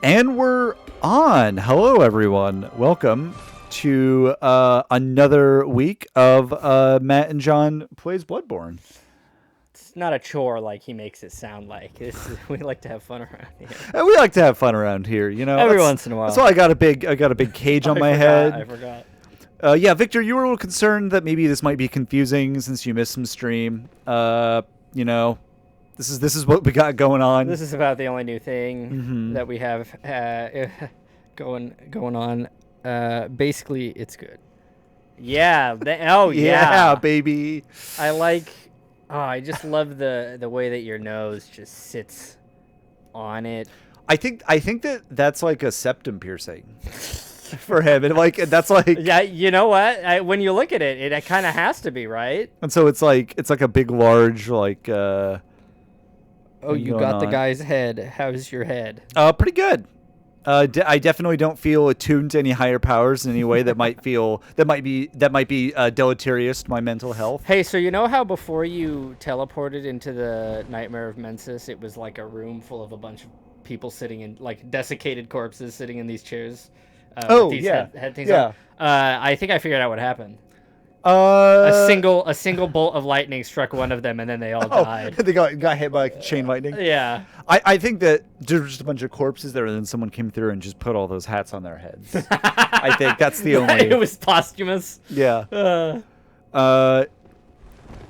And we're on. Hello, everyone. Welcome to another week of Matt and John Plays Bloodborne. It's not a chore like he makes it sound like. We like to have fun around here. And we like to have fun around here, you know. Every once in a while. That's why I got a big cage on my head. I forgot. Yeah, Victor, you were a little concerned that maybe this might be confusing since you missed some stream. You know, this is what we got going on. This is about the only new thing that we have going on. Basically, it's good. Yeah. Yeah, baby. I just love the way that your nose just sits on it. I think that's like a septum piercing for him, and like that's like, yeah, you know what? When you look at it, it kind of has to be, right? And so it's like a big, large like. Oh, you got the guy's head. How's your head? Pretty good. I definitely don't feel attuned to any higher powers in any way that might be deleterious to my mental health. Hey, so you know how before you teleported into the Nightmare of Mensis, it was like a room full of a bunch of people sitting in, like, desiccated corpses sitting in these chairs? With these head things on? I think I figured out what happened. A single bolt of lightning struck one of them, and then they all died. They got hit by chain lightning. Yeah. I think that there's just a bunch of corpses there, and then someone came through and just put all those hats on their heads. I think that's the only. It was posthumous. Yeah.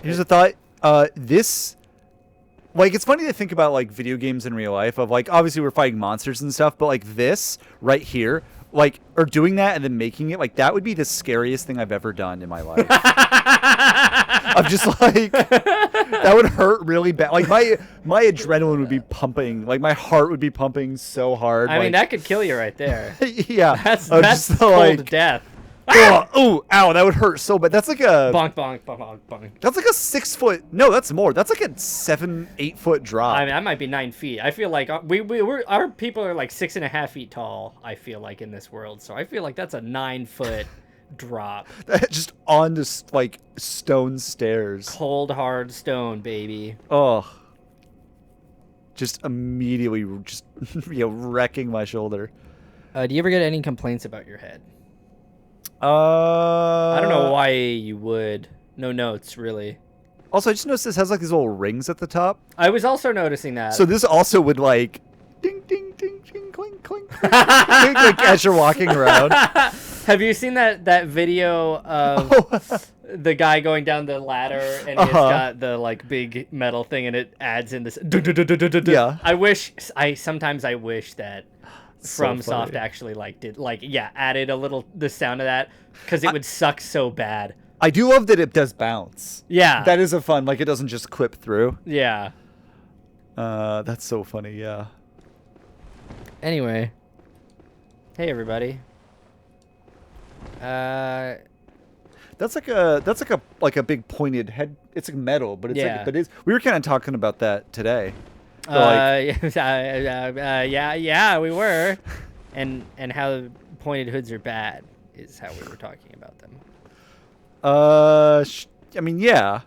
Here's a thought. This. Like, it's funny to think about, like, video games in real life of, like, obviously we're fighting monsters and stuff, but, like, this right here, like, or doing that and then making it, like, that would be the scariest thing I've ever done in my life. I'm just like, that would hurt really bad. Like, my adrenaline would be pumping. Like, my heart would be pumping so hard. I mean, that could kill you right there. Yeah. That's cold death. Oh, ow, that would hurt so bad. That's like a... Bonk, bonk, bonk, bonk, bonk. That's like a 6 foot... No, that's more. That's like a 7-8 foot drop. I mean, that might be 9 feet. I feel like our people are like 6.5 feet tall, I feel like, in this world. So I feel like that's a 9 foot drop. Just on to, like, stone stairs. Cold, hard stone, baby. Oh. Just immediately just, wrecking my shoulder. Do you ever get any complaints about your head? I don't know why you would. No notes, really. Also, I just noticed this has like these little rings at the top. I was also noticing that. So this also would like ding ding ding ding clink clink like as you're walking around. Have you seen that video of the guy going down the ladder and he's got the like big metal thing and it adds in this? Yeah. Sometimes I wish that FromSoft actually added a little the sound of that, because it would suck so bad. I do love that it does bounce. Yeah, that is a fun, like, it doesn't just clip through. Yeah. That's so funny. Yeah. Anyway, hey everybody. That's like a big pointed head. It's like metal, but it's we were kind of talking about that today. Yeah, we were, and how pointed hoods are bad is how we were talking about them. I mean, yeah.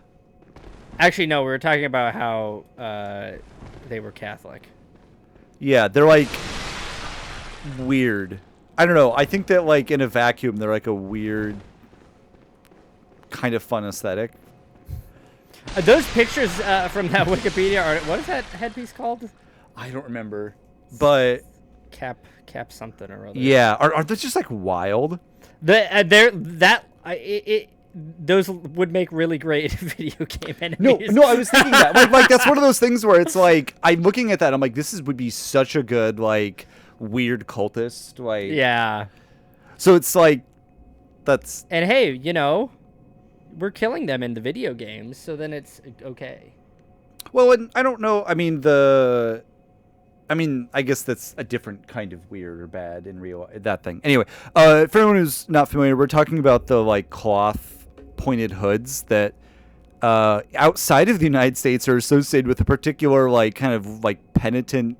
Actually, no, we were talking about how they were Catholic. Yeah, they're like weird. I don't know. I think that like in a vacuum, they're like a weird kind of fun aesthetic. Those pictures from that Wikipedia are, what is that headpiece called? I don't remember, but cap something or other. Yeah, are they just like wild? Those would make really great video game enemies. No, I was thinking that like that's one of those things where it's like I'm looking at that, I'm like, this would be such a good like weird cultist, like, yeah. So it's like that's, and hey, you know, we're killing them in the video games, so then it's okay. Well, and I don't know. I mean, I guess that's a different kind of weird or bad in real, that thing. Anyway, for anyone who's not familiar, we're talking about the like cloth pointed hoods that outside of the United States are associated with a particular like kind of like penitent,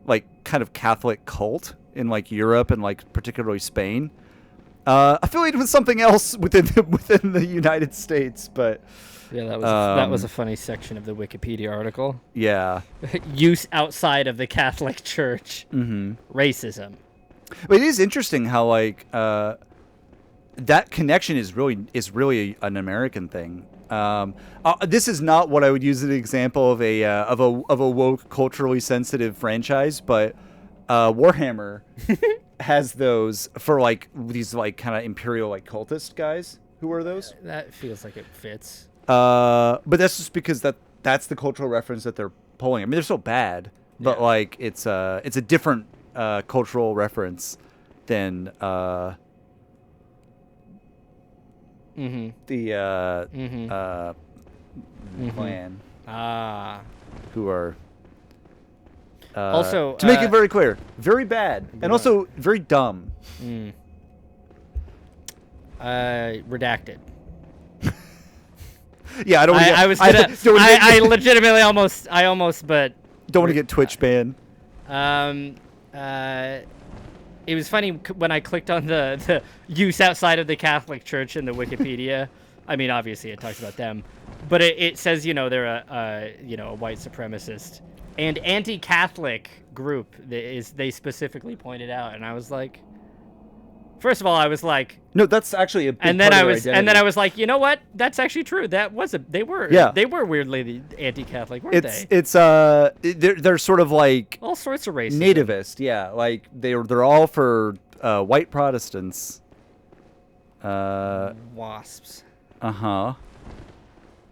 like kind of Catholic cult in like Europe and like particularly Spain. Affiliated with something else within the United States, but Yeah, that was a funny section of the Wikipedia article. Yeah. Use outside of the Catholic Church. Mm-hmm. Racism. But it is interesting how like that connection is really an American thing. This is not what I would use as an example of a woke, culturally sensitive franchise, but Warhammer has those for like these like kind of imperial like cultist guys. Who are those? That feels like it fits. But that's just because that's the cultural reference that they're pulling. I mean, they're so bad, but like it's a different cultural reference than the clan. Who are also to make it very clear, very bad and also very dumb. Redacted. Yeah, I don't. I legitimately almost, but don't want to get Twitch banned. It was funny when I clicked on the use outside of the Catholic Church in the Wikipedia. I mean, obviously it talks about them, but it says they're a white supremacist and anti-Catholic group. They specifically pointed out, and I was like, first of all, I was like, no, that's actually a big and then part I of was, their identity. and then I was like, you know what? That's actually true. They were weirdly anti-Catholic, weren't they? They're sort of like all sorts of racism. Nativist, yeah, like they're all for white Protestants. Wasps.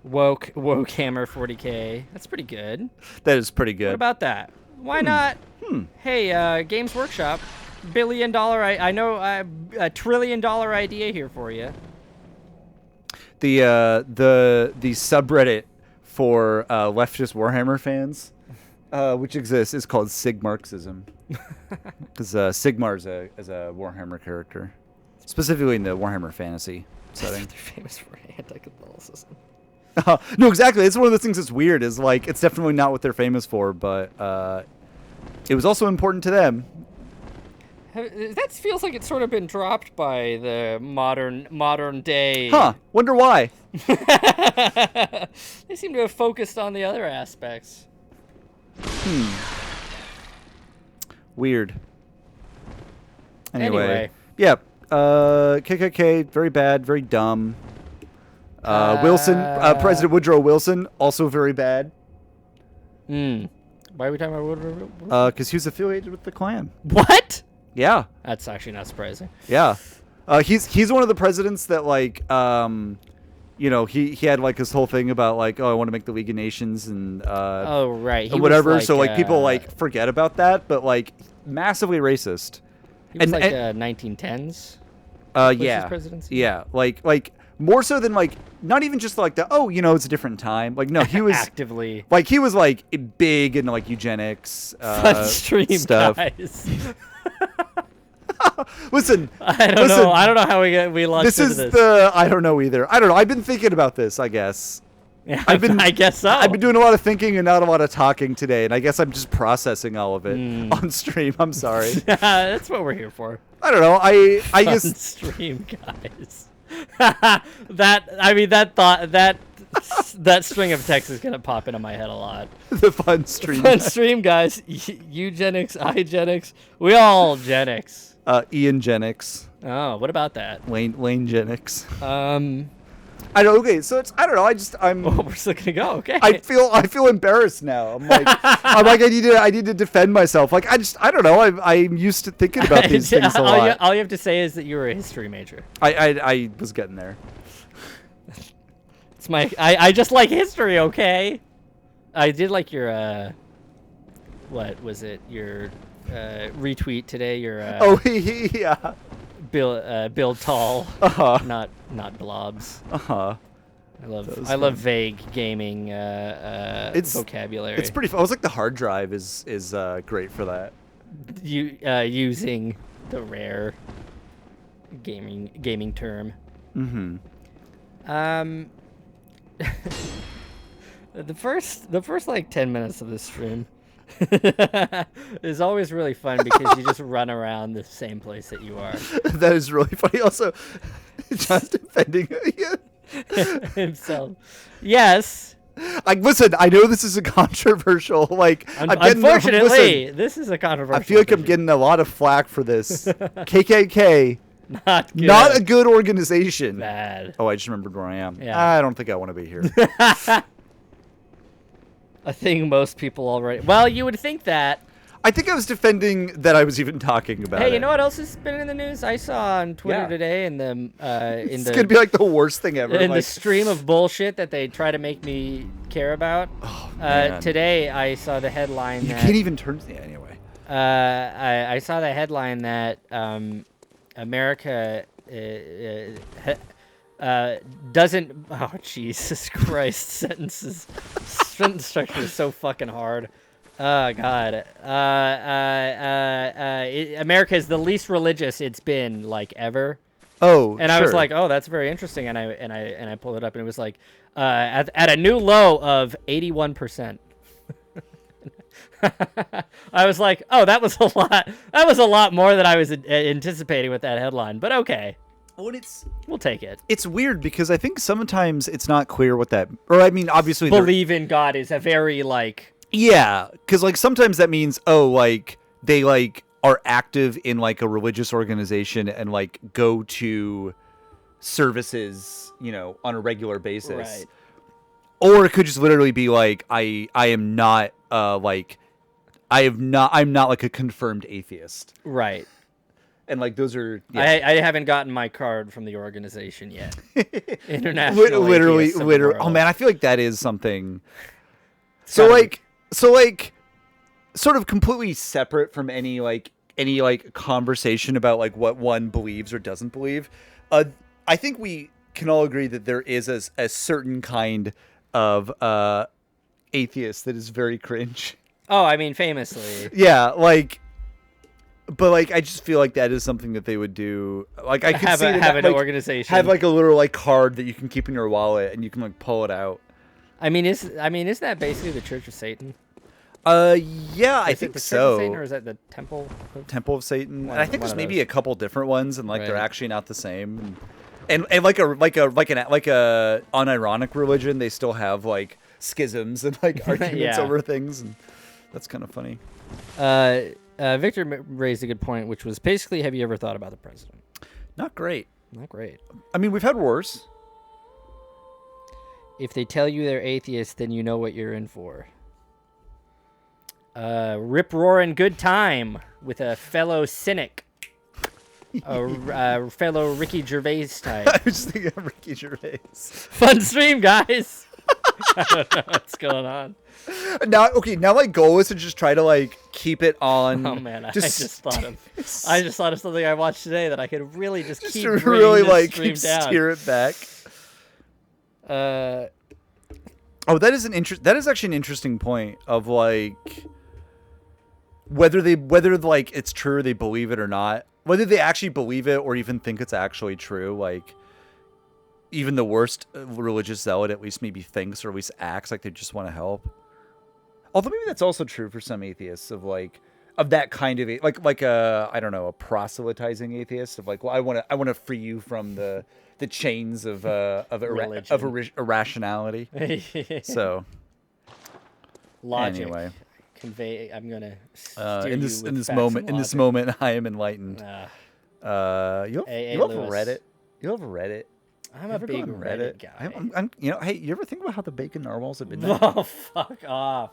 Woke Hammer 40K. That's pretty good. That is pretty good. What about that? Why not? Hey, Games Workshop, $1 billion. I know a $1 trillion idea here for you. The subreddit for leftist Warhammer fans, which exists, is called Sigmarxism, because Sigmar is a Warhammer character, specifically in the Warhammer fantasy setting. They're famous for anti-Catholicism. No, exactly. It's one of those things that's weird. Is like it's definitely not what they're famous for, but it was also important to them. That feels like it's sort of been dropped by the modern day. Huh. Wonder why. They seem to have focused on the other aspects. Weird. Anyway. Yeah. KKK, very bad, very dumb. Wilson, President Woodrow Wilson, also very bad. Why are we talking about Woodrow Wilson? Because he was affiliated with the Klan. What? Yeah. That's actually not surprising. Yeah. He's one of the presidents that like he had like this whole thing about like, oh, I want to make the League of Nations and oh right, he whatever. So like people like forget about that, but like massively racist. He was 1910s. Yeah. Presidency? Yeah. Like more so than like not even just like it's a different time. Like no, he was actively like he was like big in like eugenics stuff. Guys. Listen, I don't know. I don't know how we launched into this. I don't know either. I don't know. I've been thinking about this, I guess. Yeah, I guess so. I've been doing a lot of thinking and not a lot of talking today, and I guess I'm just processing all of it on stream. I'm sorry. That's what we're here for. I don't know. I guess on stream, guys. That string of text is gonna pop into my head a lot. The fun stream. Fun stream, guys. Eugenics, igenics. We all genics. Ian Genics. Oh, what about that? Lane Genics. I don't. Okay, so I don't know. I'm. Oh, we're still gonna go. Okay. I feel embarrassed now. I'm like I need to defend myself. Like I don't know. I'm used to thinking about these things a lot. All you have to say is that you were a history major. I was getting there. It's I just like history. Okay. I did like your what was it? Your retweet today. Your yeah. Build tall, not blobs. I love vague gaming vocabulary. It's pretty fun. I was like the hard drive is great for that. Using the rare gaming term. The first like 10 minutes of this stream is always really fun because you just run around the same place that you are. That is really funny. Also, just defending himself. Yes. Listen, I know this is a controversial, like, unfortunately, this is a controversial. I feel like I'm getting a lot of flack for this. KKK, not good. Not a good organization. Bad. Oh, I just remembered where I am. Yeah. I don't think I want to be here. I think most people already. Well, you would think that. I think I was defending that I was even talking about it. Hey, you know what else has been in the news? I saw on Twitter today in the it's gonna be like the worst thing ever. In the stream of bullshit that they try to make me care about. Oh, man. Today I saw the headline. You can't even turn. Yeah, anyway. I saw the headline that America doesn't. Oh Jesus Christ! Sentence structure is so fucking hard. Oh God. America is the least religious it's been like ever. Oh, and I was like, oh, that's very interesting. And I pulled it up, and it was like at a new low of 81%. I was like, oh, that was a lot. That was a lot more than I was anticipating with that headline. But okay. Well, we'll take it. It's weird because I think sometimes it's not clear what that, or I mean, obviously, believe in God is a very like. Yeah, because like sometimes that means like they like are active in like a religious organization and like go to services, on a regular basis. Right. Or it could just literally be like I'm not like I'm not like a confirmed atheist. Right. And like those are I haven't gotten my card from the organization yet. International literally. Oh man, I feel like that is something. So like sort of completely separate from any conversation about like what one believes or doesn't believe. I think we can all agree that there is a certain kind of atheist that is very cringe. Oh, I mean, famously. Yeah, but like I just feel like that is something that they would do. Like I could have an organization, have like a little like card that you can keep in your wallet and you can like pull it out. Isn't that basically the Church of Satan? Yeah, I think so. Church of Satan, or is that the Temple? Temple of Satan. And I think there's maybe a couple different ones, and like they're actually not the same. And like an unironic religion, they still have like schisms and like arguments over things, and that's kind of funny. Victor raised a good point, which was basically, have you ever thought about the president? Not great. Not great. I mean, we've had wars. If they tell you they're atheists, then you know what you're in for. Rip-roaring good time with a fellow cynic. A fellow Ricky Gervais type. I was just thinking of Ricky Gervais. Fun stream, guys. I don't know what's going on. Now my goal is to just try to like keep it on. Oh man, I just thought of something I watched today that I could really just keep really like keep steer it back. Oh, that is actually an interesting point of like whether like it's true or they believe it or not, whether they actually believe it or even think it's actually true. Like even the worst religious zealot at least maybe thinks or at least acts like they just want to help. Although maybe that's also true for some atheists of that kind of like I don't know, a proselytizing atheist of like, well, I want to free you from the chains of irrationality. So logic. Anyway, I'm gonna in this moment I am enlightened. You have Reddit. You have Reddit. I'm a big Reddit guy. I'm hey, you ever think about how the bacon narwhals have been? Oh, fuck off.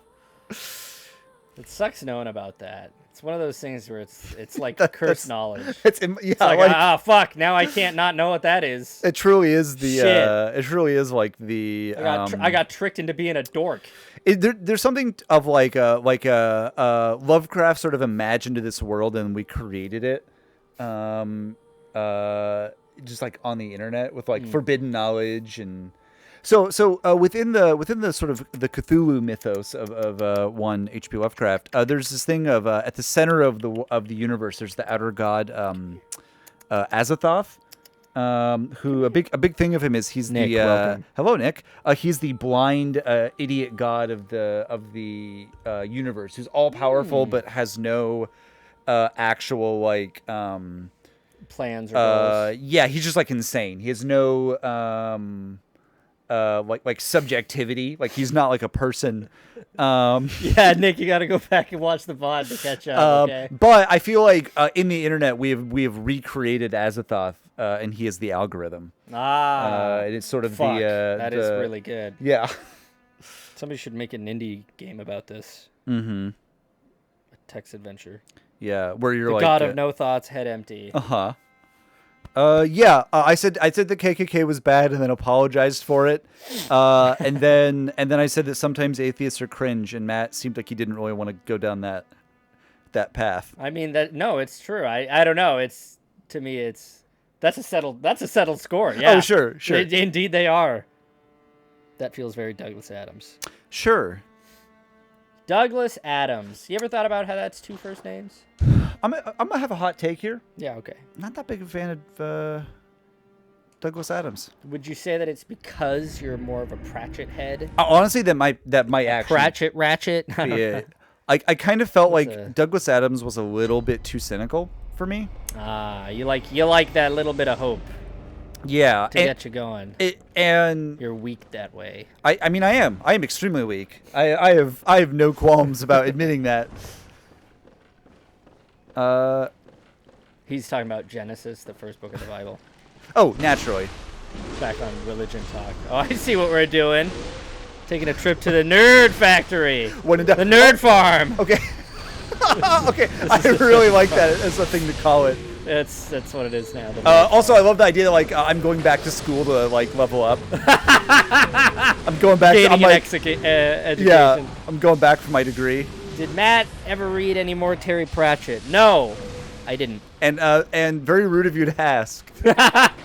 It sucks knowing about that. It's one of those things where it's like cursed knowledge. It's like, fuck, now I can't not know what that is. It truly is it truly is like the I got tricked into being a dork. There's something of like Lovecraft sort of imagined this world and we created it. Just like on the internet with like forbidden knowledge and so within the sort of the Cthulhu mythos of one H.P. Lovecraft, there's this thing of at the center of the universe there's the outer god Azathoth, who a big thing of him is he's Nick, hello Nick, he's the blind idiot god of the universe who's all powerful but has no actual like plans or goals. Yeah, he's just like insane. He has no like subjectivity. Like he's not like a person. Yeah, Nick, you got to go back and watch the VOD to catch up. Okay. But I feel like in the internet we have recreated Azathoth, and he is the algorithm. And it's sort of that is really good. Yeah. Somebody should make an indie game about this. Mm-hmm. A text adventure. Yeah, where you're the like god of no thoughts, head empty. Yeah. I said the KKK was bad and then apologized for it. And then I said that sometimes atheists are cringe, and Matt seemed like he didn't really want to go down that path. I mean it's true. I don't know. To me that's a settled score. Yeah. Oh, sure. Indeed they are. That feels very Douglas Adams. Sure. Douglas Adams. You ever thought about how that's two first names? I'm gonna have a hot take here. Yeah, okay. Not that big a fan of Douglas Adams. Would you say that it's because you're more of a Pratchett head? Honestly, that might actually Pratchett ratchet. Yeah. I kind of felt like Douglas Adams was a little bit too cynical for me. You like that little bit of hope. Yeah, to get you going. And you're weak that way. I mean, I am extremely weak. I have no qualms about admitting that. He's talking about Genesis, the first book of the Bible. Oh, naturally. Back on religion talk. Oh, I see what we're doing. Taking a trip to the Nerd Factory. The Nerd Farm. Okay. Okay, I really like that as a thing to call it. That's what it is now. Also, I love the idea that like I'm going back to school to like level up. I'm going back. Education. Yeah, I'm going back for my degree. Did Matt ever read any more Terry Pratchett? No, I didn't. And very rude of you to ask.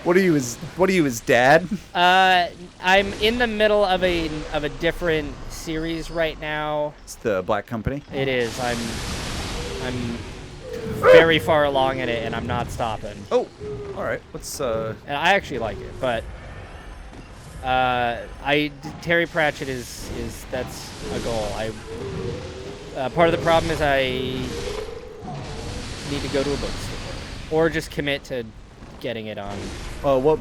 What are you, his dad? I'm in the middle of a different series right now. It's the Black Company. It is. I'm very far along in it, and I'm not stopping. Oh, all right. Let's. And I actually like it, but Terry Pratchett is that's a goal. Part of the problem is I need to go to a bookstore or just commit to getting it on. What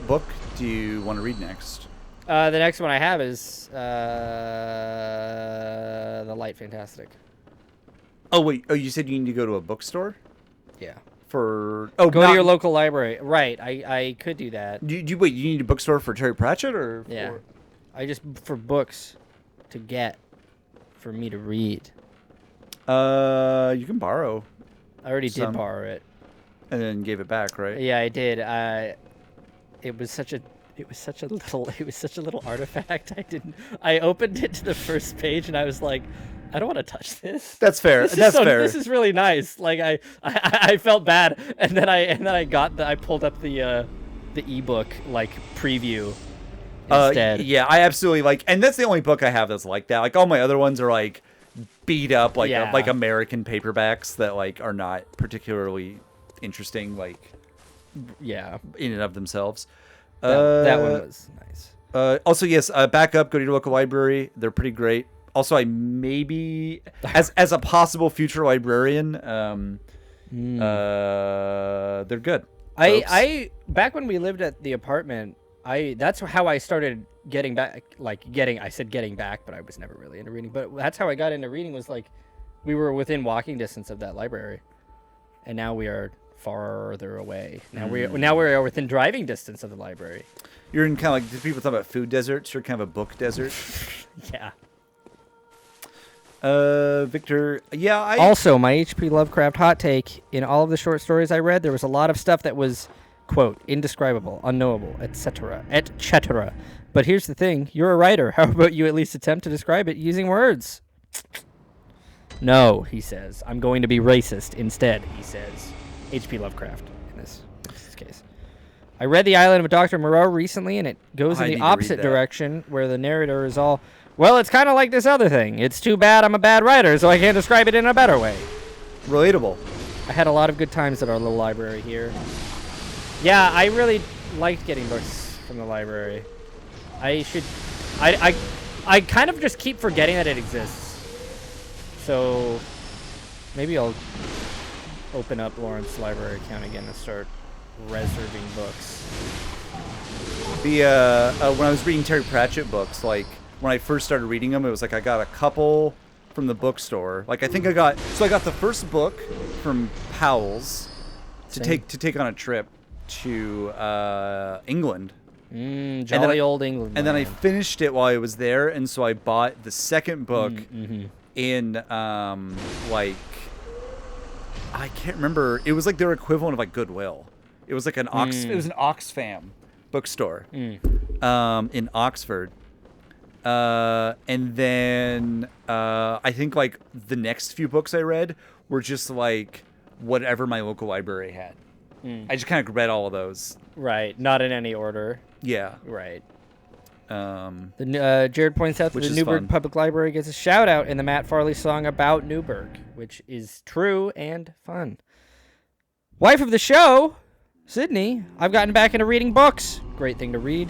book do you want to read next? The next one I have is The Light Fantastic. Oh wait! Oh, you said you need to go to a bookstore? Yeah. Go to your local library. Right. I could do that. You need a bookstore for Terry Pratchett or? Yeah. For books to get for me to read. You can borrow. I already did borrow it. And then gave it back, right? Yeah, I did. It was such a little artifact. I opened it to the first page and I was like, I don't want to touch this. That's fair. That's fair. This is really nice. Like I felt bad, and then I pulled up the ebook like preview instead. Yeah, I absolutely and that's the only book I have that's like that. Like all my other ones are like beat up, like American paperbacks that like are not particularly interesting, like in and of themselves. That one was nice. Also, yes, back up. Go to your local library. They're pretty great. Also, I maybe as a possible future librarian, they're good. I back when we lived at the apartment, that's how I started getting back. I said getting back, but I was never really into reading. But that's how I got into reading. Was like we were within walking distance of that library, and now we are farther away. Now we are within driving distance of the library. You're in kind of like people talk about food deserts. You're kind of a book desert. Yeah. Victor, yeah. Also, my H.P. Lovecraft hot take: in all of the short stories I read, there was a lot of stuff that was, quote, indescribable, unknowable, etc., etc. But here's the thing: you're a writer. How about you at least attempt to describe it using words? No, he says. I'm going to be racist instead. He says. H.P. Lovecraft in this case. I read The Island of Dr. Moreau recently, and it goes in the opposite direction, where the narrator is all, well, it's kind of like this other thing. It's too bad I'm a bad writer, so I can't describe it in a better way. Relatable. I had a lot of good times at our little library here. Yeah, I really liked getting books from the library. I kind of just keep forgetting that it exists. So maybe I'll open up Lawrence Library account again and start reserving books. When I was reading Terry Pratchett books, like when I first started reading them, it was like I got a couple from the bookstore. Like I think I got the first book from Powell's to take on a trip to England. Jolly old England. And then I finished it while I was there, and so I bought the second book in like I can't remember. It was like their equivalent of like Goodwill. It was like it was an Oxfam bookstore in Oxford. And then I think like the next few books I read were just like whatever my local library had. I just kind of read all of those. Right, not in any order. Yeah. Right. Jared points out that the Newburgh fun. Public Library gets a shout out in the Matt Farley song about Newburgh, which is true and fun. Wife of the show, Sydney, I've gotten back into reading books. Great thing to read.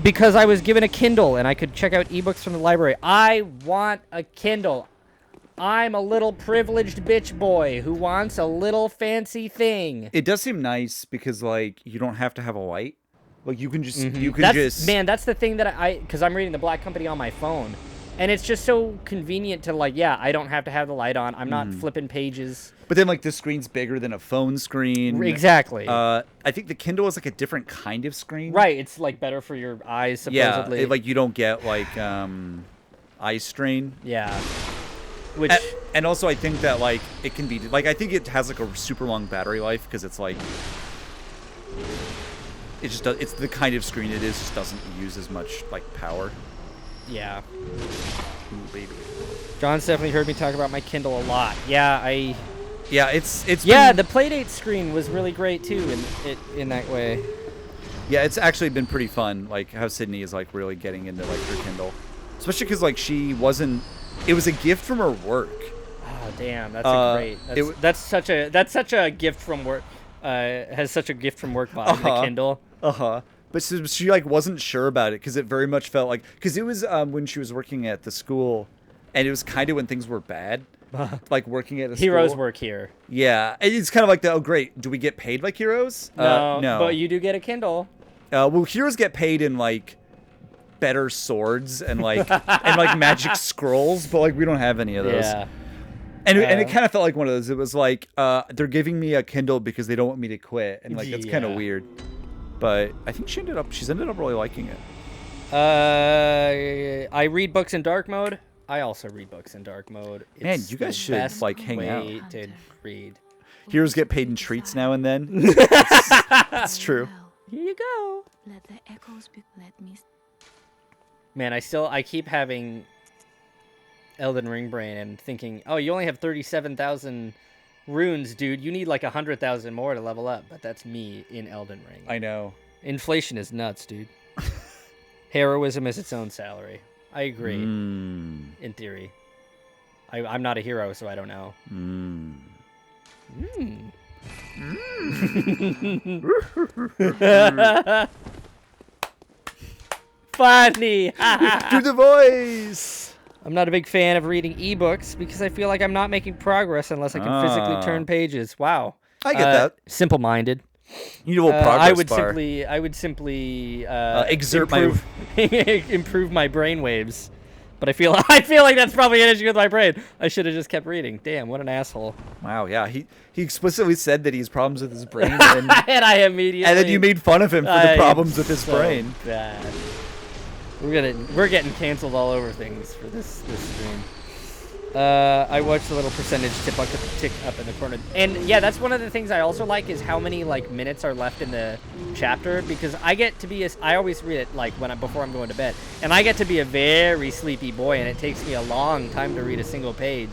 Because I was given a Kindle and I could check out ebooks from the library. I want a Kindle. I'm a little privileged bitch boy who wants a little fancy thing. It does seem nice because like you don't have to have a light. Like you can just Man, that's the thing that because I'm reading The Black Company on my phone, and it's just so convenient to like, yeah, I don't have to have the light on. I'm not flipping pages. But then like the screen's bigger than a phone screen. Exactly. I think the Kindle is like a different kind of screen. Right. It's like better for your eyes supposedly. Yeah. Like you don't get like eye strain. Yeah. Which and also I think that like it can be like I think it has like a super long battery life because it's like it just does, it's the kind of screen it is just doesn't use as much like power. Yeah. Ooh, baby. John's definitely heard me talk about my Kindle a lot. Yeah, it's the Playdate screen was really great too in that way. Yeah, it's actually been pretty fun like how Sydney is like really getting into like her Kindle. Especially cuz like it was a gift from her work. Oh damn, that's such a gift from work. Has such a gift from work vibe, the Kindle. But she like wasn't sure about it because it very much felt like because it was when she was working at the school, and it was kind of when things were bad, like working at a school. Heroes work here. Yeah, and it's kind of like oh great, do we get paid like heroes? No, but you do get a Kindle. Well, heroes get paid in like better swords and like and like magic scrolls, but like we don't have any of those. Yeah. And it kind of felt like one of those. It was like they're giving me a Kindle because they don't want me to quit, and like that's kind of weird. But I think she's ended up really liking it. I read books in dark mode. I also read books in dark mode. It's Man, you guys should like hang out. To read. Heroes get paid in treats now and then. That's true. Here you go. Let the echoes be. Let me. Man, I keep having Elden Ring brain and thinking, oh, you only have 37,000 runes, dude. You need like 100,000 more to level up. But that's me in Elden Ring. I know. Inflation is nuts, dude. Heroism is its own salary. I agree. In theory. I'm not a hero, so I don't know. Funny. Do the voice. I'm not a big fan of reading ebooks because I feel like I'm not making progress unless I can physically turn pages. Wow. I get that. Simple-minded. You need a little progress I would simply exert improve my brain waves. But I feel like that's probably an issue with my brain. I should have just kept reading. Damn, what an asshole. Wow, yeah. He explicitly said that he has problems with his brain. And I immediately... And then you made fun of him for the problems with his brain. Bad. We're getting canceled all over things for this stream. I watched the little percentage tick up in the corner, and yeah, that's one of the things I also like is how many like minutes are left in the chapter because I always read it like before I'm going to bed, and I get to be a very sleepy boy, and it takes me a long time to read a single page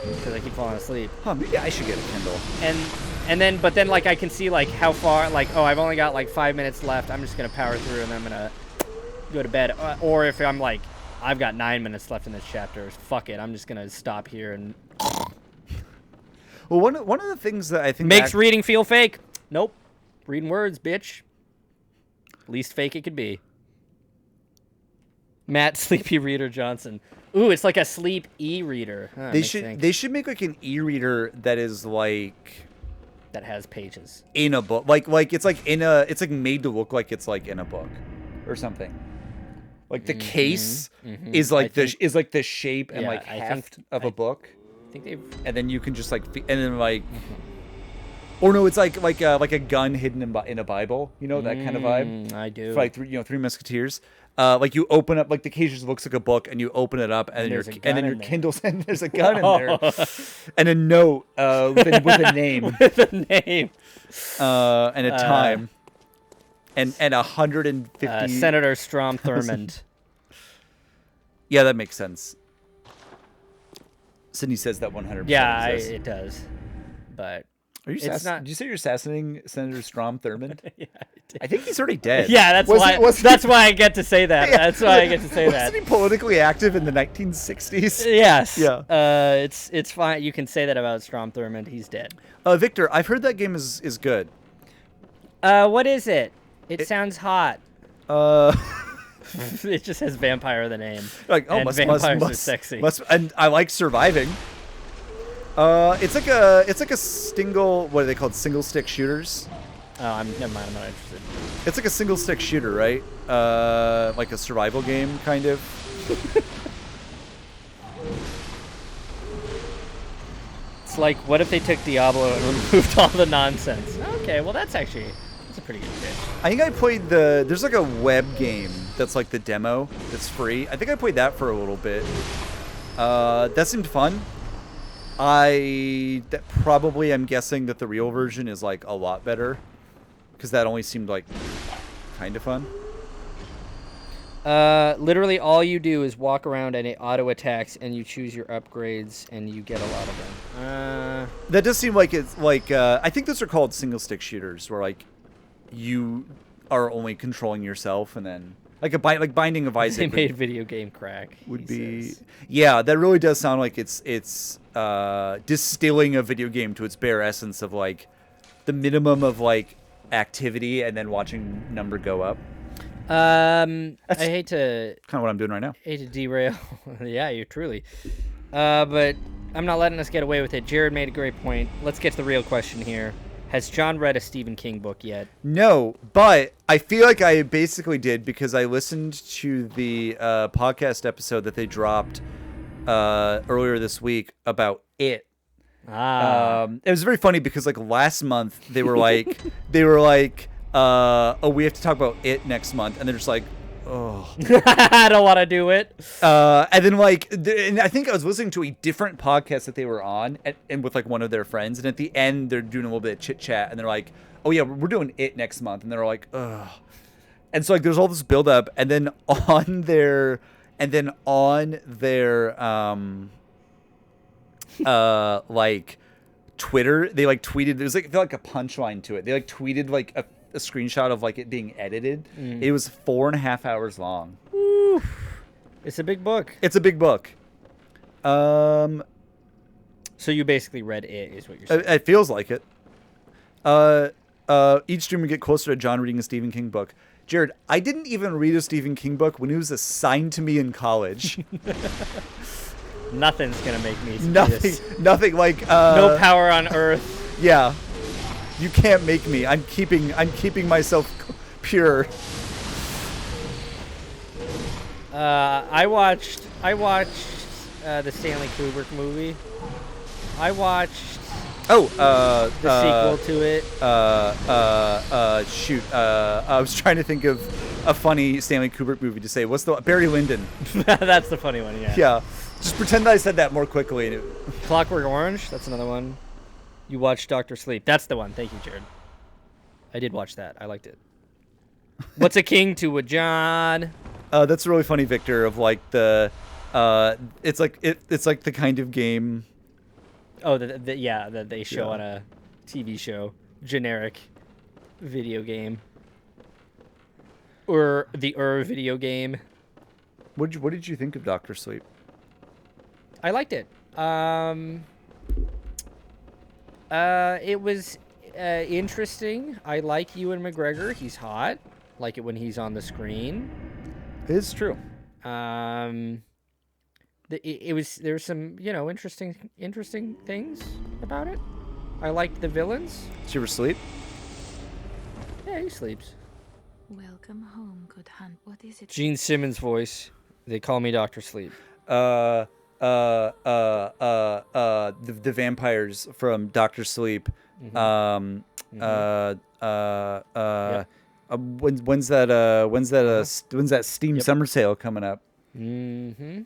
because I keep falling asleep. Huh? Maybe I should get a Kindle. But then like I can see like how far like I've only got like 5 minutes left. I'm just gonna power through, and I'm gonna go to bed, or if I'm like I've got 9 minutes left in this chapter, fuck it, I'm just gonna stop here and well, one of the things that I think makes reading feel fake. Nope, reading words, bitch. Least fake it could be. Matt Sleepy Reader Johnson. Ooh, it's like a sleep e-reader. Huh, they should make like an e-reader that is like that has pages. In a book, like it's like it's like made to look like it's like in a book, or something. Like the case is like the shape and like heft of a book. I think they've. And then you can just like, and then like, or no, it's like a gun hidden in a Bible, you know, that kind of vibe. I do. For like Three Musketeers. Like you open up, like the case just looks like a book, and you open it up, and your Kindle's and there's a gun in there, and a note with a name, with a name, and a time, and 150. Senator Strom Thurmond. Yeah, that makes sense. Sydney says that 100%. Yeah, it does. But are you did you say you're assassinating Senator Strom Thurmond? Yeah, I think he's already dead. Yeah, that's why I get to say that. Yeah. That's why I get to say that. Wasn't he politically active in the 1960s? Yes. Yeah. It's fine. You can say that about Strom Thurmond. He's dead. Victor, I've heard that game is good. What is it? It sounds hot. It just has vampire in the name. Like, oh, vampires are sexy. And I like surviving. It's like a single. What are they called? Single stick shooters. Oh, never mind. I'm not interested. It's like a single stick shooter, right? Like a survival game, kind of. It's like, what if they took Diablo and removed all the nonsense? Okay, well that's a pretty good pitch. I think I played there's like a web game that's like the demo that's free. I think I played that for a little bit. That seemed fun. I'm guessing that the real version is like a lot better, because that only seemed like kind of fun. Literally all you do is walk around and it auto attacks, and you choose your upgrades, and you get a lot of them. That does seem like it's like I think those are called single stick shooters, where like you are only controlling yourself, and then like Binding of Isaac. They made video game crack. Yeah, that really does sound like it's distilling a video game to its bare essence of like the minimum of like activity, and then watching number go up. I hate to kind of what I'm doing right now. Hate to derail. Yeah, you're truly. But I'm not letting us get away with it. Jared made a great point. Let's get to the real question here. Has John read a Stephen King book yet? No, but I feel like I basically did, because I listened to the podcast episode that they dropped earlier this week about It. It was very funny because like last month they were like oh, we have to talk about It next month, and they're just like, oh, I don't want to do it. And then and I think I was listening to a different podcast that they were on, and with like one of their friends, and at the end they're doing a little bit of chit chat, and they're like, oh yeah, we're doing It next month, and they're like, ugh. And so like there's all this build up, and then on their like Twitter, they like tweeted, there's like a punchline to it. They like tweeted like a screenshot of like it being edited. It was 4.5 hours long. Woo. It's a big book. It's a big book. So you basically read It, is what you're saying. It feels like it. Each stream we get closer to John reading a Stephen King book. Jared, I didn't even read a Stephen King book when it was assigned to me in college. Nothing's gonna make me do this. Nothing like no power on earth. Yeah. You can't make me. I'm keeping myself pure. I watched the Stanley Kubrick movie. I watched the sequel to it. Shoot. I was trying to think of a funny Stanley Kubrick movie to say. What's the Barry Lyndon? That's the funny one. Yeah. Yeah. Just pretend that I said that more quickly. Clockwork Orange. That's another one. You watched Dr. Sleep. That's the one. Thank you, Jared. I did watch that. I liked it. What's a king to a John? That's really funny, Victor. Of like it's like the kind of game. Oh, that they show on a TV show, generic video game, or the video game. What did you think of Dr. Sleep? I liked it. It was interesting. I like Ewan McGregor. He's hot. Like it when he's on the screen. It's true. There's some interesting things about it. I liked the villains. Did you ever sleep? Yeah, he sleeps. Welcome home, good hunt. What is it? Gene Simmons' voice. They call me Dr. Sleep. The vampires from Doctor Sleep. When's that Steam Summer Sale coming up? Mm-hmm.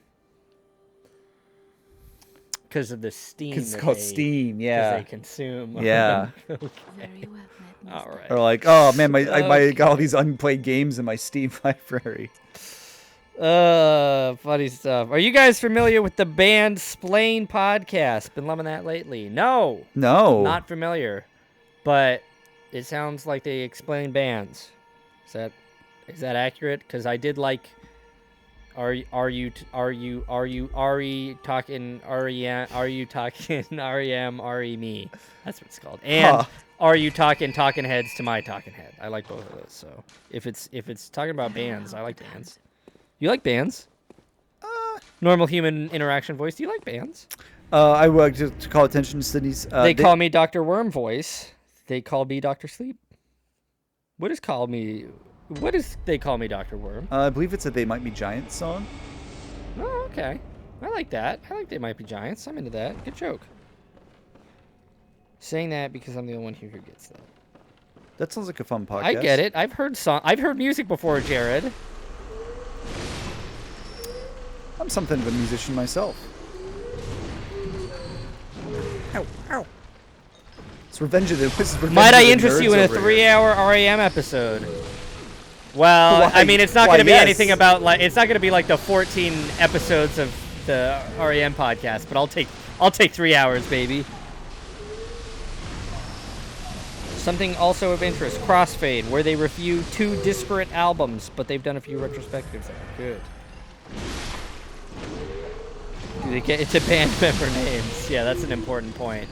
Because of the steam. Because it's called Steam, yeah. Because they consume. Yeah. Very well met, All mister. right. Or like, oh man, I got all these unplayed games in my Steam library. Funny stuff. Are you guys familiar with the band Splain podcast? Been loving that lately. No. Not familiar. But it sounds like they explain bands. Is that accurate? Because I did like are you talking REM me? That's what it's called. And are you talking heads to my talking head? I like both of those. So if it's talking about bands, I like bands. You like bands? Normal human interaction voice. Do you like bands? I would like to call attention to Sydney's. They call me Dr. Worm voice. They call me Dr. Sleep. What is they call me Dr. Worm? I believe it's a They Might Be Giants song. Oh, okay. I like that. I like They Might Be Giants. I'm into that. Good joke. Saying that because I'm the only one here who gets that. That sounds like a fun podcast. I get it. I've heard music before, Jared. I'm something of a musician myself. Ow, ow. It's Revenge of the Might I interest you in a 3-hour REM episode? Well, I mean, it's not going to be anything about it's not going to be like the 14 episodes of the REM podcast, but I'll take 3 hours, baby. Something also of interest, Crossfade, where they review 2 disparate albums, but they've done a few retrospectives that are good. Do they get into band member names? Yeah, that's an important point.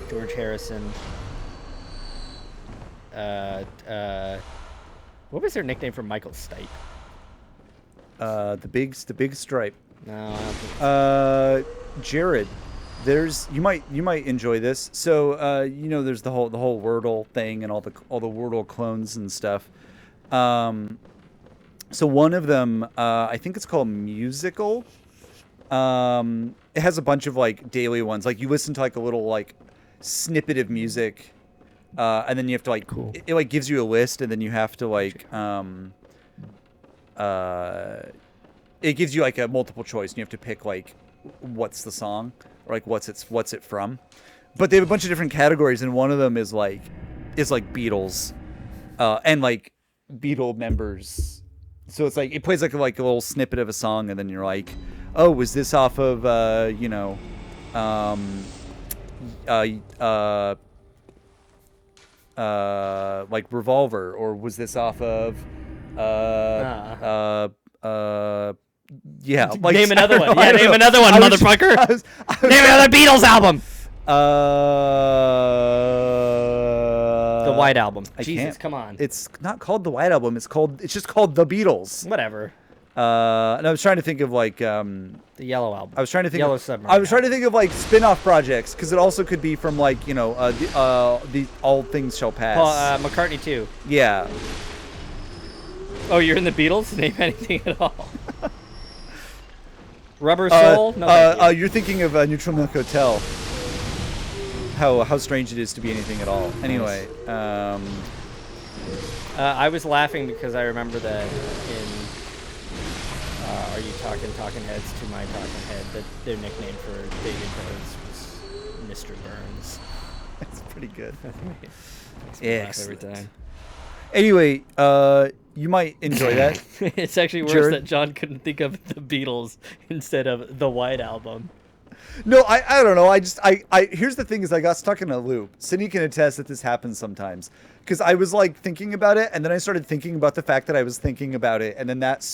George Harrison. What was their nickname for Michael Stipe? The big stripe. No, I don't think Jared, you might enjoy this. So there's the whole Wordle thing and all the Wordle clones and stuff. So one of them, I think it's called Musical. It has a bunch of like daily ones. Like you listen to like a little like snippet of music, and then you have to like it like gives you a list, and then you have to like it gives you like a multiple choice, and you have to pick like what's the song or like what's it from. But they have a bunch of different categories, and one of them is like Beatles, and like Beatle members. So it's like it plays like a little snippet of a song, and then you're like, oh, was this off of like Revolver, or was this off of yeah, like, name another one. Yeah, name another one, motherfucker. Name another Beatles album. The White Album. Jesus, come on. It's not called the White Album. It's just called The Beatles. Whatever. And I was trying to think of like the Yellow Album. I was trying to think Yellow of Submarine. I was trying to think of like spin-off projects, because it also could be from like the All Things Shall Pass. McCartney 2. Yeah. Oh, you're in the Beatles? Name anything at all. Rubber Soul? No, you're thinking of Neutral Milk Hotel. How strange it is to be anything at all. Anyway, I was laughing because I remember that in Are You Talking Heads to My Talking Head, that their nickname for David Burns was Mr. Burns. That's pretty good. Yeah, every time. Anyway, you might enjoy that. It's actually worse Jared? that John couldn't think of the Beatles instead of the White Album. No, I don't know. I here's the thing is I got stuck in a loop. Sydney can attest that this happens sometimes. Because I was like thinking about it, and then I started thinking about the fact that I was thinking about it, and then that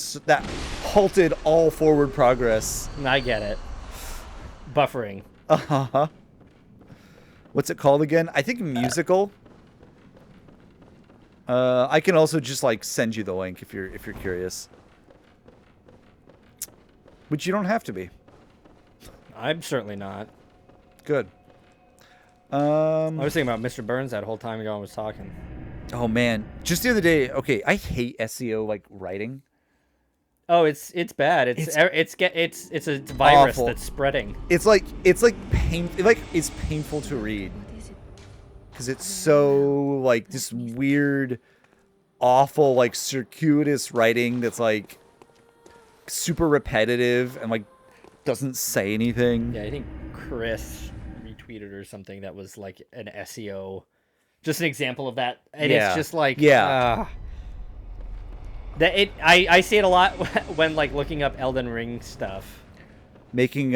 halted all forward progress. I get it. Buffering. Uh-huh. What's it called again? I think Musical. I can also just like send you the link if you're curious. Which you don't have to be. I'm certainly not. Good. I was thinking about Mr. Burns that whole time ago I was talking. Oh man, just the other day. Okay, I hate SEO like writing. Oh, it's bad. It's a virus awful. that's spreading. It's painful to read What is it? because it's so like this weird, awful like circuitous writing that's like super repetitive and like doesn't say anything. Yeah, I think Chris retweeted or something that was like an SEO, just an example of that, and it's just like I see it a lot when like looking up Elden Ring stuff. Making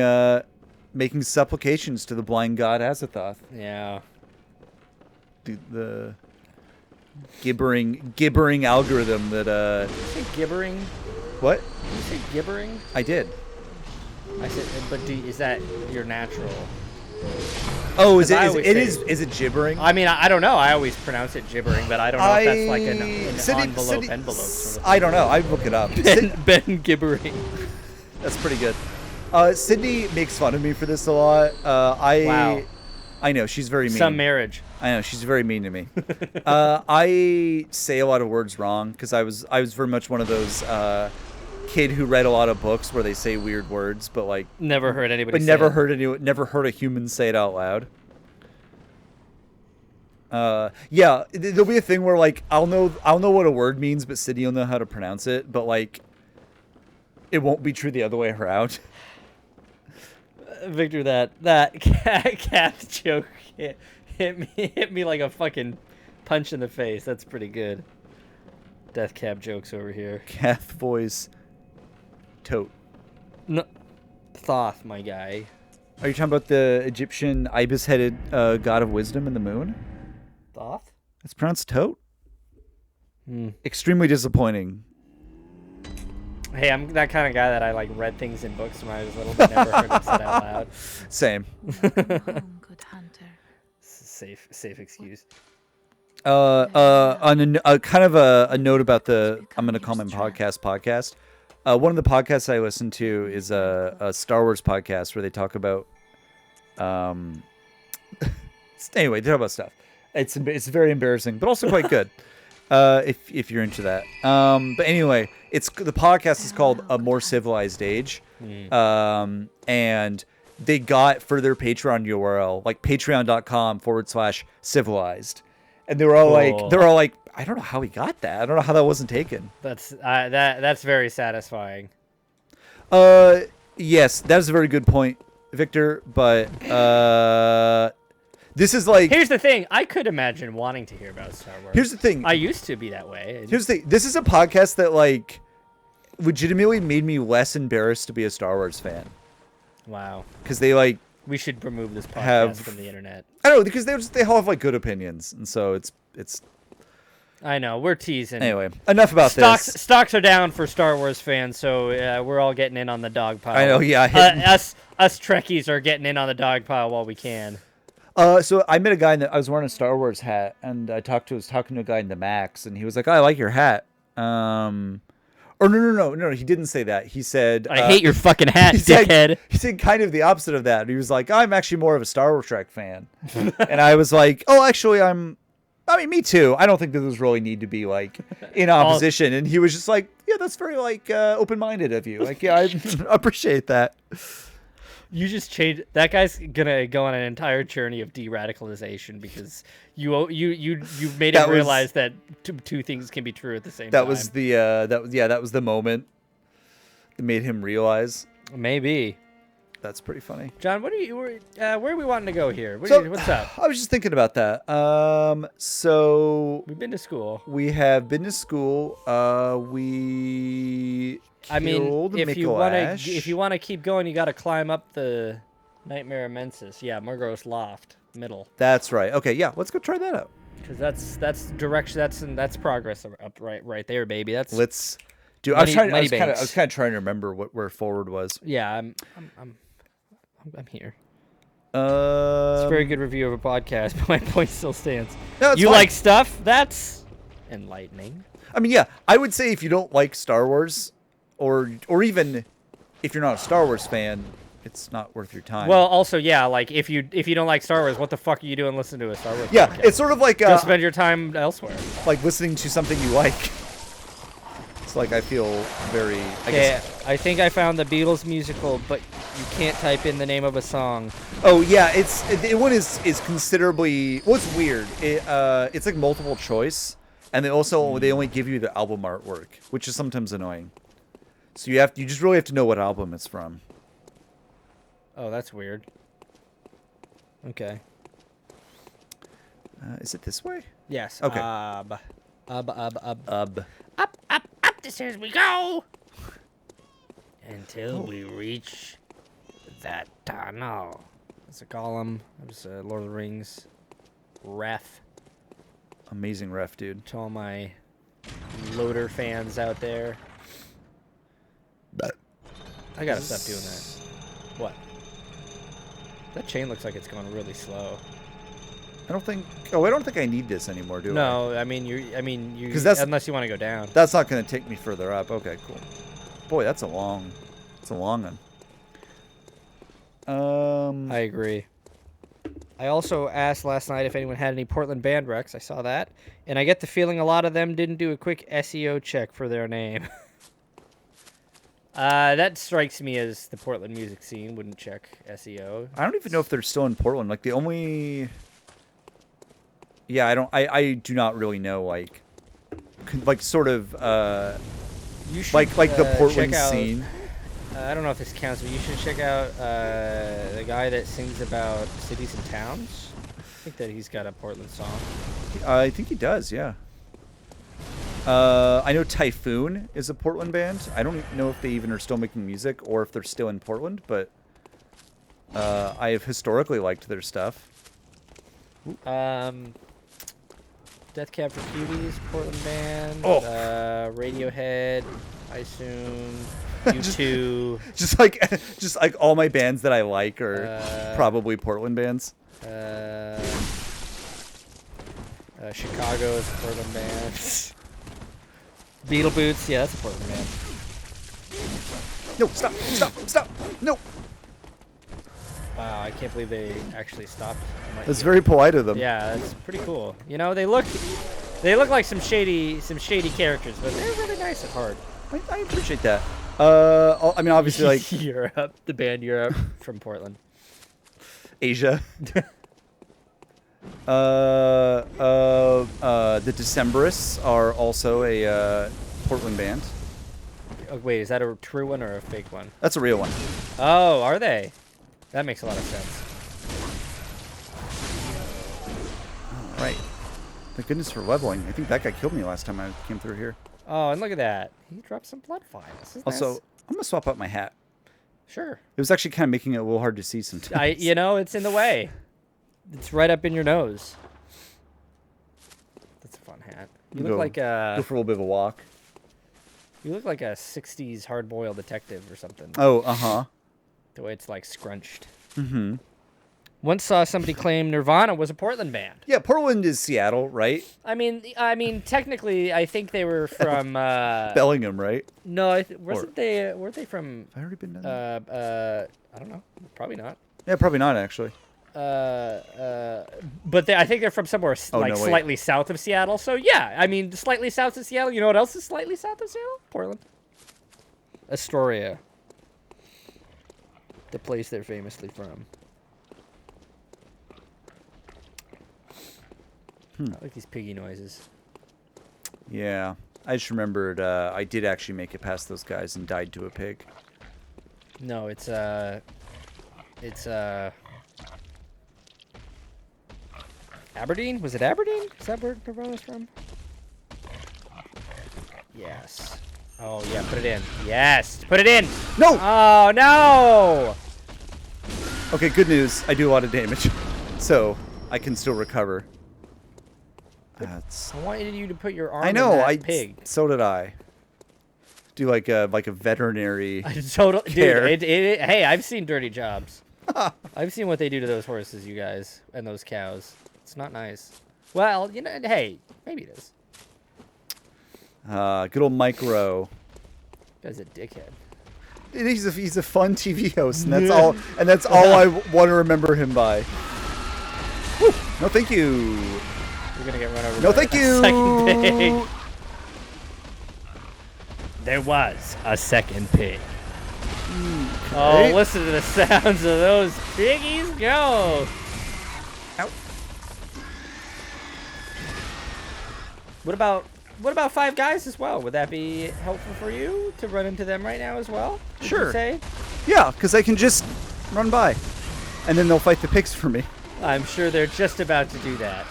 supplications to the blind god Azathoth. Yeah. The gibbering algorithm that Did you say gibbering? What? Did you say gibbering? I did. I said, but is that your natural? Oh, is it gibbering? I mean, I don't know. I always pronounce it gibbering, but I don't know if that's like an envelope sort of I don't know. I look it up. Ben gibbering. That's pretty good. Sydney makes fun of me for this a lot. Wow. I know she's very mean. Some marriage. I know she's very mean to me. I say a lot of words wrong because I was very much one of those kid who read a lot of books where they say weird words, but like never heard anybody. But say never it. never heard a human say it out loud. Yeah, there'll be a thing where like I'll know what a word means, but Sydney will know how to pronounce it, but like it won't be true the other way around. Victor, that cat joke hit me like a fucking punch in the face. That's pretty good. Death cab jokes over here. Cath voice. Tote. No, Thoth, my guy. Are you talking about the Egyptian ibis-headed god of wisdom and the moon? Thoth? It's pronounced Tote. Extremely disappointing. Hey, I'm that kind of guy that I like read things in books when I was little, but never heard them said out loud. Same. Home, good hunter. Safe excuse. On a kind of a note about the I'm gonna call my podcast. One of the podcasts I listen to is a Star Wars podcast where they talk about anyway, they talk about stuff. It's very embarrassing, but also quite good. If you're into that. But anyway, the podcast is called A More Civilized Age. And they got for their Patreon URL, like patreon.com/civilized. And they were all like, I don't know how he got that. I don't know how that wasn't taken. That's very satisfying. Yes, that's a very good point, Victor, but this is like... Here's the thing. I could imagine wanting to hear about Star Wars. Here's the thing. I used to be that way. Here's the thing. This is a podcast that, like, legitimately made me less embarrassed to be a Star Wars fan. Wow. Because they, like... We should remove this podcast from the internet. I don't know, because they all have, like, good opinions. And so it's... I know. We're teasing. Anyway, enough about this. Stocks are down for Star Wars fans, so we're all getting in on the dog pile. I know, yeah. Us Trekkies are getting in on the dog pile while we can. So I met a guy I was wearing a Star Wars hat, and I was talking to a guy in the Max, and he was like, "Oh, I like your hat." Or no, he didn't say that. He said, "I hate your fucking hat, dickhead." He said kind of the opposite of that. He was like, "I'm actually more of a Star Wars Trek fan," and I was like, "Oh, actually, I mean, me too. I don't think that those really need to be like in opposition." And he was just like, "Yeah, that's very like open-minded of you. Like, yeah, I appreciate that." You just changed. That guy's gonna go on an entire journey of de-radicalization because you made him realize that two things can be true at the same time. That was the moment that made him realize. Maybe. That's pretty funny. John, where are we wanting to go here? What's up? I was just thinking about that. So we've been to school. We have been to school. If you want to keep going, you got to climb up the Nightmare of Mensis. Yeah, Morgoth's Loft, middle. That's right. Okay, yeah, let's go try that out. Because that's direction. That's progress up right there, baby. Let's do. I was kind of trying to remember where forward was. Yeah, I'm here. It's a very good review of a podcast, but my point still stands. No, you fine. Like stuff? That's enlightening. I mean, yeah, I would say if you don't like Star Wars, or even if you're not a Star Wars fan, it's not worth your time. Well, also, yeah, like if you don't like Star Wars, what the fuck are you doing listening to a Star Wars? Yeah, podcast? it's sort of like Go spend your time elsewhere. like listening to something you like. It's like I feel very. I think I found the Beatles musical, but you can't type in the name of a song. Oh yeah, the one is considerably. What's weird? It's like multiple choice, and they only give you the album artwork, which is sometimes annoying. So you just really have to know what album it's from. Oh, that's weird. Okay. Is it this way? Yes. Okay. Up the stairs we go until we reach that tunnel. It's a Gollum. It's a Lord of the Rings ref. Amazing ref, dude. To all my loader fans out there. I gotta stop doing that. What? That chain looks like it's going really slow. I don't think I need this anymore, do I? No, I mean you. Unless you want to go down. That's not going to take me further up. Okay, cool. Boy, that's a long one. I agree. I also asked last night if anyone had any Portland band recs. I saw that, and I get the feeling a lot of them didn't do a quick SEO check for their name. That strikes me as the Portland music scene wouldn't check SEO. I don't even know if they're still in Portland. Like the only. Yeah, I do not really know like sort of You should, like the Portland check out, scene. I don't know if this counts, but you should check out the guy that sings about cities and towns. I think that he's got a Portland song. I think he does, yeah. I know Typhoon is a Portland band. I don't know if they even are still making music or if they're still in Portland, but I have historically liked their stuff. Death Cab for Cuties, Portland band. Oh. Radiohead, I assume. U2. just like all my bands that I like are probably Portland bands. Chicago is a Portland band. Beetle Boots, yeah, that's a Portland band. No, stop. No. Wow, I can't believe they actually stopped. That's very polite of them. Yeah, that's pretty cool. You know, they look like some shady characters, but they're really nice at heart. I appreciate that. I mean, obviously, like Europe, the band Europe from Portland, Asia. The Decemberists are also a Portland band. Oh, wait, is that a true one or a fake one? That's a real one. Oh, are they? That makes a lot of sense. All right. Thank goodness for leveling. I think that guy killed me last time I came through here. Oh, and look at that. He dropped some blood vials. Also, nice. I'm going to swap out my hat. Sure. It was actually kind of making it a little hard to see sometimes. It's in the way. It's right up in your nose. That's a fun hat. You look like go for a little bit of a walk. You look like a 60s hard-boiled detective or something. Oh, uh-huh. The way it's like scrunched. Mm-hmm. Once saw somebody claim Nirvana was a Portland band. Yeah, Portland is Seattle, right? I mean, technically, I think they were from Bellingham, right? No, weren't they from? Have I already been down there? I don't know. Probably not. Yeah, probably not actually. But I think they're from somewhere slightly south of Seattle. So yeah, I mean, slightly south of Seattle. You know what else is slightly south of Seattle? Portland. Astoria. The place they're famously from. I like these piggy noises. Yeah, I just remembered I did actually make it past those guys and died to a pig. No, it's Aberdeen? Was it Aberdeen? Is that where Nirvana's from? Yes. Oh yeah, put it in. Yes, put it in. No. Oh no. Okay, good news. I do a lot of damage, so I can still recover. I wanted you to put your arm. I know. In that pig. So did I. Do like a veterinary. Care. Dude. Hey, I've seen dirty jobs. I've seen what they do to those horses, you guys, and those cows. It's not nice. Well, you know, hey, maybe it is. Good old Mike Rowe. Guy's a dickhead. he's a fun TV host, and that's all. And that's all I want to remember him by. Woo. No, thank you. You're gonna get run over. No, by thank a you. Second pig. There was a second pig. Oh, listen to the sounds of those piggies go. Ow. What about Five Guys as well? Would that be helpful for you to run into them right now as well? Sure. Say? Yeah, because I can just run by, and then they'll fight the pigs for me. I'm sure they're just about to do that.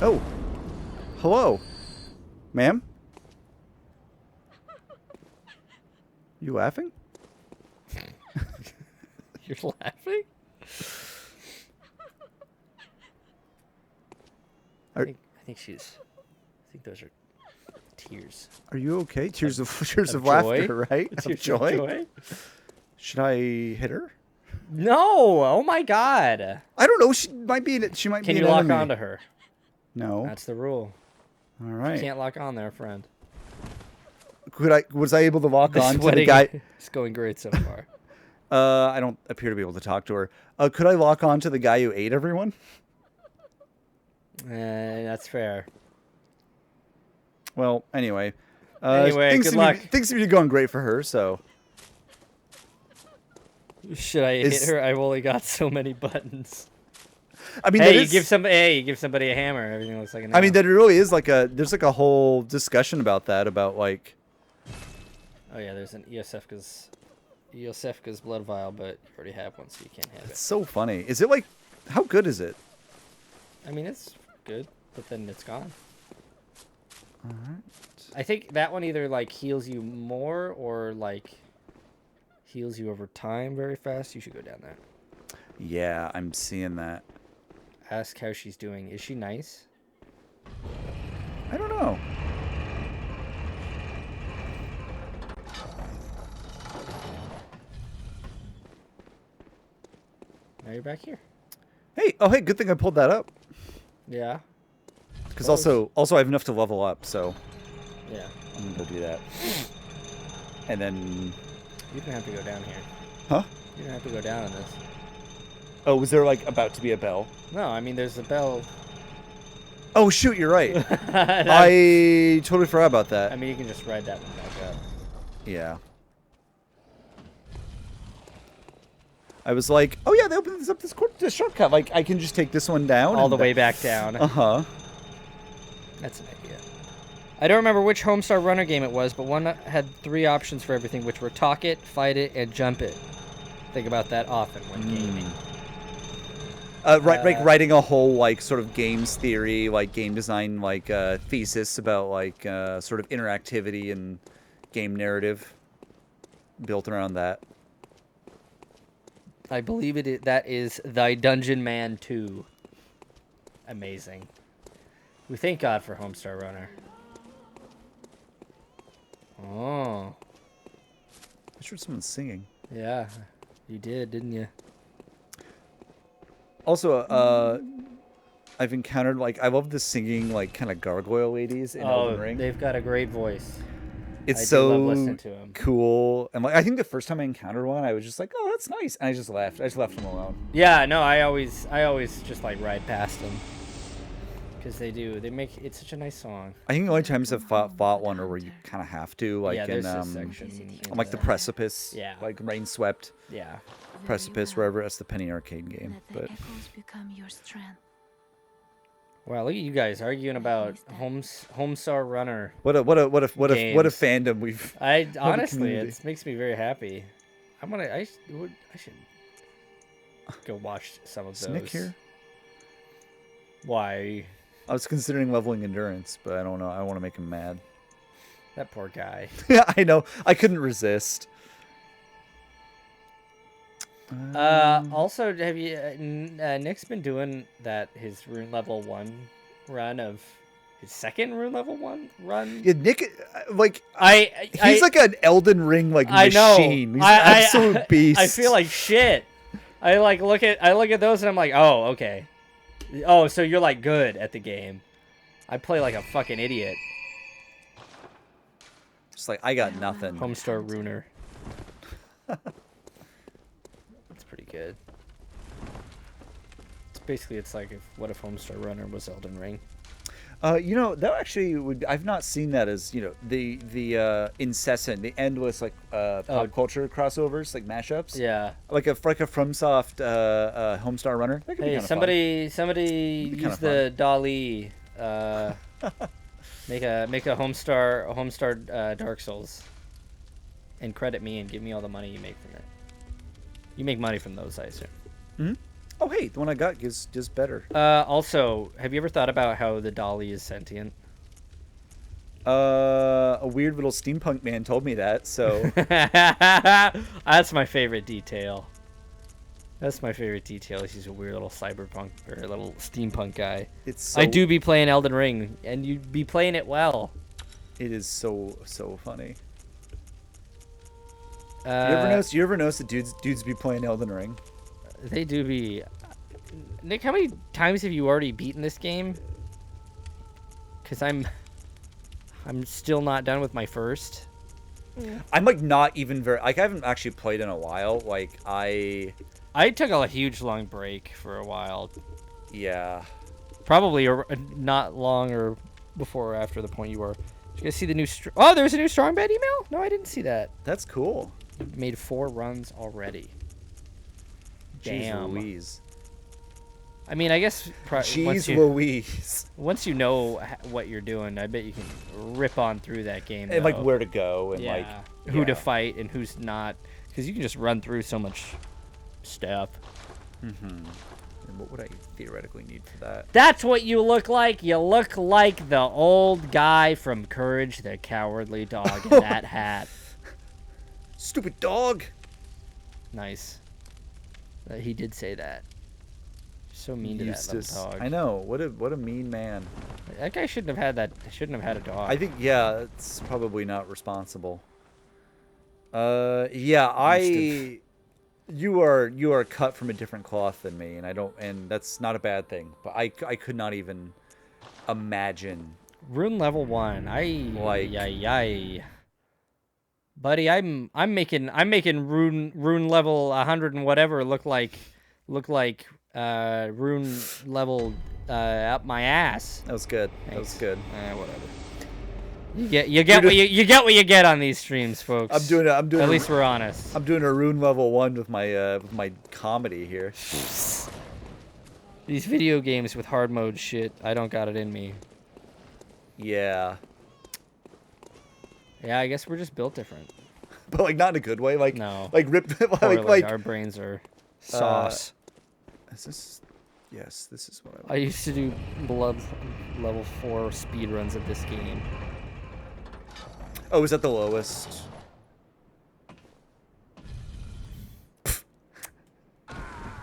Oh, hello, ma'am. You laughing? You're laughing? I think those are tears. Are you okay? Tears of joy? laughter, right? Tears Of of joy. joy? Should I hit her? No! Oh my God! I don't know. She might be. She might Can be you an lock enemy. onto her? No. That's the rule. All You right. can't lock on there, friend. Was I able to lock on to the wedding guy? is going great so far. I don't appear to be able to talk to her. Could I lock on to the guy who ate everyone? That's fair. Well, anyway. Good luck. Things seem to be going great for her, so. Should I hit her? I've only got so many buttons. I mean, Hey, you give somebody a hammer. Everything looks like an. I mean, that really is like there's like a whole discussion about that, about like. Oh yeah, there's an Iosefka's blood vial, but you already have one, so you can't have It's it. so funny. Is it like, how good is it? I mean, it's good, but then it's gone. All right. I think that one either like heals you more or like heals you over time very fast. You should go down there. Yeah, I'm seeing that. Ask how she's doing. Is she nice? I don't know. Now you're back here. Hey, oh hey, good thing I pulled that up. Yeah. Because also I have enough to level up, so Yeah. I'm gonna go do that. And then, You don't have to go down here. huh? You don't have to go down in this. Oh, was there like about to be a bell? No, I mean there's a bell. Oh shoot, you're right. I I totally forgot about that. mean you can just ride that one back up. Yeah. I was like, oh yeah, they opened this shortcut. Like I can just take this one down All and the way back down. Uh-huh. That's an idea. I don't remember which Homestar Runner game it was, but one had 3 options for everything, which were talk it, fight it, and jump it. Think about that often when gaming. Writing a whole like sort of games theory, like game design, like thesis about like sort of interactivity and game narrative built around that. I believe that is Thy Dungeon Man 2. Amazing. We thank God for Homestar Runner. Oh. I heard someone singing. Yeah. You did, didn't you? Also, I've encountered like I love the singing like kind of gargoyle ladies in Elden Ring. They've got a great voice. It's I so do love listening to 'em. cool, and like I think the first time I encountered one, I was just like, "Oh, that's nice," and I just left. I just left them alone. Yeah, no, I always just like ride past them. Because they make it such a nice song. I think the only times I've fought one are where you kind of have to, like Yeah, in there's this section on like the precipice, Yeah. like rain swept Yeah. precipice, wherever. That's the Penny Arcade game, Let the but echoes become your strength. Wow, look at you guys arguing about Homestar Runner. what a Games. fandom we've. Honestly, community. it makes me very happy. I should go watch some of Is those. Nick here? Why? I was considering leveling endurance, but I don't know. I want to make him mad. That poor guy. Yeah, I know. I couldn't resist. Also, have you? Nick's been doing his rune level 1 run of his second rune level 1 run. Yeah, Nick, like He's he's like an Elden Ring like I know. machine. He's an absolute beast. I feel like shit. I look at those and I'm like, oh, okay. Oh, so you're like good at the game. I play like a fucking idiot. Just like, I got nothing. Homestar Runer. That's pretty good. It's like what if Homestar Runner was Elden Ring? You know, that actually would. I've not seen that as, you know, the incessant, the endless like pop culture crossovers, like mashups. Yeah. Like a FromSoft Homestar Runner. That could be Hey, kinda somebody use the DALL-E. Make a Homestar Dark Souls, and credit me and give me all the money you make from it. You make money from those, I assume. Hmm. Oh, hey, the one I got gives better. Also, have you ever thought about how the DALL-E is sentient? A weird little steampunk man told me that, so. That's my favorite detail. He's a weird little cyberpunk or a little steampunk guy. I do be playing Elden Ring, and you be playing it well. It is so funny. You ever notice that dudes be playing Elden Ring? They do be. Nick, how many times have you already beaten this game? Because I'm still not done with my first. I'm like not even very. Like I haven't actually played in a while. Like I took a huge long break for a while. Yeah. Probably not long or before or after the point you were. Did you guys see the new? Oh, there's a new Strong Bad email. No, I didn't see that. That's cool. You've made 4 runs already. Damn. Jeez Louise. I mean, I guess Louise. Once you know what you're doing, I bet you can rip on through that game. And like where to go and like who to fight and who's not, because you can just run through so much stuff. Mm-hmm. And what would I theoretically need for that? That's what you look like. You look like the old guy from Courage the Cowardly Dog in that hat. Stupid dog. Nice. He did say that. So mean to that little dog. I know. What a mean man. That guy shouldn't have had that. Shouldn't have had a dog. I think it's probably not responsible. Yeah, you are cut from a different cloth than me, and that's not a bad thing. But I could not even imagine. Rune level 1. Buddy, I'm making rune level 100 and whatever look like rune level up my ass. That was good. Thanks. That was good. Whatever. You get what you get on these streams, folks. I'm doing. At least we're honest. I'm doing a rune level 1 with my comedy here. These video games with hard mode shit, I don't got it in me. Yeah. Yeah, I guess we're just built different. But like not in a good way, like no. Like ripped like our brains are sauce. Is this? Yes, this is what I used to do blood level 4 speedruns of this game. Oh, is that the lowest?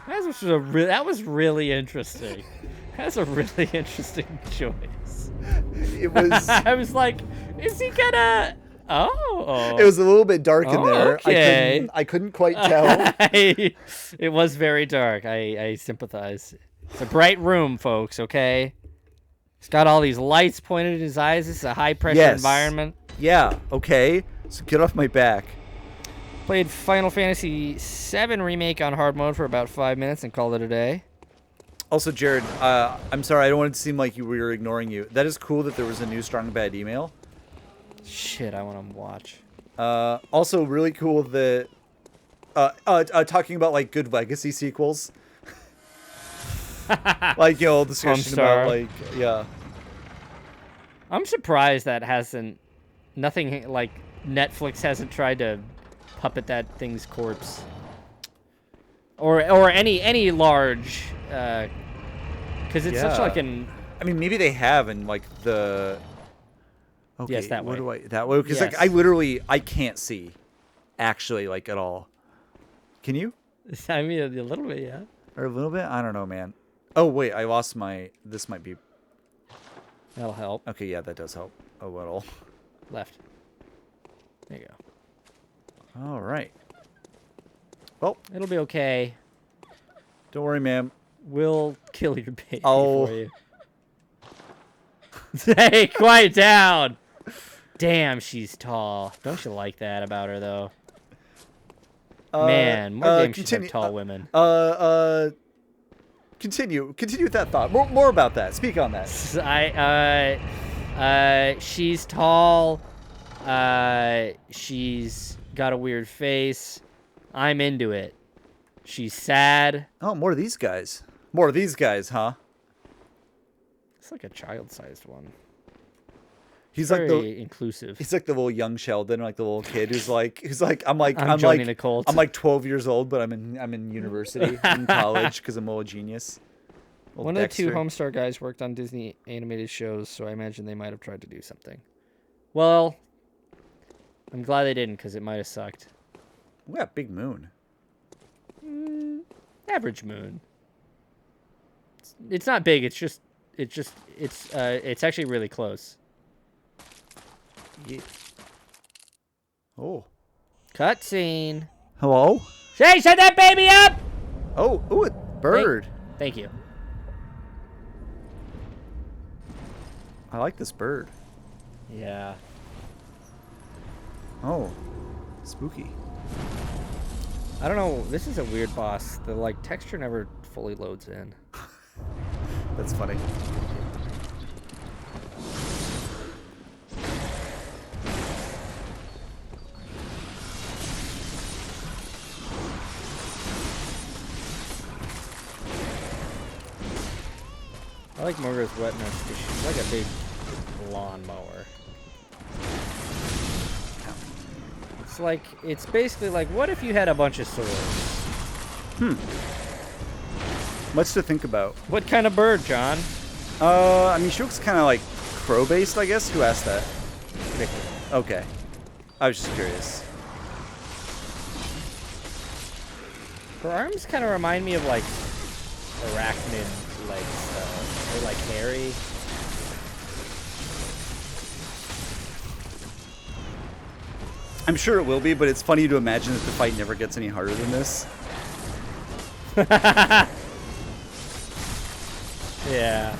That was really interesting. That's a really interesting choice. It was. I was like, is he gonna? Oh. It was a little bit dark in there. Okay. I couldn't quite tell. It was very dark. I sympathize. It's a bright room, folks. Okay. He's got all these lights pointed at his eyes. This is a high pressure environment. Yeah. Okay. So get off my back. Played Final Fantasy VII Remake on hard mode for about 5 minutes and called it a day. Also, Jared, I'm sorry. I don't want it to seem like we were ignoring you. That is cool that there was a new Strong Bad email. Shit, I want to watch. Also, really cool that talking about like good legacy sequels. Like, discussion about like, yeah. I'm surprised that nothing like Netflix hasn't tried to puppet that thing's corpse. Or any large, because it's such like an. I mean, maybe they have in like the. Okay, yes, that way. That way? Because like I can't see, actually, like at all. Can you? I mean, a little bit, yeah. Or a little bit? I don't know, man. Oh wait, I lost my. This might be. That'll help. Okay, yeah, that does help a little. Left. There you go. All right. Well, it'll be okay. Don't worry, ma'am. We'll kill your baby for you. Hey, quiet down. Damn, she's tall. Don't you like that about her, though? Man, more games should have tall women. Continue with that thought. More about that. Speak on that. She's tall. She's got a weird face. I'm into it. She's sad. Oh, more of these guys. More of these guys, huh? It's like a child-sized one. He's very like the inclusive. He's like the little young Sheldon, like the little kid who's like I'm joining the cult. I'm like 12 years old, but I'm in university, in college, because I'm a little genius. One of the two Homestar guys worked on Disney animated shows, so I imagine they might have tried to do something. Well, I'm glad they didn't, because it might have sucked. We got big moon. Average moon. It's not big. It's actually really close. Yeah. Oh. Cutscene. Hello? Hey, shut that baby up! Oh, ooh, a bird. Thank you. I like this bird. Yeah. Oh. Spooky. I don't know. This is a weird boss. The like texture never fully loads in. That's funny. I like Morga's wetness because she's like a big lawnmower. It's basically like, what if you had a bunch of swords? Much to think about. What kind of bird, John? I mean, she looks kind of like crow-based, I guess. Who asked that? Victor. Okay. I was just curious. Her arms kind of remind me of like arachnid legs, though. They're like hairy. I'm sure it will be, but it's funny to imagine that the fight never gets any harder than this. Yeah.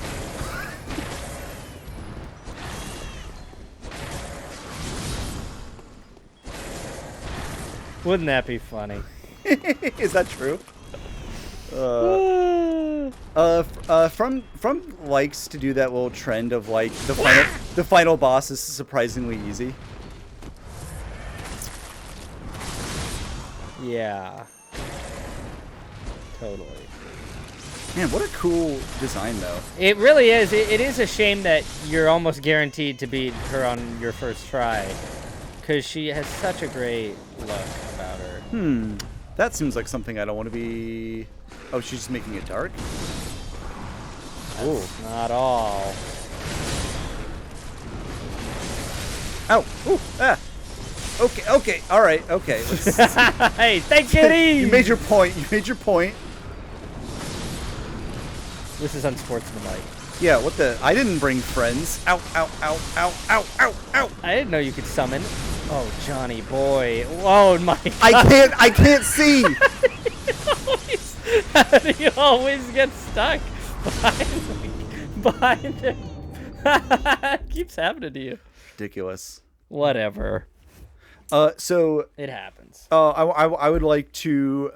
Wouldn't that be funny? Is that true? From likes to do that little trend of like the final boss is surprisingly easy. Yeah. Totally. Man, what a cool design, though. It really is. It is a shame that you're almost guaranteed to beat her on your first try, because she has such a great look about her. That seems like something I don't want to be... Oh, she's just making it dark? Oh. Not all. Ow! Ooh! Ah! Okay, alright, okay. Hey, take it easy! You made your point, This is unsportsmanlike. Yeah, what the... I didn't bring friends. Ow, ow, ow, ow, ow, ow, ow! I didn't know you could summon. Oh, Johnny boy. Whoa, my God. I can't see! You always get stuck behind him. It keeps happening to you. Ridiculous. Whatever. So... It happens. I would like to,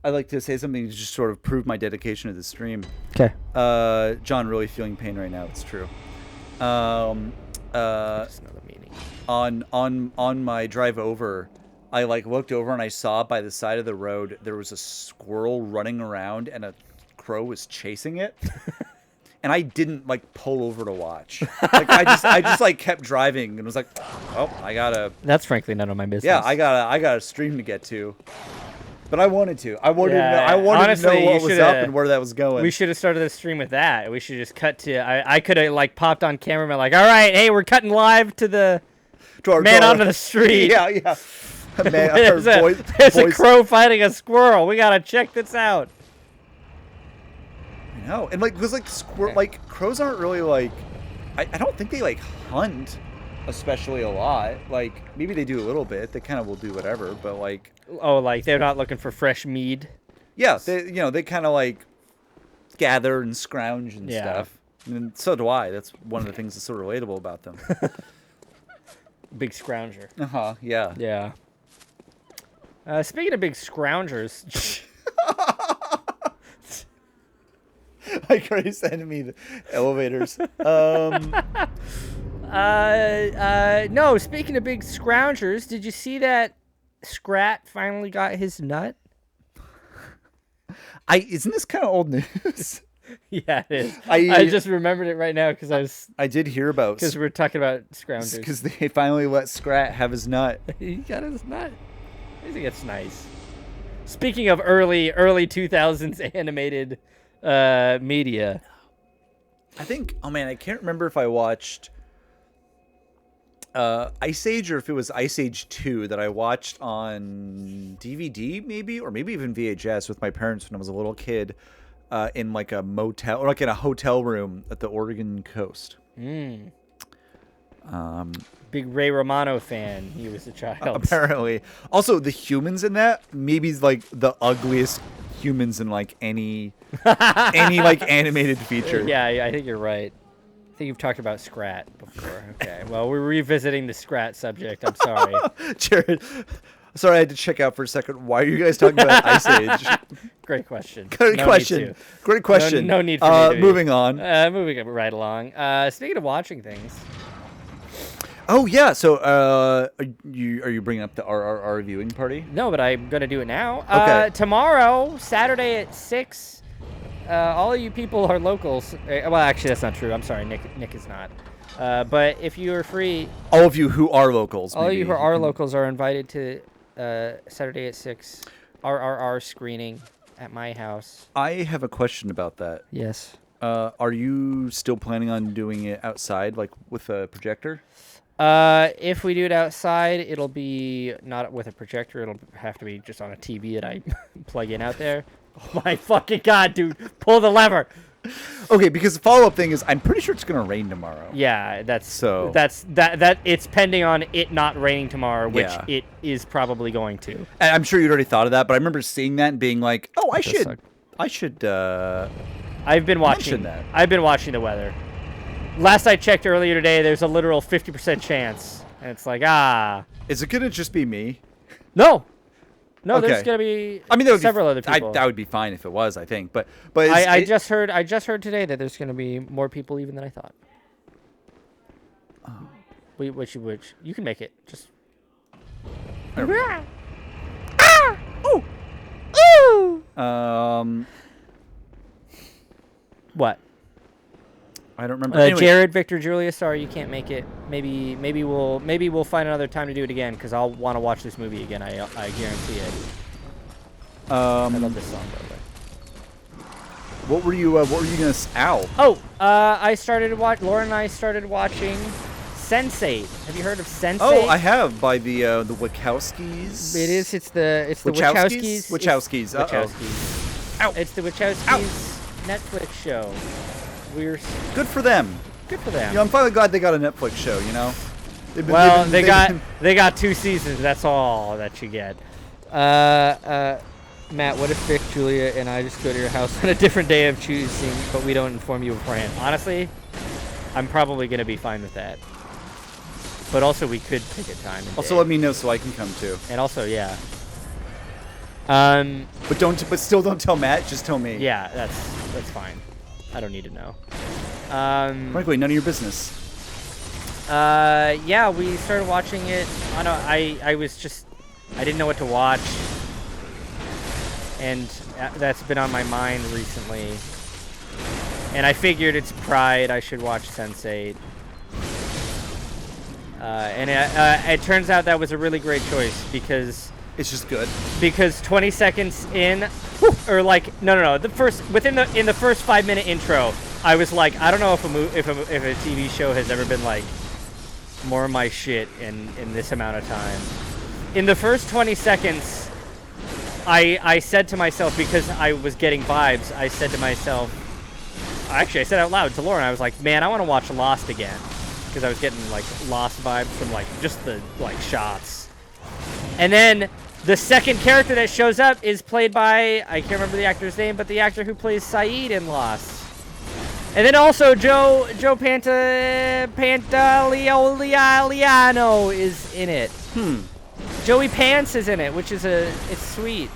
I'd like to say something to just sort of prove my dedication to the stream. Okay. John, really feeling pain right now. It's true. Just know the meaning. On my drive over, I like looked over and I saw by the side of the road there was a squirrel running around and a crow was chasing it. And I didn't like pull over to watch. Like I just like kept driving and was like, oh, I gotta. That's frankly none of my business. Yeah, I got a stream to get to. But I wanted to. I wanted honestly, to know what was up and where that was going. We should have started the stream with that. We should just cut to. I could have like popped on camera and been like, all right, hey, we're cutting live to the man onto the street. Yeah, yeah. There's a crow fighting a squirrel. We gotta check this out. I know, and like, because like crows aren't really like. I don't think they like hunt, especially a lot. Like maybe they do a little bit. They kind of will do whatever, but like. Oh, like they're not looking for fresh mead. Yeah, they kind of like gather and scrounge and stuff. And so do I. That's one of the things that's so relatable about them. Big scrounger. Yeah. Yeah. Speaking of big scroungers. Like, are you sending me the elevators? No, speaking of big scroungers, did you see that Scrat finally got his nut? Isn't this kind of old news? Yeah, it is. I just remembered it right now because I did hear about because we're talking about scroungers. because they finally let Scrat have his nut. He got his nut. I think it's nice. Speaking of early 2000s animated media, I think. Oh man, I can't remember if I watched Ice Age or if it was Ice Age 2 that I watched on DVD, maybe, or maybe even VHS with my parents when I was a little kid. In like a motel or like in a hotel room at the Oregon coast. Big Ray Romano fan. He was a child. Apparently. Also, the humans in that maybe like the ugliest humans in like any like animated feature. Yeah, I think you're right. I think you've talked about Scrat before. Okay. Well, we're revisiting the Scrat subject. I'm sorry. Jared, sorry I had to check out for a second. Why are you guys talking about Ice Age? Great question. Great question. Great question. No need for me to moving on. Moving right along. Speaking of watching things. Oh yeah. So are you bringing up our viewing party? No, but I'm gonna do it now. Okay. Tomorrow, Saturday at 6. All of you people are locals. Well, actually, that's not true. I'm sorry, Nick is not. But if you are free, all of you who are locals, all of you who are locals are invited to Saturday at 6 RRR screening at my house. I have a question about that. Yes. Are you still planning on doing it outside, like with a projector? If we do it outside, it'll be not with a projector. It'll have to be just on a TV that I plug in out there. Oh my fucking god, dude! Pull the lever. Okay, because the follow-up thing is, I'm pretty sure it's gonna rain tomorrow. Yeah, that's that. It's pending on it not raining tomorrow, which Yeah. it is probably going to. And I'm sure you'd already thought of that, but I remember seeing that and being like, "Oh, I should." I've been watching that. I've been watching the weather. Last I checked earlier today, there's a literal 50% chance, and it's like, Is it gonna just be me? No, Okay. there's gonna be. I mean, there would several be, other people. that would be fine if it was, I think. But I just heard today that there's gonna be more people even than I thought. Oh. Which you can make it. Just. What? I don't remember. Anyway. Jared, Victor, Julia, sorry you can't make it. Maybe we'll find another time to do it again because I'll want to watch this movie again. I guarantee it. I love this song, by the way. What were you gonna? Ow. Oh, Laura and I started watching Sense8. Have you heard of Sense8? Oh, I have, by the Wachowskis. It is. It's the Wachowskis. Wachowskis. Wachowskis. Ow. It's the Wachowskis Netflix show. We're good for them. Good for them. You know, I'm finally glad they got a Netflix show. You know. They got 2 seasons. That's all that you get. Matt, what if Vic, Julia, and I just go to your house on a different day of choosing, but we don't inform you beforehand? Honestly, I'm probably gonna be fine with that. But also, we could pick a time. Also, let me know so I can come too. And also, yeah. But still don't tell Matt. Just tell me. Yeah, that's fine. I don't need to know. Frankly, none of your business. Yeah, we started watching it. I didn't know what to watch, and that's been on my mind recently. And I figured it's Pride. I should watch Sense8. And it turns out that was a really great choice because it's just good. Because 20 seconds in, or like no, in the first 5-minute intro, I was like, I don't know if a TV show has ever been like more my shit in this amount of time. In the first 20 seconds, I said to myself, because I was getting vibes, I said to myself, actually I said out loud to Lauren, I was like, man, I want to watch Lost again, because I was getting like Lost vibes from like just the like shots. And then the second character that shows up is played by, I can't remember the actor's name, but the actor who plays Saeed in Lost. And then also Joe Pantaleoliano is in it. Joey Pants is in it, which is it's sweet.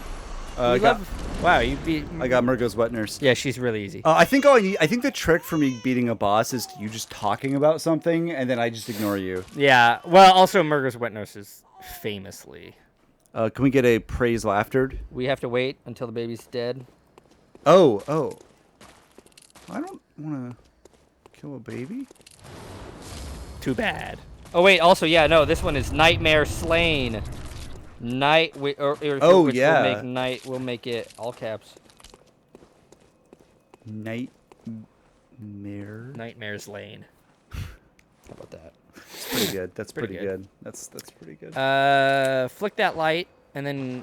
Wow, you beat. I got Murgo's wet nurse. Yeah, she's really easy. I think I think the trick for me beating a boss is you just talking about something and then I just ignore you. Yeah. Well, also Murgo's wet nurse is famously. Can we get a praise laughter? We have to wait until the baby's dead. Oh. I don't want to kill a baby. Too bad. Oh wait. Also, yeah. No, this one is Nightmare Slain. Yeah. We'll make it all caps. Nightmare's Lane. How about that? That's pretty good. That's pretty good. That's pretty good. Flick that light and then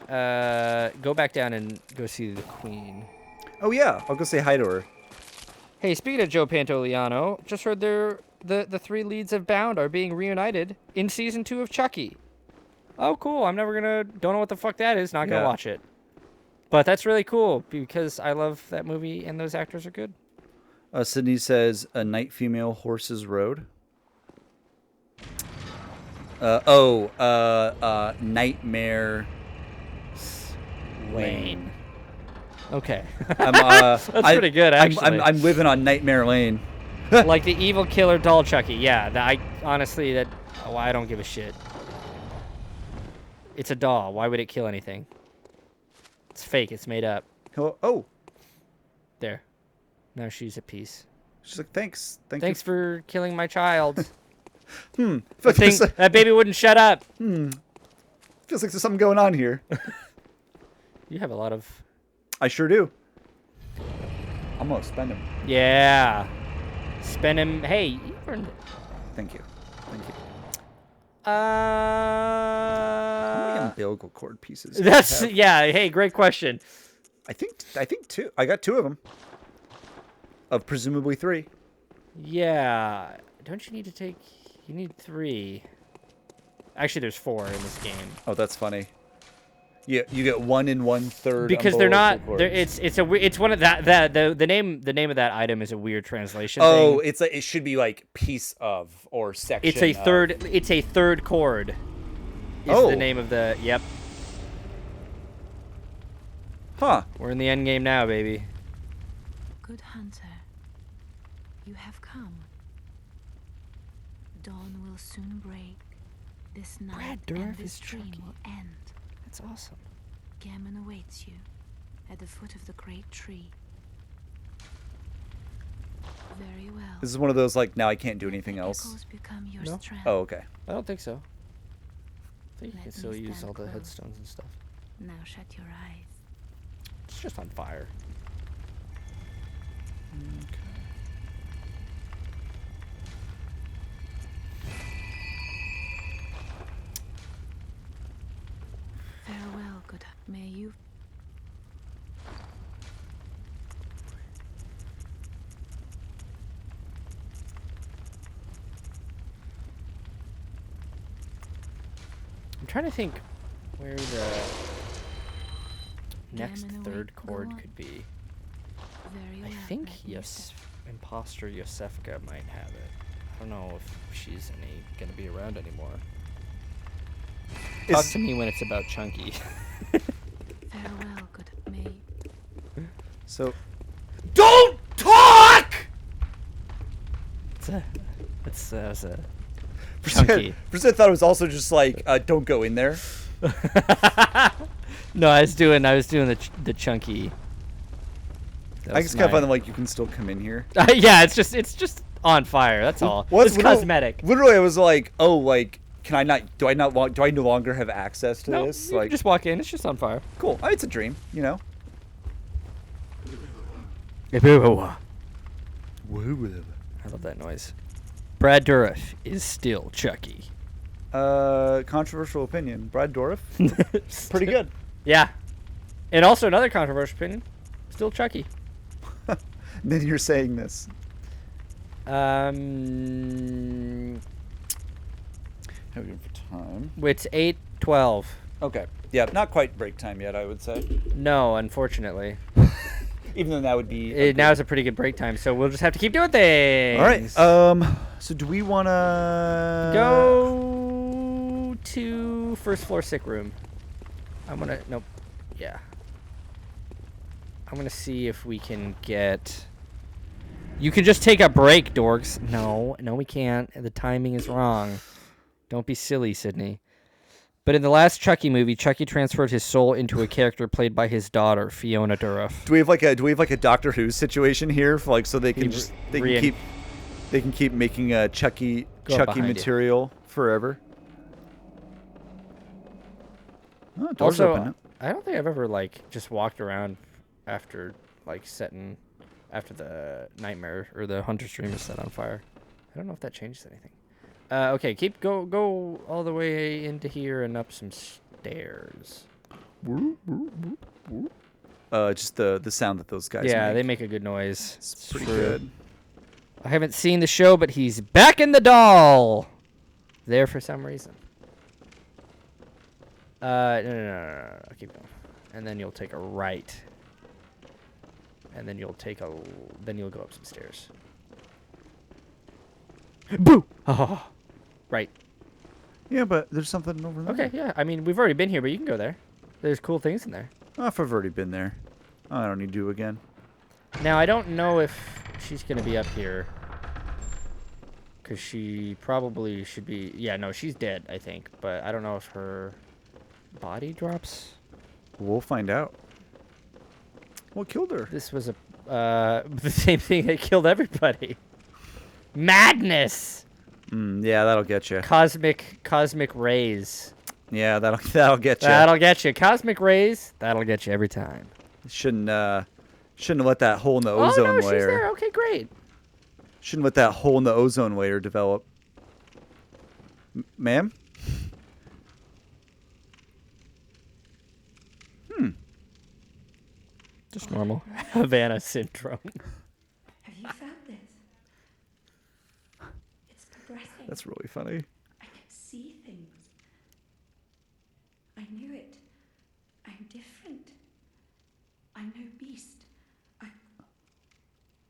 go back down and go see the queen. Oh yeah, I'll go say hi to her. Hey, speaking of Joe Pantoliano, just heard the 3 leads of Bound are being reunited in season 2 of Chucky. Oh, cool. Don't know what the fuck that is. Not gonna watch it. But that's really cool because I love that movie and those actors are good. Sydney says a night female horses road. Nightmare Lane. Okay. That's pretty good, actually. I'm living on Nightmare Lane. Like the evil killer doll Chucky. Yeah, I don't give a shit. It's a doll. Why would it kill anything? It's fake. It's made up. Oh. There. Now she's at peace. She's like, thanks. Thanks for killing my child. That that baby wouldn't shut up. Feels like there's something going on here. You have a lot of... I sure do. I'm going to spend him. Yeah. Spend him. Hey, you earned it. Thank you. How many umbilical cord pieces? Hey, great question. I think 2. I got 2 of them. Of presumably 3. Yeah. Don't you need to take? You need 3. Actually, there's 4 in this game. Oh, that's funny. Yeah, you get 1 and 1/3. Because they're not. It's one of that. The name of that item is a weird translation. Oh, thing. it should be like piece of or section. It's a third. It's a third chord. Is the name of the. Yep. Huh. We're in the end game now, baby. Good hunter, you have come. Dawn will soon break. This night and this dream will end. That's awesome. Gammon awaits you at the foot of the great tree. Very well. This is one of those like now I can't do anything else. Become your No? strength. Oh, okay. I don't think so. I think you can still me use stand all the close. headstones and stuff. Now shut your eyes. It's just on fire. Farewell, good. May you. I'm trying to think where the next Gammon third awake, chord go on. could be. Very I well. think let me yes, Imposter Yosefka might have it. I don't know if she's gonna be around anymore. Talk to me when it's about Chunky. Farewell, good. May. So Don't talk! That's a Chunky. Percent thought it was also just like don't go in there. No, I was doing the Chunky. I just kind of find them like you can still come in here. Yeah, it's just on fire. That's all. It's cosmetic. Literally, I was like, oh, like, can I not? Do I no longer have access to No, this? you Like, can just walk in. It's just on fire. cool. It's a dream, you know. I love that noise. Brad Dourif is still Chucky. Controversial opinion. Brad Dourif, pretty good. Yeah. And also another controversial opinion, still Chucky. Then you're saying this. How are we doing for time? It's 8:12. Okay. Yeah, not quite break time yet, I would say. No, unfortunately. Even though that would be... Now is a pretty good break time, so we'll just have to keep doing things. All right. So do we want to... Go to first floor sick room. I'm going to... Nope. Yeah. I'm going to see if we can get... You can just take a break, dorks. No, we can't. The timing is wrong. Don't be silly, Sydney. But in the last Chucky movie, Chucky transferred his soul into a character played by his daughter, Fiona Dourif. Do we have like a Doctor Who situation here, for like so they can keep making a Chucky material forever? Oh, doors Also, open. I don't think I've ever like just walked around after the nightmare or the Hunter's Dream is set on fire. I don't know if that changes anything. Okay, go all the way into here and up some stairs. Just the sound that those guys make. Yeah, they make a good noise. It's pretty good. I haven't seen the show, but he's back in the doll. There for some reason. No. Keep going. And then you'll take a right. And then you'll go up some stairs. Boo! Oh. Right. Yeah, but there's something over there. Okay, yeah. I mean, we've already been here, but you can go there. There's cool things in there. Oh, if I've already been there. Oh, I don't need to again. Now, I don't know if she's going to be up here. Because she probably should be... Yeah, no, she's dead, I think. But I don't know if her body drops. We'll find out. What killed her? This was the same thing that killed everybody. Madness! Yeah, that'll get you. Cosmic rays. Yeah, that'll get you. That'll get you. Cosmic rays, that'll get you every time. Shouldn't have let that hole in the ozone layer. She's there. Okay, great. Shouldn't let that hole in the ozone layer develop. Ma'am? Just normal Havana syndrome. Have you found this? It's progressing. That's really funny. I can see things. I knew it. I'm different. I'm no beast.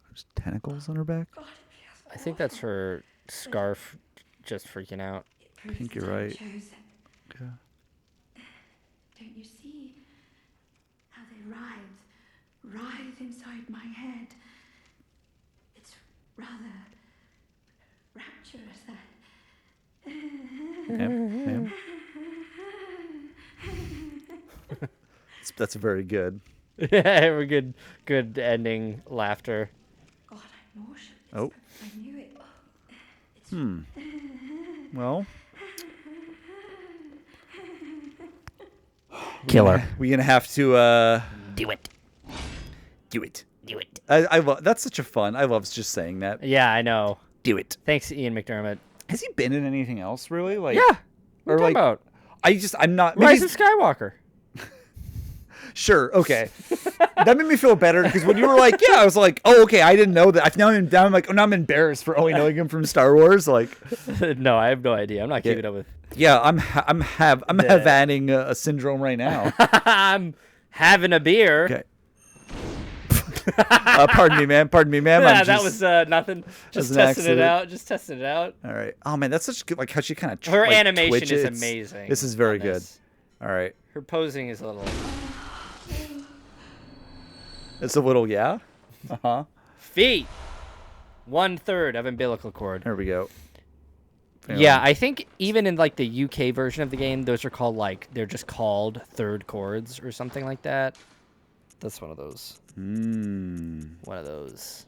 There's tentacles on her back. God, it feels I think that's her scarf just freaking out. I think you're right. chosen. Okay. Don't you see how they writhe inside my head? It's rather rapturous. Ma'am? That's very good. Yeah, we're good ending laughter. God, I'm motionless. Oh. I knew it. It's Well, Killer. we're gonna have to Do it. do it. Do it. I love that's such a fun. I love just saying that. Yeah, I know. Do it. Thanks, Ian McDermott. Has he been in anything else really? Like Yeah. What are you talking about? I'm not Rise of Skywalker. Sure, okay. That made me feel better because when you were like, yeah, I was like, oh, okay, I didn't know that. I'm like, oh, now I'm embarrassed for only knowing him from Star Wars. Like, No, I have no idea. I'm not keeping up with. yeah, I'm having a syndrome right now. I'm having a beer. Okay. Pardon me, ma'am. Yeah, that was nothing. Just testing it out. All right. Oh man, that's such good. Like how she kind of Her animation is amazing. This is very on good. this. All right. Her posing is a little. It's a little yeah. Feet. 1/3 of umbilical cord. There we go. Yeah, I think even in like the UK version of the game, those are called they're just called third chords or something like that. That's one of those. One of those.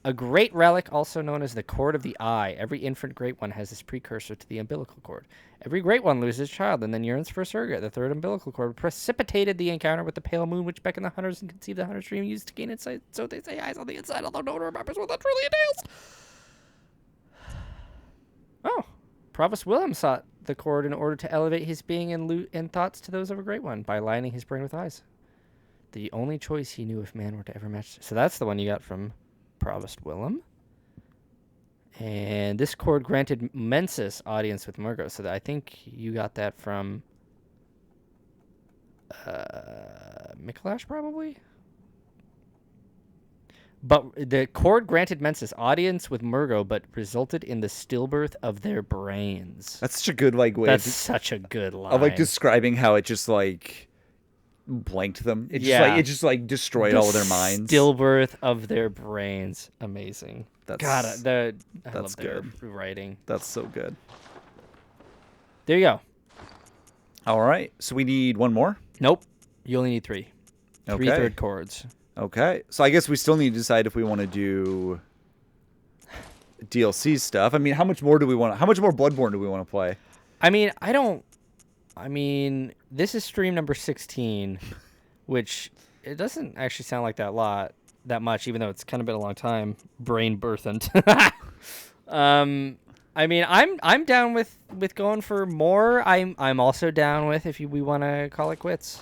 A great relic, also known as the cord of the eye. Every infant great one has this precursor to the umbilical cord. Every great one loses a child and then yearns for a surrogate. The third umbilical cord precipitated the encounter with the pale moon, which beckoned the hunters and conceived the hunter's dream used to gain insight. So they say eyes on the inside, although no one remembers what that truly entails. Oh, Provost Willem sought the cord in order to elevate his being and thoughts to those of a great one by lining his brain with eyes. The only choice he knew if man were to ever match. So that's the one you got from Provost Willem. And this cord granted Mensis audience with Murgo. So I think you got that from Mikolash, probably? But the cord granted Mensis audience with Murgo, but resulted in the stillbirth of their brains. That's such a good way. That's such a good line. Of describing how it just blanked them. It just destroyed all of their minds. Stillbirth of their brains. Amazing. That's I love good. their writing. That's so good. There you go. All right. So we need one more? Nope. You only need 3. Okay. 3 third chords. Okay. So I guess we still need to decide if we want to do DLC stuff. I mean, how much more Bloodborne do we want to play? This is stream number 16, which it doesn't actually sound like that much, even though it's kind of been a long time. Brain birthant. I'm down with going for more. I'm also down with if we want to call it quits.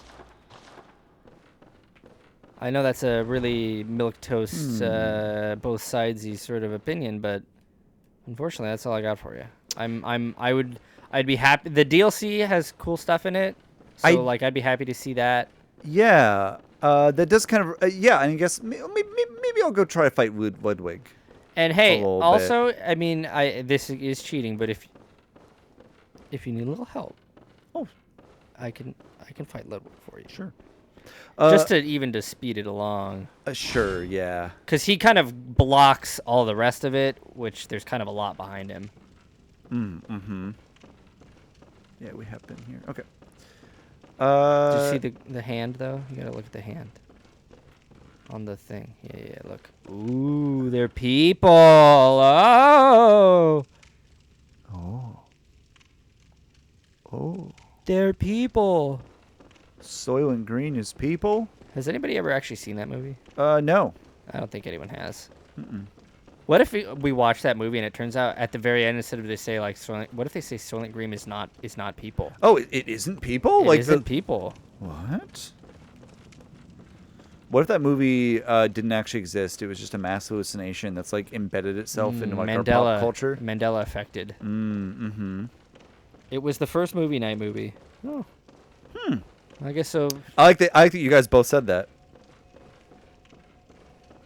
I know that's a really milquetoast, both sidesy sort of opinion, but unfortunately, that's all I got for you. I'd be happy. The DLC has cool stuff in it, so I'd be happy to see that. Yeah, that does kind of yeah. And I guess maybe I'll go try to fight Ludwig. And hey, also, this is cheating, but if you need a little help, I can fight Ludwig for you. Sure. Just to speed it along. Sure, yeah. Because he kind of blocks all the rest of it, which there's kind of a lot behind him. Mm-hmm. Yeah, we have been here. Okay. Did you see the hand, though? You gotta look at the hand. On the thing. Yeah, look. Ooh, they're people. Oh. They're people. Soylent Green is people? Has anybody ever actually seen that movie? No. I don't think anyone has. Mm-mm. What if we watch that movie and it turns out at the very end, instead of they say what if they say Soylent Green is not people? Oh, it isn't people? It isn't people. What? What if that movie didn't actually exist? It was just a mass hallucination that's embedded itself into our pop culture. Mandela affected. Mm-hmm. It was the first movie night movie. Oh. I guess so. I like that you guys both said that.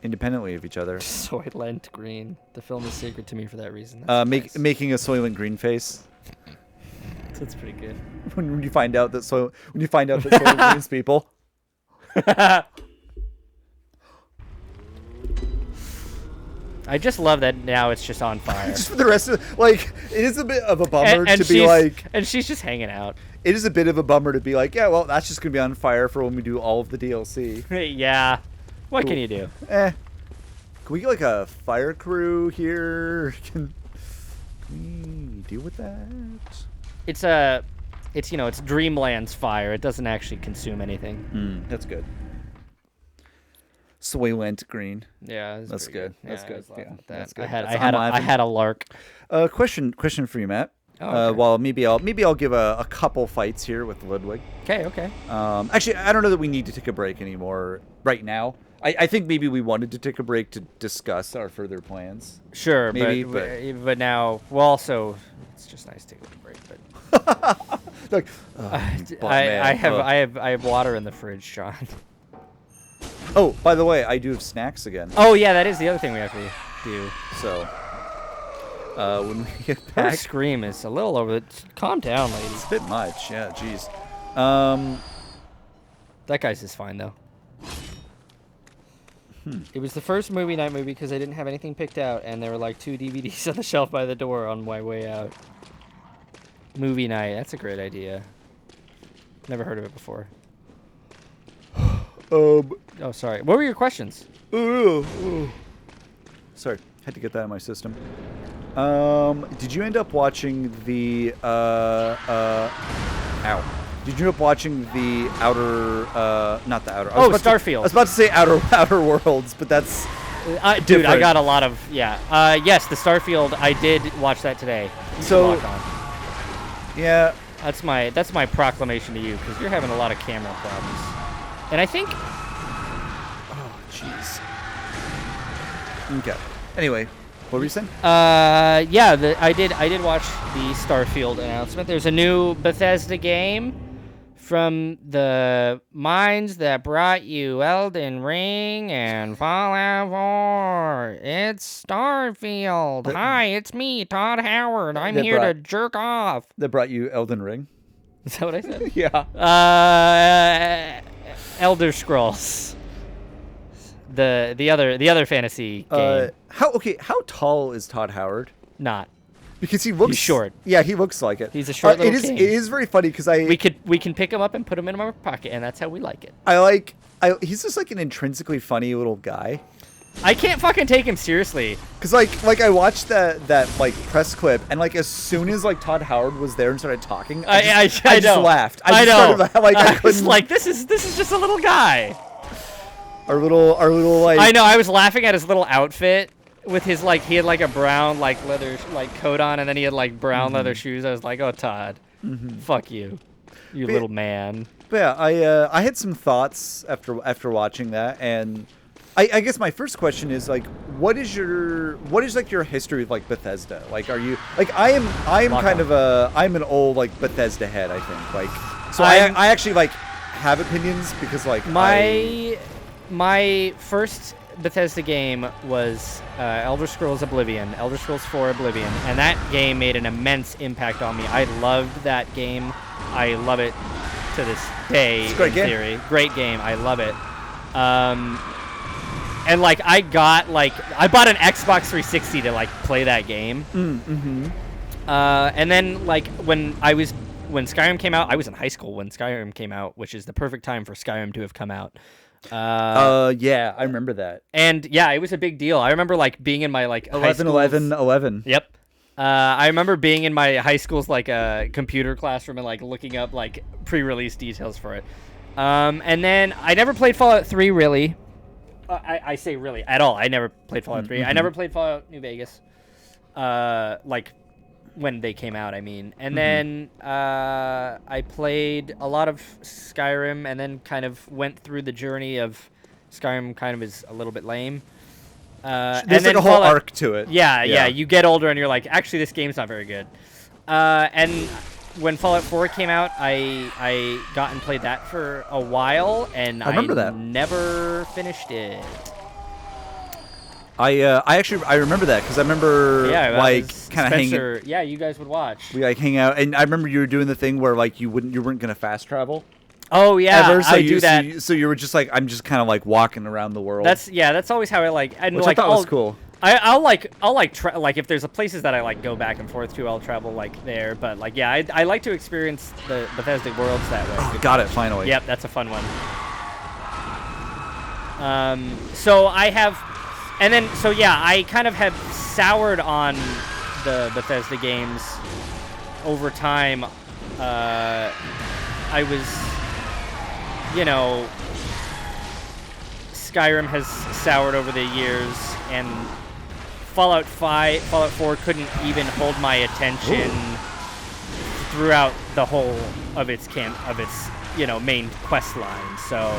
Independently of each other. Soylent Green. The film is sacred to me for that reason. Nice. Making a Soylent Green face. That's pretty good. when you find out that Soylent Green is people. I just love that now it's just on fire. Just for the rest of it is a bit of a bummer to be and she's just hanging out. It is a bit of a bummer to be yeah, well, that's just gonna be on fire for when we do all of the DLC. Yeah. What can you do? Can we get a fire crew here? Can we deal with that? It's Dreamland's fire. It doesn't actually consume anything. That's good. Soylent Green. Yeah, that's good. That's good. Yeah, that's good. I had a lark. Question for you, Matt. Oh, okay. Well, maybe I'll give a couple fights here with Ludwig. Okay. Actually, I don't know that we need to take a break anymore right now. I think maybe we wanted to take a break to discuss our further plans. Sure, maybe, but now, well, also, it's just nice to take a break. But I have water in the fridge, John. Oh, by the way, I do have snacks again. Oh yeah, that is the other thing we have to do. So, when we get back, her scream is a little over it. Calm down, lady. It's a bit much. Yeah, jeez. That guy's just fine though. It was the first movie night movie because I didn't have anything picked out, and there were 2 DVDs on the shelf by the door on my way out. Movie night. That's a great idea. Never heard of it before. Oh, sorry. What were your questions? Sorry, had to get that in my system. Did you end up watching the Did you end up watching the not the outer? Starfield. I was about to say outer worlds, but that's dude. I got a lot of yes, the Starfield. I did watch that today. So yeah, that's my proclamation to you because you're having a lot of camera problems, and I think. Oh jeez. Okay. Anyway, what were you saying? I did watch the Starfield announcement. There's a new Bethesda game From the minds that brought you Elden Ring and Fallout 4, it's Starfield. Hi, it's me, Todd Howard. I'm here to jerk off. That brought you Elden Ring? Is that what I said? Yeah. Elder Scrolls. The other fantasy game. How tall is Todd Howard? Not. Because he looks He's short. Yeah, he looks like it. He's a short little king. It is very funny because we can pick him up and put him in our pocket, and that's how we like it. He's just like an intrinsically funny little guy. I can't fucking take him seriously. Cause like I watched that like press clip, and like as soon as like Todd Howard was there and started talking, I just laughed. I know. I was like, this is just a little guy. Our little like. I know. I was laughing at his little outfit. With his, like, he had, like, a brown, like, leather, like, coat on, and then he had, like, brown leather shoes. I was like, oh, Todd, fuck you, little man. But yeah, I had some thoughts after watching that, and I guess my first question is, like, what is like, your history with, like, Bethesda? Like, are you, like, I'm I'm an old, like, Bethesda head, I think. Like, so I actually, like, have opinions because, like, my first Bethesda game was Elder Scrolls Oblivion, Elder Scrolls 4 Oblivion, and that game made an immense impact on me. I loved that game. I love it to this day. It's a great game. Theory. Great game. I love it. And like I bought an Xbox 360 to like play that game. And then like when Skyrim came out, I was in high school when Skyrim came out, which is the perfect time for Skyrim to have come out. Yeah, I remember that. And yeah, it was a big deal. I remember like being in my like 11. Yep. I remember being in my high school's like computer classroom and like looking up like pre-release details for it. And then I never played Fallout 3 really. I say really at all. I never played Fallout 3. I never played Fallout New Vegas. Like when they came out, I mean. And then I played a lot of Skyrim and then kind of went through the journey of Skyrim kind of is a little bit lame. There's like a whole arc to it. Yeah. You get older and you're like, actually, this game's not very good. And when Fallout 4 came out, I got and played that for a while, and I never finished it. I remember that because I remember like kind of hanging. Yeah, you guys would watch. We like hang out, and I remember you were doing the thing where like you weren't gonna fast travel. Oh yeah, ever, so I do that. So you were just like, I'm just kind of like walking around the world. That's always how I like. And which like, I thought was cool. I'll like if there's places that I like go back and forth to, I'll travel like there. But like yeah, I like to experience the Bethesda worlds that way. Oh, got it finally. Yep, that's a fun one. So I have, and then so yeah, I kind of have soured on the Bethesda games over time. I was, you know, Skyrim has soured over the years, and Fallout 4 couldn't even hold my attention throughout the whole of its main quest line. So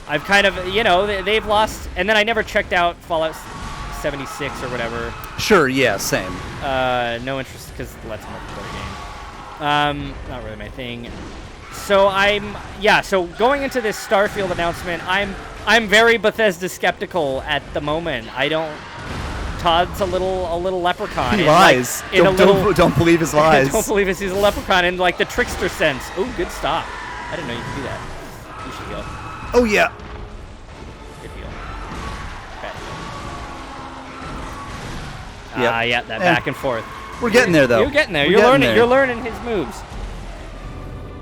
I've kind of, they've lost, and then I never checked out Fallout 76 or whatever. Sure, yeah, same. No interest because that's a multiplayer game. Not really my thing. So so going into this Starfield announcement, I'm very Bethesda skeptical at the moment. Todd's a little leprechaun. He lies. Don't believe his lies. Don't believe he's a leprechaun in like the trickster sense. Oh, good stop. I didn't know you could do that. You should heal. Oh yeah. Good heal. Bad heal. Yeah. Yeah, that back and forth. We're getting there though. You're getting there. You're learning his moves.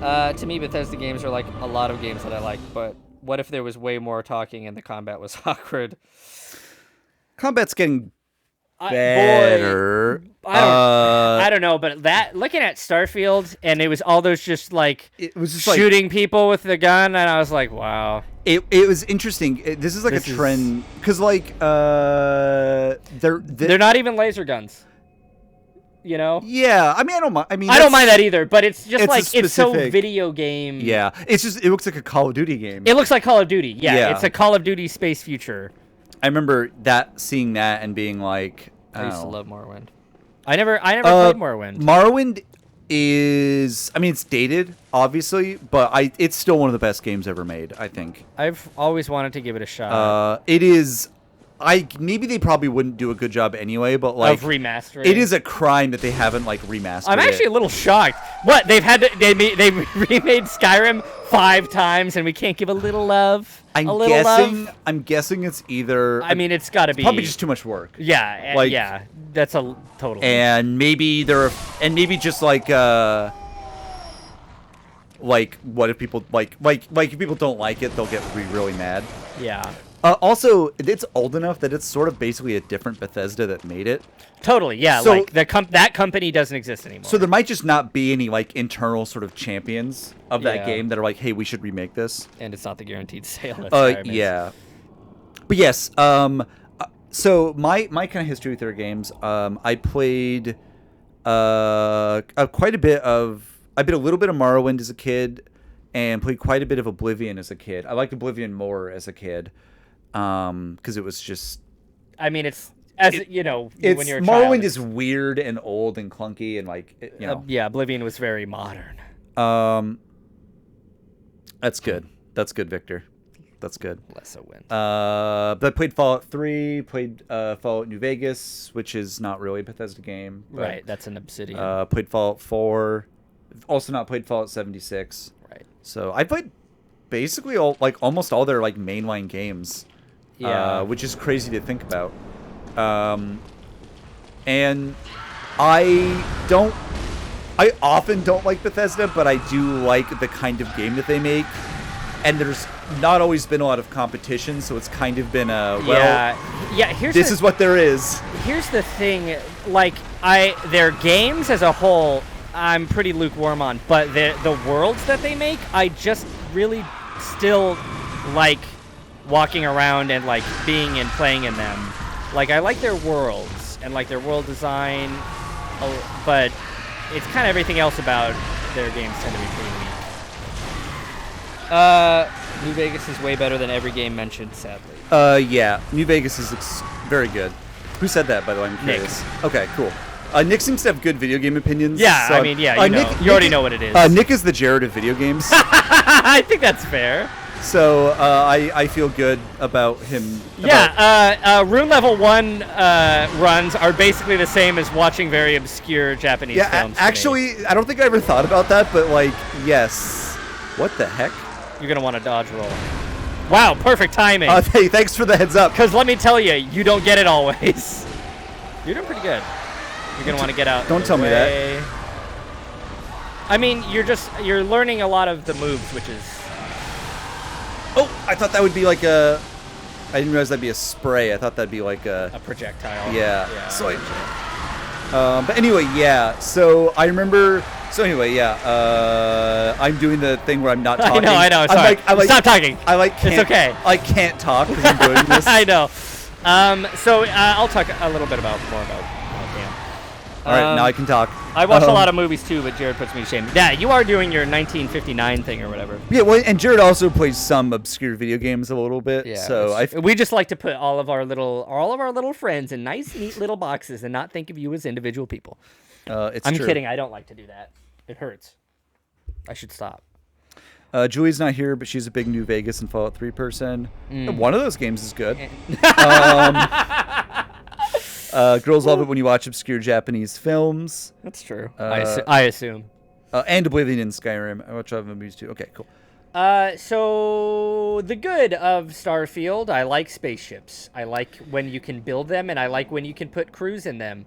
To me, Bethesda games are like a lot of games that I like, but what if there was way more talking and the combat was awkward? Combat's getting better. I don't know, but looking at Starfield, and it was all those just like shooting people with the gun, and I was like, wow. It was interesting. This is like a trend because like they're not even laser guns. You know? Yeah, I mean, I don't mind. I don't mind that either, but it's just like it's so video game. Yeah, it looks like a Call of Duty game. It looks like Call of Duty. Yeah, it's a Call of Duty space future. I remember seeing that and being like, I used to love Morrowind. I never played Morrowind. Morrowind is, I mean, it's dated, obviously, but it's still one of the best games ever made, I think. I've always wanted to give it a shot. It is. Maybe they probably wouldn't do a good job anyway, but like of remastering. it is a crime that they haven't like remastered. I'm actually a little shocked. What they remade Skyrim 5 times and we can't give a little love. I'm guessing it's either. I mean, it's got to be probably just too much work. Yeah, like, yeah, that's a total. And maybe just like what if people like if people don't like it, they'll get really mad. Yeah. Also, it's old enough that it's sort of basically a different Bethesda that made it. Totally, yeah. So, like that company doesn't exist anymore. So there might just not be any like internal sort of champions of that game that are like, hey, we should remake this. And it's not the guaranteed sale. That yeah. But yes, so my kind of history with their games, I played quite a bit of. I played a little bit of Morrowind as a kid, and played quite a bit of Oblivion as a kid. I liked Oblivion more as a kid. Because it was just. I mean, when you're a Morrowind child, is weird and old and clunky and like yeah, Oblivion was very modern. That's good. That's good, Victor. That's good. Less a win. But I played Fallout 3, played Fallout New Vegas, which is not really a Bethesda game. Right, that's an Obsidian. Played Fallout 4. Also not played Fallout 76. Right. So I played basically almost all their like mainline games. Yeah. Which is crazy to think about. And I often don't like Bethesda, but I do like the kind of game that they make. And there's not always been a lot of competition, so it's kind of been this is what there is. Here's the thing, like their games as a whole, I'm pretty lukewarm on, but the worlds that they make, I just really still like walking around and like being and playing in them. Like I like their worlds and like their world design, but it's kind of everything else about their games tend to be pretty weak. New Vegas is way better than every game mentioned, sadly. Yeah, New Vegas is very good. Who said that, by the way? I'm curious. Nick. Okay, cool. Nick seems to have good video game opinions. Yeah, so I mean, yeah, you already know what it is. Nick is the Jared of video games. I think that's fair. So I feel good about him. Rune Level 1 runs are basically the same as watching very obscure Japanese films. Actually, I don't think I ever thought about that, but like, yes. What the heck? You're going to want to dodge roll. Wow, perfect timing. Hey, thanks for the heads up. Because let me tell you, you don't get it always. You're doing pretty good. You're going to want to get out. Don't tell me that. I mean, you're learning a lot of the moves, which is... Oh, I thought that would be like a... I didn't realize that'd be a spray. I thought that'd be like a projectile. Yeah. So but anyway, yeah. So I remember... So anyway, yeah. I'm doing the thing where I'm not talking. I know. Sorry. Stop talking. It's okay. I can't talk because I'm doing this. I know. So I'll talk a little bit more about Cam. All right, now I can talk. I watch a lot of movies too, but Jared puts me to shame. Yeah, you are doing your 1959 thing or whatever. Yeah, well, and Jared also plays some obscure video games a little bit. Yeah, so we just like to put all of our little friends in nice, neat little boxes and not think of you as individual people. I'm kidding. I don't like to do that. It hurts. I should stop. Julie's not here, but she's a big New Vegas and Fallout 3 person. One of those games is good. Girls love it when you watch obscure Japanese films. That's true. I assume. And Oblivion and Skyrim. I watch other movies too. Okay, cool. So the good of Starfield, I like spaceships. I like when you can build them, and I like when you can put crews in them.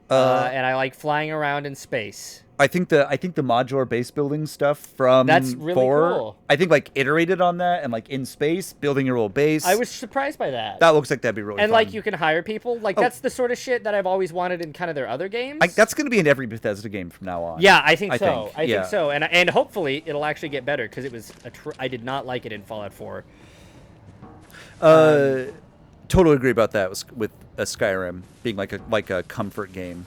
And I like flying around in space. I think the modular base building stuff from that's really 4, cool. I think like iterated on that and like in space building your little base. I was surprised by that. That looks like that'd be really fun. And like you can hire people. Like that's the sort of shit that I've always wanted in kind of their other games. That's going to be in every Bethesda game from now on. Yeah, I think so. I think so. And hopefully it'll actually get better because it was I did not like it in Fallout 4. Totally agree about that with Skyrim being like a comfort game.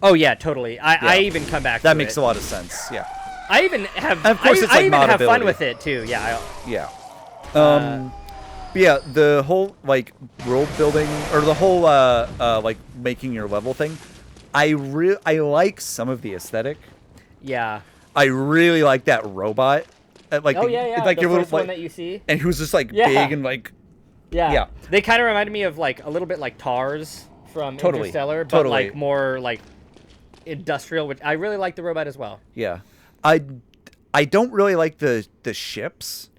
Oh yeah, totally. I even come back. That makes a lot of sense. Yeah. I even have. And of course, it's like I even have fun modability. with it too. Yeah. Yeah. But yeah, the whole like world building or the whole like making your level thing, I like some of the aesthetic. Yeah. I really like that robot. Like like the your first little one that you see. and who's just like Yeah. big and like Yeah. They kind of reminded me of like a little bit like TARS from Interstellar, but like more like industrial. Which I really like the robot as well. Yeah, I don't really like the ships.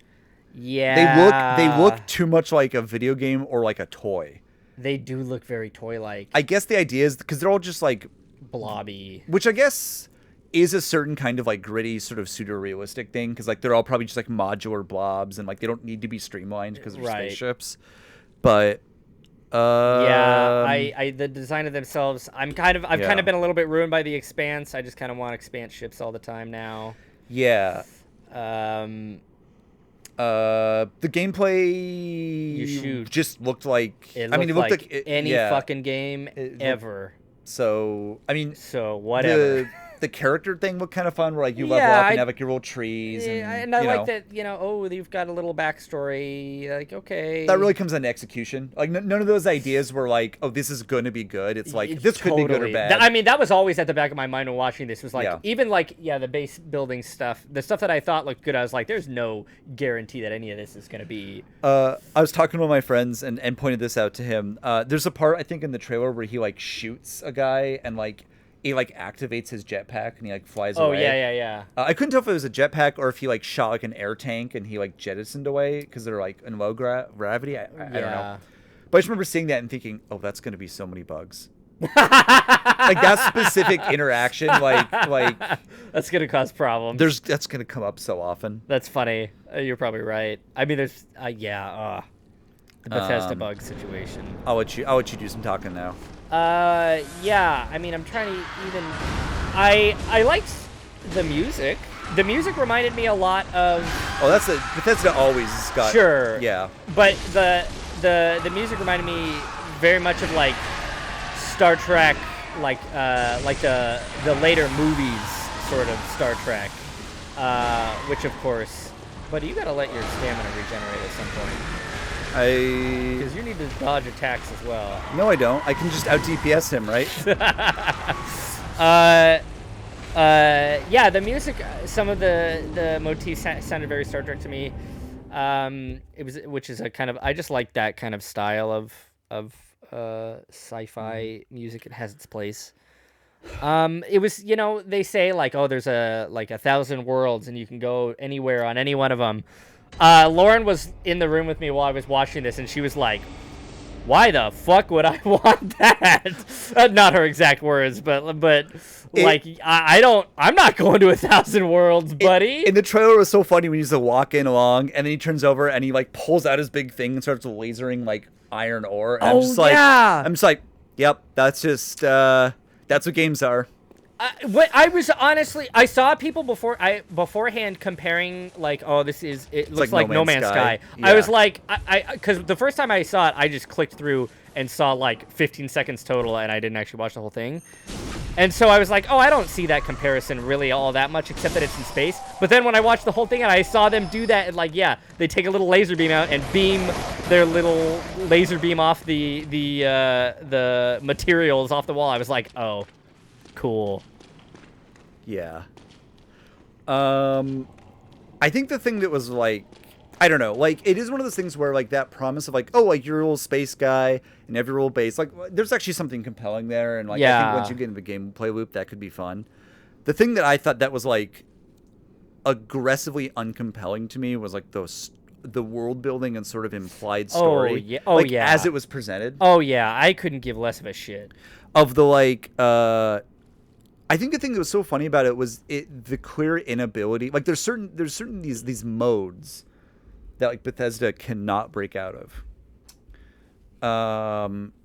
Yeah. They look too much like a video game or like a toy. They do look very toy-like. I guess the idea is because they're all just like blobby, which I guess is a certain kind of like gritty sort of pseudo-realistic thing because like they're all probably just like modular blobs and like they don't need to be streamlined because they're spaceships. But I the design of themselves, I've kind of been a little bit ruined by the Expanse. I just kind of want Expanse ships all the time now. Yeah. The gameplay just looked like it looked like any fucking game ever. So I mean, whatever. The character thing looked kind of fun, where like you level up and have like your little trees, and I like that. You've got a little backstory. Like, okay, that really comes into execution. Like none of those ideas were like, oh, this is going to be good. It's like this could be good or bad. I mean, that was always at the back of my mind when watching this. Was like even like the base building stuff, the stuff that I thought looked good. I was like, there's no guarantee that any of this is going to be. I was talking to one of my friends and pointed this out to him. There's a part I think in the trailer where he like shoots a guy and like. He like activates his jetpack and he like flies away. Oh yeah. I couldn't tell if it was a jetpack or if he like shot like an air tank and he like jettisoned away because they're like in low gravity. I don't know. But I just remember seeing that and thinking, oh, that's gonna be so many bugs. Like that specific interaction, like that's gonna cause problems. That's gonna come up so often. That's funny. You're probably right. I mean, there's the Bethesda bug situation. I'll let you do some talking now. Yeah, I mean, I'm trying to even... I liked the music. The music reminded me a lot of... Oh, that's Bethesda always got... Sure. Yeah. But the music reminded me very much of, like, Star Trek, like the later movies sort of Star Trek, which, of course... But you gotta let your stamina regenerate at some point. Because you need to dodge attacks as well. No, I don't. I can just out DPS him, right? Yeah, the music, some of the motifs sounded very Star Trek to me. Which is a kind of, I just like that kind of style of sci-fi music. It has its place. It was, they say like, oh, there's 1,000 worlds and you can go anywhere on any one of them. Lauren was in the room with me while I was watching this, and she was like, why the fuck would I want that? Not her exact words, but I'm not going to 1,000 worlds, buddy. And the trailer was so funny when he's walking along, and then he turns over and he like pulls out his big thing and starts lasering like iron ore. And I'm just like, yep, that's just that's what games are. I saw people beforehand comparing like, oh, it looks like No Man's Sky. Yeah. I was like, because the first time I saw it, I just clicked through and saw like 15 seconds total, and I didn't actually watch the whole thing. And so I was like, oh, I don't see that comparison really all that much, except that it's in space. But then when I watched the whole thing and I saw them do that, and like, yeah, they take a little laser beam out and beam their little laser beam off the materials off the wall, I was like, oh, cool. Yeah. I think the thing that was like, I don't know, like it is one of those things where like that promise of like, oh, like you're a little space guy in every little base, like there's actually something compelling there, and like I think once you get into the gameplay loop, that could be fun. The thing that I thought that was like aggressively uncompelling to me was like the world building and sort of implied story. As it was presented. Oh yeah, I couldn't give less of a shit. Of the like I think the thing that was so funny about it was the clear inability. Like there's certain these modes that like Bethesda cannot break out of.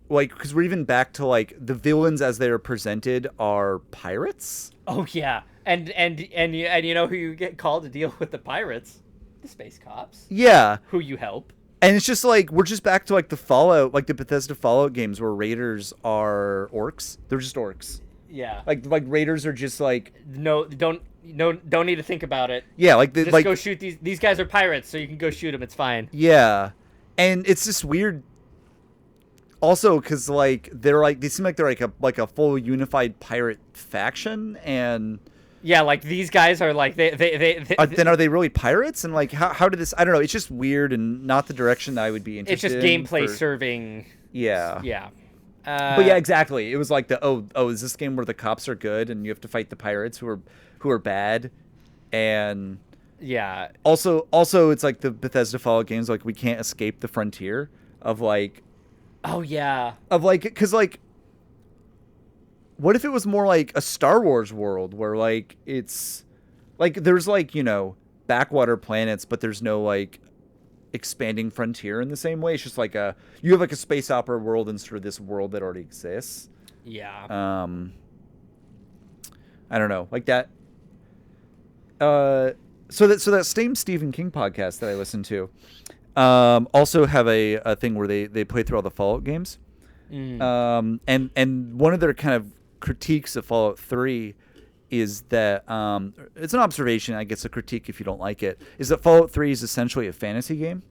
Like because we're even back to like the villains as they are presented are pirates. Oh yeah, and you know who you get called to deal with the pirates? The space cops. Yeah. Who you help. And it's just like we're just back to like the Fallout, like the Bethesda Fallout games where raiders are orcs. They're just orcs. Yeah. Like raiders are just like don't need to think about it. Yeah, like just go shoot these guys are pirates, so you can go shoot them. It's fine. Yeah, and it's just weird. Also, because like they seem like they're like a full unified pirate faction, and Yeah, like these guys are like they then are they really pirates? And like how did this? I don't know. It's just weird and not the direction that I would be interested. It's just gameplay serving. Yeah. Yeah. But yeah, exactly. It was like is this game where the cops are good and you have to fight the pirates who are bad, and yeah. Also, it's like the Bethesda Fallout games. Like we can't escape the frontier of like. Oh yeah. Of like, because like, what if it was more like a Star Wars world where like it's like there's like backwater planets, but there's no like expanding frontier in the same way. It's just like you have like a space opera world instead of this world that already exists. Yeah. I don't know, like that. So that same Stephen King podcast that I listened to, also have a thing where they play through all the Fallout games, and one of their kind of critiques of Fallout 3 is that it's an observation, I guess a critique if you don't like it, is that Fallout 3 is essentially a fantasy game.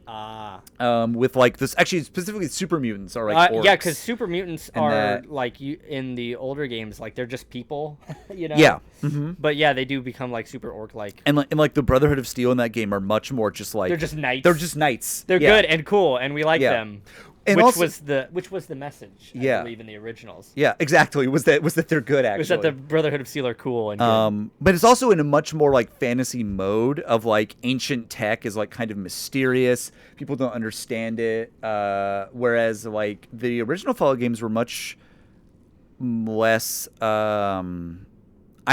With like this, actually specifically super mutants are like orcs. Yeah, because super mutants are like in the older games, like they're just people, Yeah. Mm-hmm. But yeah, they do become like super orc-like. And like the Brotherhood of Steel in that game are much more just like they're just knights. They're just knights. They're good and cool, and we like them. And which was the message, I believe, in the originals. Yeah, exactly. Was that they're good, actually. Was that the Brotherhood of Steel are cool and good. But it's also in a much more like fantasy mode of like ancient tech is like kind of mysterious. People don't understand it. Whereas like the original Fallout games were much less I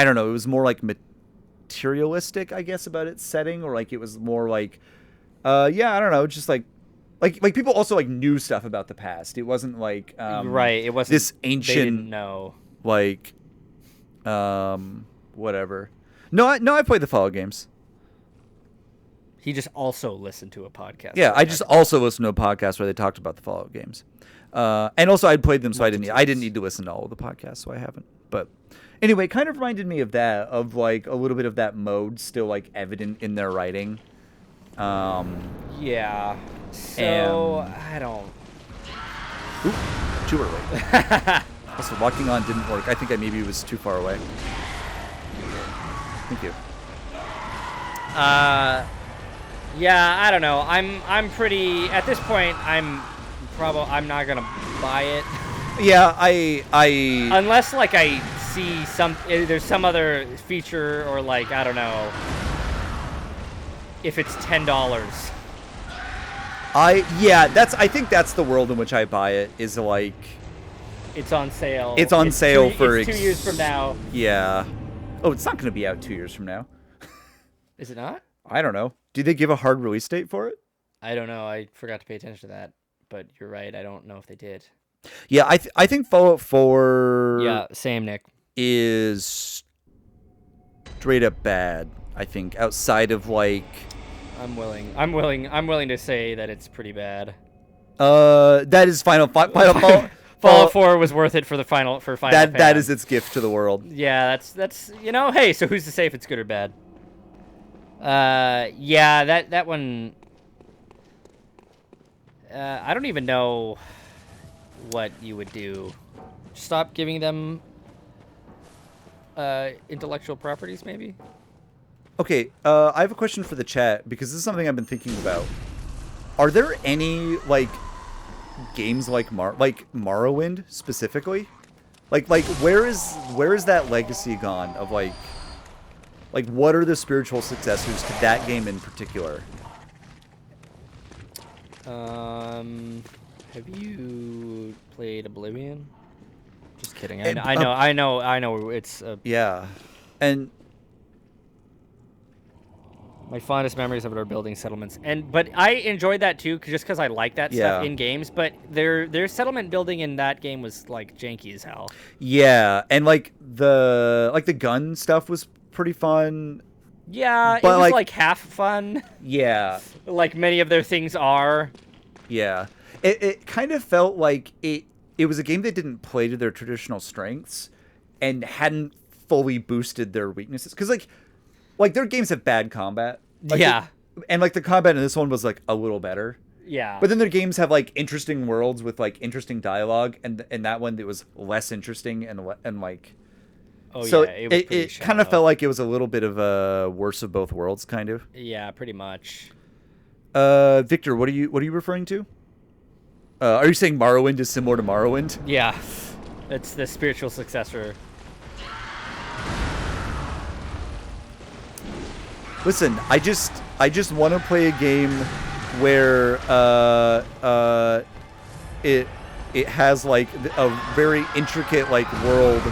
don't know, it was more like materialistic, I guess, about its setting, or like it was more like I don't know, just like people also like knew stuff about the past. It wasn't like right. It wasn't this ancient. They didn't know. Like, whatever. No, I played the Fallout games. He just also listened to a podcast. Yeah, I just also listened to a podcast where they talked about the Fallout games, and also I'd played them, so I didn't need to listen to all of the podcasts, so I haven't. But anyway, it kind of reminded me of that, of like a little bit of that mode still like evident in their writing. Yeah. So I don't. Oop, too early. Also, walking on didn't work. I think I maybe was too far away. Thank you. Yeah, I don't know. I'm pretty at this point. I'm not gonna buy it. Yeah, I unless like I see there's some other feature, or like I don't know. If it's $10. I think that's the world in which I buy it, is like it's on sale. It's on sale for 2 years from now. Yeah. Oh, it's not going to be out 2 years from now. Is it not? I don't know. Did they give a hard release date for it? I don't know. I forgot to pay attention to that. But you're right. I don't know if they did. Yeah, I think Fallout 4. Yeah, same, Nick. Is straight up bad. I think outside of like. I'm willing to say that it's pretty bad. That is final Fallout 4 was worth it for final. That is its gift to the world. Yeah, that's hey, so who's to say if it's good or bad? Yeah, that one. I don't even know what you would do. Stop giving them intellectual properties, maybe. Okay, I have a question for the chat, because this is something I've been thinking about. Are there any like games like Morrowind specifically? Like where is that legacy gone of like what are the spiritual successors to that game in particular? Have you played Oblivion? Just kidding. I know. It's yeah, and. My fondest memories of it are building settlements, but I enjoyed that too, just because I like that stuff in games. But their settlement building in that game was like janky as hell. Yeah, and like the gun stuff was pretty fun. Yeah, but it was like half fun. Yeah, like many of their things are. Yeah, it kind of felt like it was a game that didn't play to their traditional strengths and hadn't fully boosted their weaknesses, because like their games have bad combat. And like the combat in this one was like a little better. Yeah. But then their games have like interesting worlds with like interesting dialogue, and that one it was less interesting and like Oh So yeah, it was pretty it kind of shallow. felt like it was a little bit of a worse of both worlds, kind of. Yeah, pretty much. Victor, what are you referring to? Are you saying Morrowind is similar to Morrowind? Yeah, it's the spiritual successor. Listen, I just want to play a game where it has like a very intricate like world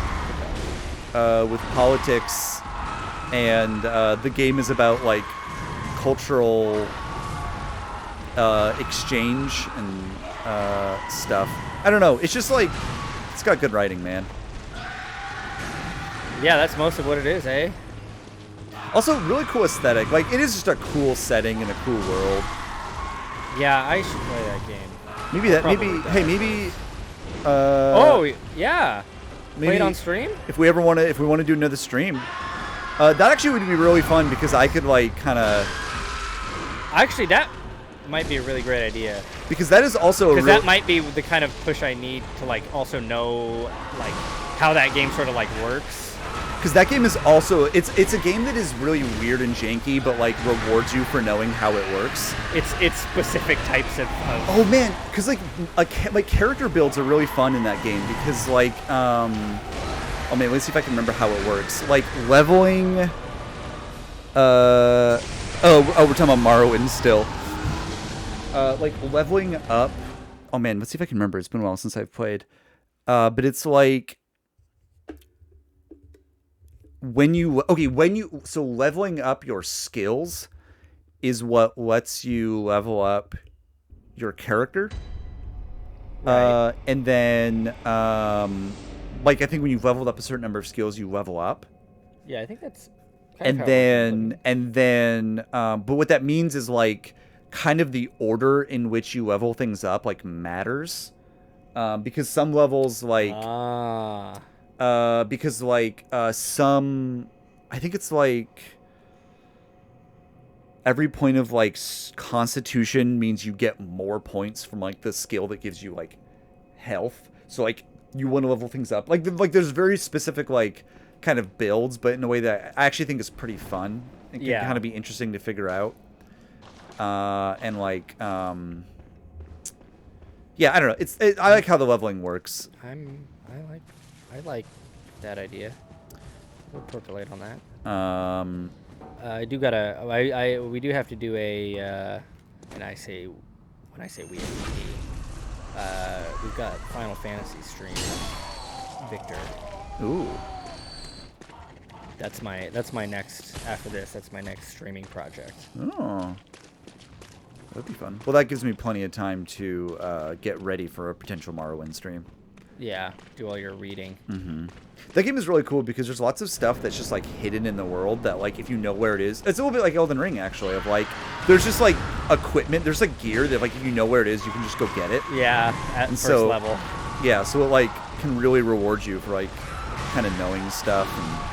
with politics, and the game is about like cultural exchange and stuff. I don't know. It's just like it's got good writing, man. Yeah, that's most of what it is, eh? Also, really cool aesthetic. Like, it is just a cool setting and a cool world. Yeah, I should play that game. Maybe that. Maybe. Probably Hey, maybe. Oh yeah. Play maybe it on stream? If we want to do another stream, that actually would be really fun because I could like kind of. Actually, that might be a really great idea. Because that is also Because that might be the kind of push I need to like also know like how that game sort of like works. Because that game is also it's a game that is really weird and janky, but like rewards you for knowing how it works. It's specific types of Oh man, because like character builds are really fun in that game because like oh man, let's see if I can remember how it works. Like leveling. We're talking about Morrowind still. Like leveling up. Oh man, let's see if I can remember. It's been a while since I've played. But it's like so leveling up your skills is what lets you level up your character. Right. And then like I think when you've leveled up a certain number of skills, you level up. Yeah, I think that's And then but what that means is like kind of the order in which you level things up like matters. Because some levels like because like some I think it's like every point of like constitution means you get more points from like the skill that gives you like health. So like you want to level things up. Like there's very specific like kind of builds, but in a way that I actually think is pretty fun. It can kind of be interesting to figure out. And like yeah, I don't know. I like how the leveling works. I like that idea. We'll percolate on that. I do gotta. We do have to do a. And when I say we, we've got Final Fantasy stream. Victor. Ooh. That's my next after this. That's my next streaming project. Oh. That'd be fun. Well, that gives me plenty of time to get ready for a potential Morrowind stream. Yeah, do all your reading. Mm-hmm. That game is really cool because there's lots of stuff that's just like hidden in the world that like if you know where it is, it's a little bit like Elden Ring actually. Of like, there's just like equipment, there's like gear that like if you know where it is, you can just go get it. Yeah, at and first level. Yeah, so it like can really reward you for like kind of knowing stuff and.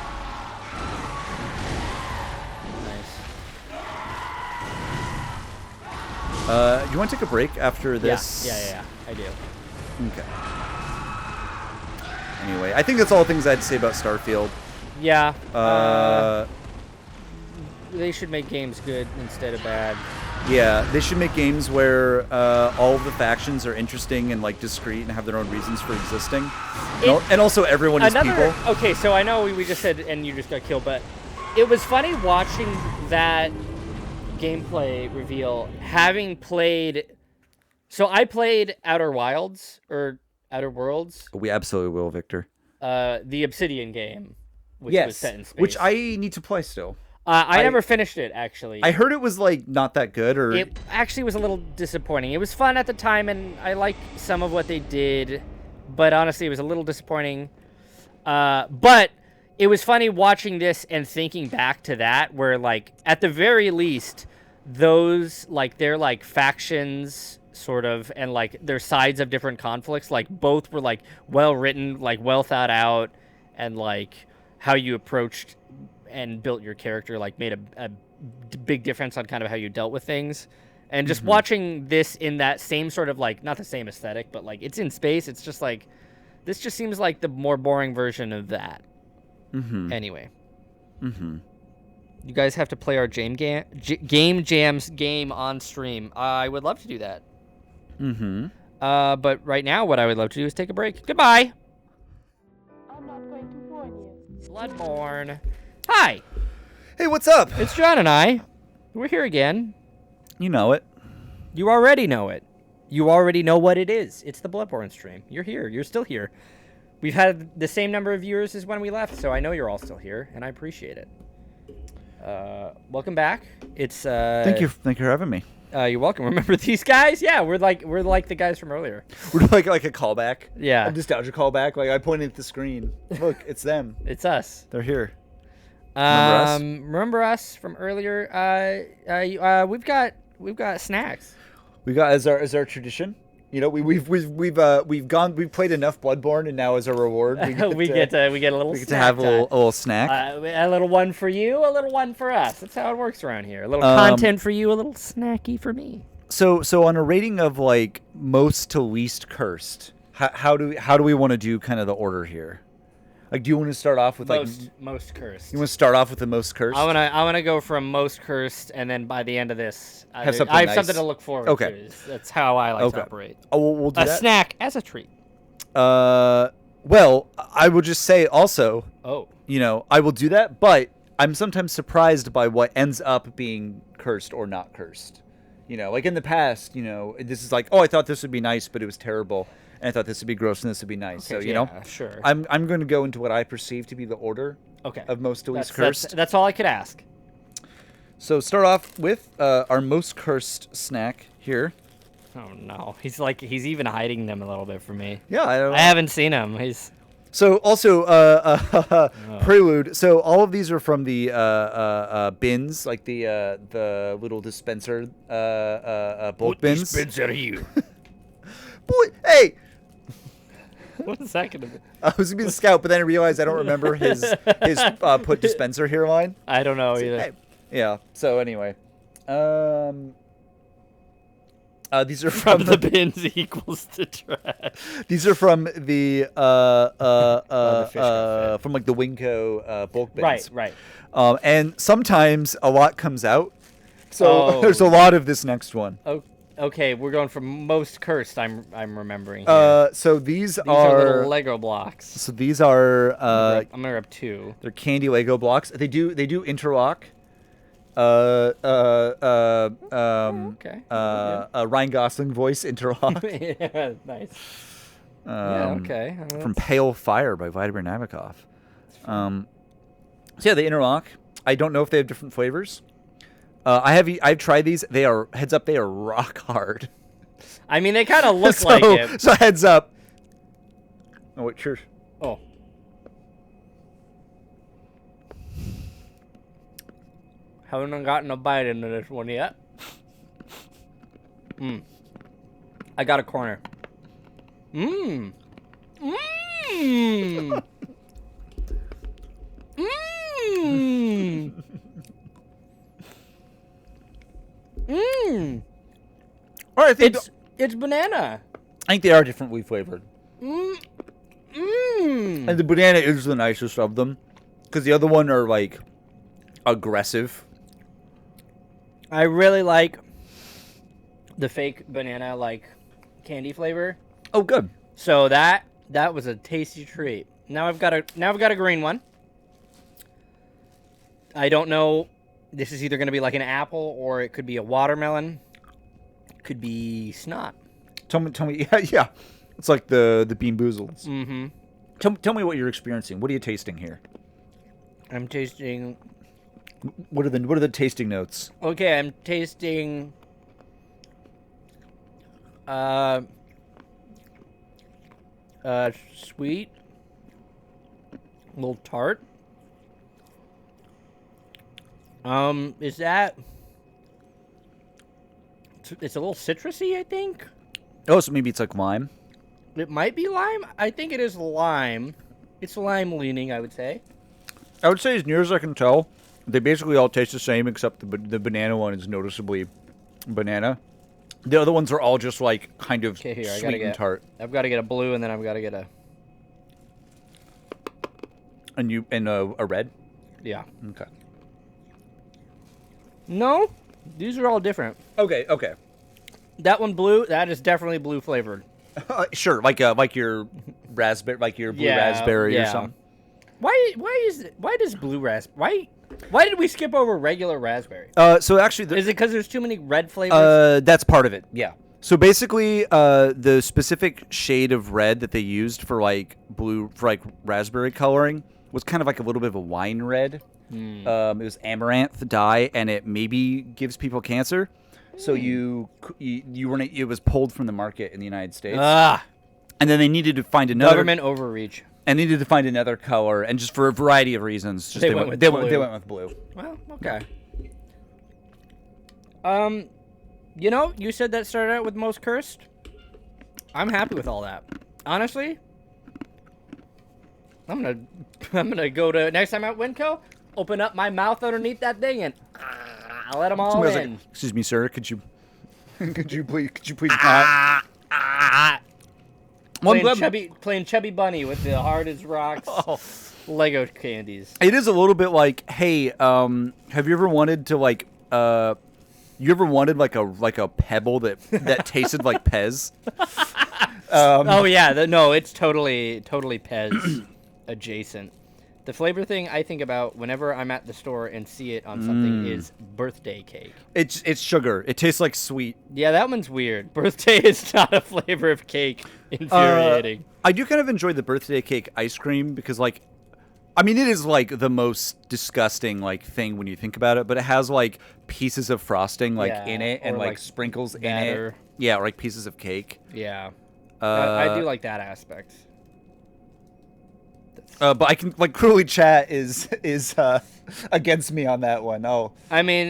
You want to take a break after this? Yeah, I do. Okay. Anyway, I think that's all the things I had to say about Starfield. Yeah. They should make games good instead of bad. Yeah, they should make games where all of the factions are interesting and like discreet and have their own reasons for existing. And also everyone is people. Okay, so I know we just said and you just got killed, but it was funny watching that gameplay reveal having played. So I played Outer Worlds. We absolutely will, Victor. The Obsidian game, which was set in space. Which I need to play still. I never finished it, actually. I heard it was like not that good, or it actually was a little disappointing. It was fun at the time, and I liked some of what they did, but honestly, it was a little disappointing. But it was funny watching this and thinking back to that, where like at the very least, those like they're like factions sort of, and like their sides of different conflicts, like both were like well written, like well thought out, and like how you approached and built your character like made a big difference on kind of how you dealt with things. And just watching this in that same sort of like, not the same aesthetic, but like it's in space, it's just like this just seems like the more boring version of that. Anyway. Mm-hmm. You guys have to play our Game Jams game on stream. I would love to do that. Mm-hmm. But right now, what I would love to do is take a break. Goodbye. I'm not going to warn you. Bloodborne. Hi. Hey, what's up? It's John and I. We're here again. You know it. You already know it. You already know what it is. It's the Bloodborne stream. You're here. You're still here. We've had the same number of viewers as when we left, so I know you're all still here, and I appreciate it. Welcome back. It's Thank you for having me. You're welcome. Remember these guys? Yeah, we're like the guys from earlier. We're like a callback. Yeah. A nostalgia callback. Like I pointed at the screen. Look, it's them. It's us. They're here. Remember us from earlier? We've got snacks. We got as our tradition. You know, we've played enough Bloodborne, and now as a reward, we get a little snack. A little snack. A little one for you, a little one for us. That's how it works around here. A little content for you, a little snacky for me. So on a rating of like most to least cursed, how do we want to do kind of the order here? Like, do you want to start off with most cursed? You want to start off with the most cursed? I wanna go from most cursed, and then by the end of this, I have something to look forward to. That's how I like to operate. Oh, we'll do that. A snack as a treat. Well, I will just say also. Oh. You know, I will do that, but I'm sometimes surprised by what ends up being cursed or not cursed. You know, like in the past, you know, this is like, oh, I thought this would be nice, but it was terrible. And I thought this would be gross and this would be nice. Okay, so, you know, sure. I'm going to go into what I perceive to be the order of most to least cursed. That's all I could ask. So start off with our most cursed snack here. Oh, no. He's even hiding them a little bit from me. Yeah, I haven't seen him. So also, prelude. So all of these are from the bins, like the little dispenser bulk bins. What dispenser are you? Boy, hey! What is that gonna be? I was gonna be the scout, but then I realized I don't remember his put dispenser here line. I don't know either. Hey. Yeah. So anyway, these are from the bins equals to trash. These are from the from like the Winco bulk bins. Right. And sometimes a lot comes out. So there's a lot of this next one. Okay, we're going from most cursed. I'm remembering. Here. So these are little Lego blocks. So these are. I'm gonna grab two. They're candy Lego blocks. They do interlock. Okay. Ryan Gosling voice interlock. Yeah, nice. Okay. From Pale Fire by Vladimir Nabokov. So yeah, they interlock. I don't know if they have different flavors. I've tried these. They are heads up. They are rock hard. I mean, they kind of look like it. So heads up. Oh wait, cheers. Oh. Haven't gotten a bite into this one yet. I got a corner. Mmm. All right, I think it's banana. I think they are differently flavored. And the banana is the nicest of them, because the other one are like aggressive. I really like the fake banana like candy flavor. Oh, good. So that was a tasty treat. Now I've got a green one. I don't know. This is either going to be like an apple or it could be a watermelon. It could be snot. Tell me. Yeah. It's like the Bean Boozles. Mm-hmm. Tell me what you're experiencing. What are you tasting here? I'm tasting. What are the tasting notes? Okay, I'm tasting. Sweet. A little tart. Is that? It's a little citrusy, I think. Oh, so maybe it's like lime. It might be lime. I think it is lime. It's lime leaning, I would say. I would say, as near as I can tell, they basically all taste the same, except the banana one is noticeably banana. The other ones are all just like kind of sweet and tart. I've got to get a blue, and then I've got to get a. a red. Yeah. Okay. No, these are all different. Okay. That one blue. That is definitely blue flavored. Sure, like your raspberry, like your blue raspberry or something. Why does blue raspberry? Why did we skip over regular raspberry? So actually, is it because there's too many red flavors? That's part of it. Yeah. So basically, the specific shade of red that they used for like raspberry coloring was kind of like a little bit of a wine red. It was amaranth dye, and it maybe gives people cancer. So you weren't. It was pulled from the market in the United States. And then they needed to find another government overreach. And needed to find another color, and just for a variety of reasons, just they went with blue. Well, okay. You said that started out with most cursed. I'm happy with all that. Honestly, I'm gonna go to next time at Winco, open up my mouth underneath that thing, and I'll let them all in. Like, excuse me, sir. Could you please not? Playing chubby bunny with the hard as rocks Lego candies. It is a little bit like, hey, have you ever wanted to like a pebble that tasted like Pez? It's totally Pez adjacent. The flavor thing I think about whenever I'm at the store and see it on something is birthday cake. It's sugar. It tastes like sweet. Yeah, that one's weird. Birthday is not a flavor of cake. Infuriating. I do kind of enjoy the birthday cake ice cream because, like, I mean, it is like the most disgusting like thing when you think about it, but it has like pieces of frosting in it and like sprinkles batter. In it. Yeah, or like pieces of cake. Yeah, I do like that aspect. But I can like cruelly chat is against me on that one. Oh, I mean,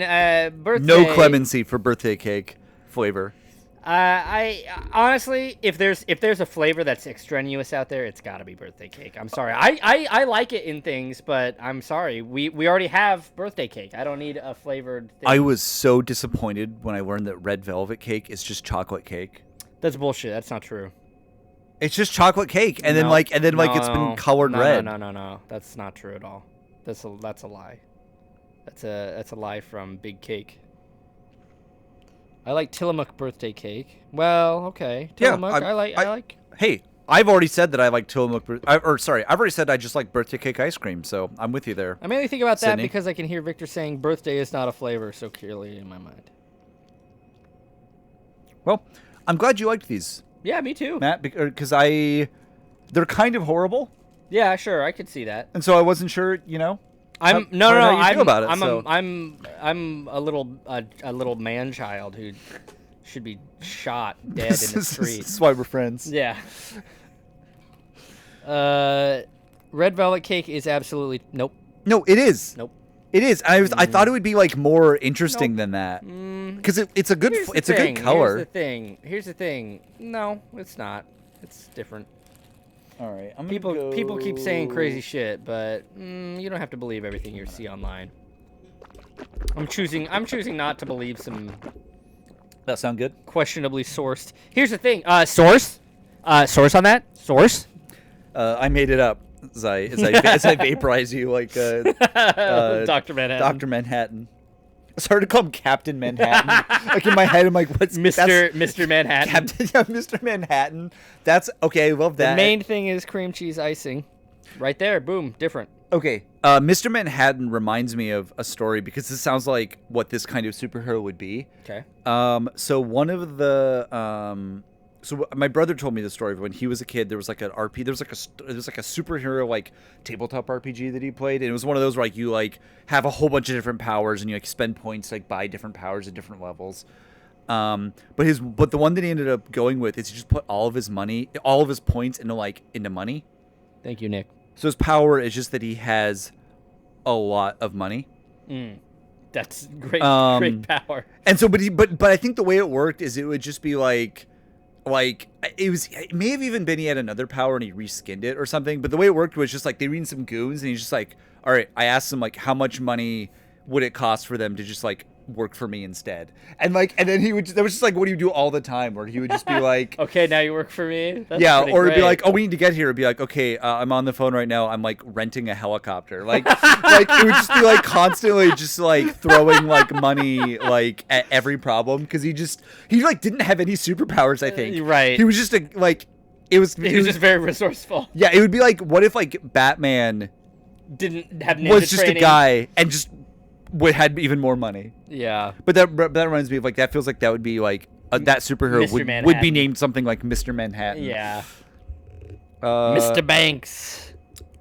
birthday. No clemency for birthday cake flavor. I honestly, if there's a flavor that's extraneous out there, it's got to be birthday cake. I'm sorry. I like it in things, but I'm sorry. We already have birthday cake. I don't need a flavored thing. I was so disappointed when I learned that red velvet cake is just chocolate cake. That's bullshit. That's not true. It's just chocolate cake, and then it's been colored red. No. That's not true at all. That's a lie. That's a lie from Big Cake. I like Tillamook birthday cake. Well, okay. Tillamook, I like. Hey, I've already said that I like Tillamook. I've already said I just like birthday cake ice cream. So I'm with you there. I mainly think about that because I can hear Victor saying birthday is not a flavor so clearly in my mind. Well, I'm glad you liked these. Yeah, me too, Matt, because they're kind of horrible. Yeah, sure, I could see that. And so I wasn't sure, I'm a little man child who should be shot dead in the street. That's why we're friends. Yeah. Red velvet cake is absolutely nope. No, it is. Nope. It is. I thought it would be like more interesting than that because it's a good color. Here's the thing. No, it's not. It's different. All right. People keep saying crazy shit, but you don't have to believe everything you see online. I'm choosing not to believe some. That sound good? Questionably sourced. Here's the thing. Source on that. Source. I made it up as I vaporize you like Dr. Manhattan. Dr. Manhattan. I started to call him Captain Manhattan. Like in my head, I'm like, what's Mr. Manhattan? Mr. Manhattan. That's okay. I love that. The main thing is cream cheese icing. Right there. Boom. Different. Okay. Mr. Manhattan reminds me of a story because this sounds like what this kind of superhero would be. Okay. So one of the so my brother told me the story of when he was a kid. There was like an RP. There was like a superhero like tabletop RPG that he played, and it was one of those where like you like have a whole bunch of different powers and you like spend points to, like buy different powers at different levels. But the one that he ended up going with is he just put all of his points into money. Thank you, Nick. So his power is just that he has a lot of money. That's great. Great power. And so, but I think the way it worked is it would just be like it may have even been he had another power and he reskinned it or something. But the way it worked was just like they were in some goons and he's just like, all right, I asked him like how much money would it cost for them to just like work for me instead. And then he would, that was just like what he would do all the time, where he would just be like, okay, now you work for me. That's yeah, pretty or it'd be great. like, oh, we need to get here. It'd be like, okay, I'm on the phone right now. I'm like renting a helicopter. Like, like it would just be like constantly just like throwing like money like at every problem, because he like didn't have any superpowers. I think right. He was just he was just very resourceful. Yeah, it would be like, what if like Batman didn't have ninja was just training. a guy and just had even more money. Yeah. But that reminds me of like, that feels like that would be like that superhero Mr. would be named something like Mr. Manhattan. Yeah. Mr. Banks.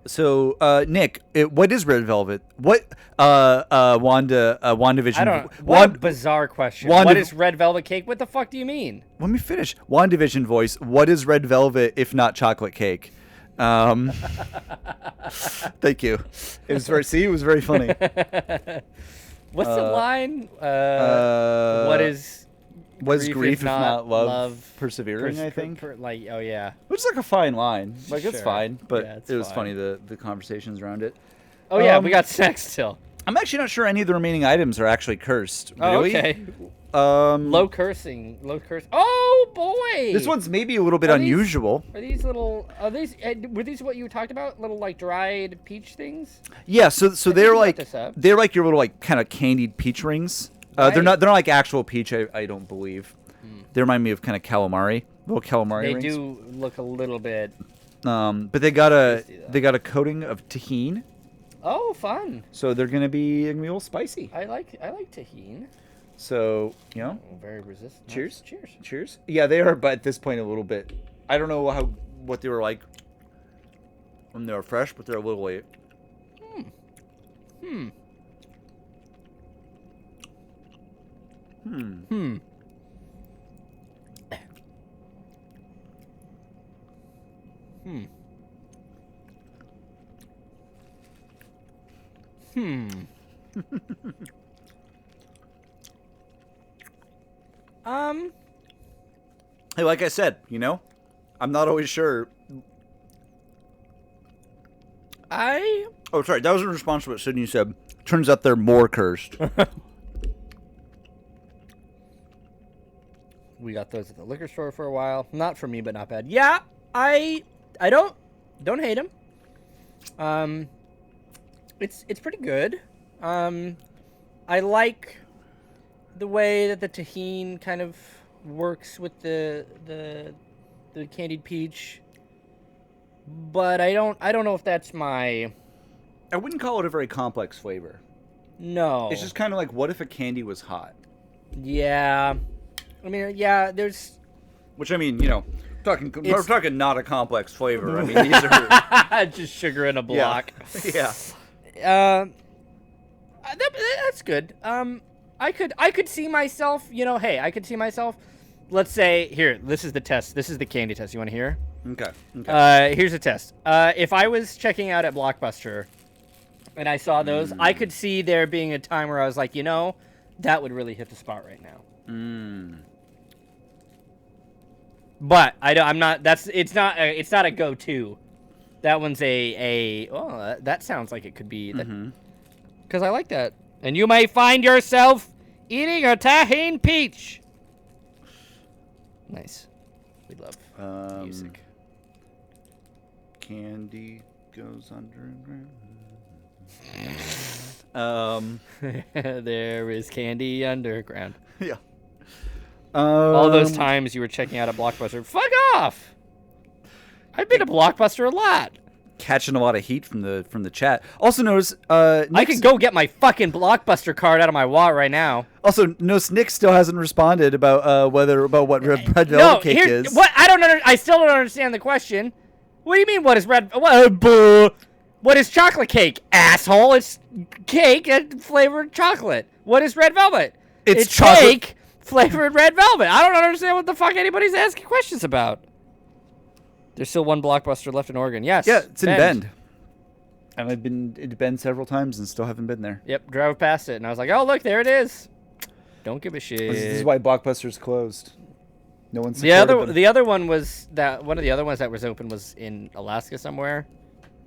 So Nick, what is Red Velvet? What WandaVision? I don't. What a bizarre question. What is Red Velvet cake? What the fuck do you mean? Let me finish. WandaVision voice. What is Red Velvet if not chocolate cake? Thank you. It was very funny. What's the line? What is grief if not love persevering? I think. Like, oh yeah. Which is like a fine line. Like it's Sure. fine, but Yeah, it's it was fine. funny the conversations around it. Oh yeah, we got snacks still. I'm actually not sure any of the remaining items are actually cursed. Oh, Really? okay. Low cursing. Oh boy. This one's maybe a little bit Are these- unusual. Are these little? Were these what you talked about? Little like dried peach things? Yeah, so they're you like brought this up. they're like your little like kind of candied peach rings. Right. They're not like actual peach. I don't believe. They remind me of kind of calamari, little calamari They rings. do look a little bit. But they got a Tasty, though. they got a coating of tahini, Oh, fun! so they're gonna be a little spicy. I like tahini. So Very resistant. cheers. Cheers. Cheers. Yeah, they are, but at this point a little bit. I don't know what they were like when they were fresh, but they're a little late. Hey, like I said, I'm not always sure. Oh, sorry, that was in response to what Sydney said. Turns out they're more cursed. We got those at the liquor store for a while. Not for me, but not bad. Yeah, I don't hate them. It's pretty good. I like the way that the tahini kind of works with the candied peach, but I don't know if that's my. I wouldn't call it a very complex flavor. No. It's just kind of like, what if a candy was hot? Yeah. I mean, yeah. There's. Which, I mean, we're talking not a complex flavor. I mean, these are just sugar in a block. Yeah. That's good. I could see myself. Hey, I could see myself. Let's say here. This is the test. This is the candy test. You want to hear? Okay. Here's a test. If I was checking out at Blockbuster, and I saw those, I could see there being a time where I was like, that would really hit the spot right now. But I'm not. It's not a go-to. That one's that sounds like it could be. Because I like that. And you may find yourself eating a tahini peach. Nice. We love music. Candy goes underground. There is candy underground. Yeah. All those times you were checking out a Blockbuster. Fuck off! I've been to Blockbuster a lot. Catching a lot of heat from the chat. Also notice, I could go get my fucking Blockbuster card out of my wallet right now. Also, notice Nick still hasn't responded about what red velvet cake is. What? I still don't understand the question. What do you mean? What is what is chocolate cake, asshole? It's cake and flavored chocolate. What is red velvet? It's chocolate cake flavored red velvet. I don't understand what the fuck anybody's asking questions about. There's still one Blockbuster left in Oregon. Yes. Yeah, it's in Bend. And I've been to Bend several times and still haven't been there. Yep, drove past it and I was like, oh look, there it is. Don't give a shit. This is why Blockbuster's closed. No one's The other one was that one of the other ones that was open was in Alaska somewhere.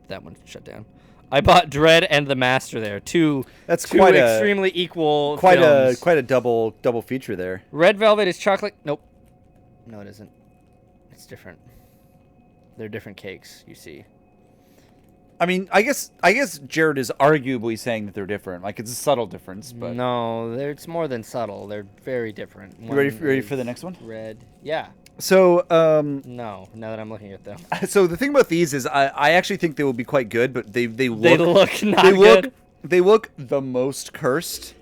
That one shut down. I bought Dread and The Master there. Two extremely equal films. Quite a double feature there. Red Velvet is chocolate. Nope. No, it isn't. It's different. They're different cakes, you see. I mean, I guess Jared is arguably saying that they're different. Like, it's a subtle difference, but no, it's more than subtle. They're very different. You ready for the next one? Red. Yeah. So, no, now that I'm looking at them. So the thing about these is I actually think they will be quite good, but they look not good. They look the most cursed.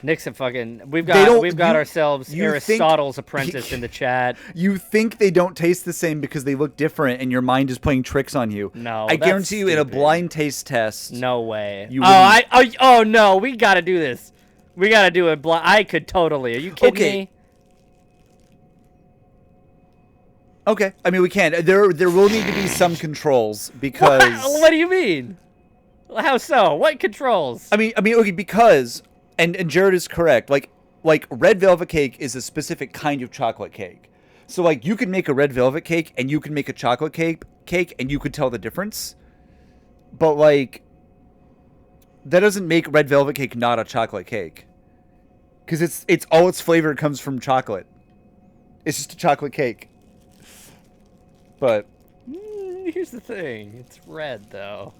Nick's a fucking. We've got ourselves Aristotle's apprentice in the chat. You think they don't taste the same because they look different, and your mind is playing tricks on you. No, I guarantee you, in a blind taste test. No way. Oh no, we got to do this. We got to do it. I could totally. Are you kidding me? Okay. I mean, we can. There will need to be some controls because. What do you mean? How so? What controls? I mean, okay, because. And Jared is correct. Like red velvet cake is a specific kind of chocolate cake. So like you could make a red velvet cake and you can make a chocolate cake and you could tell the difference. But like that doesn't make red velvet cake not a chocolate cake. Cuz it's all its flavor comes from chocolate. It's just a chocolate cake. But here's the thing. It's red though.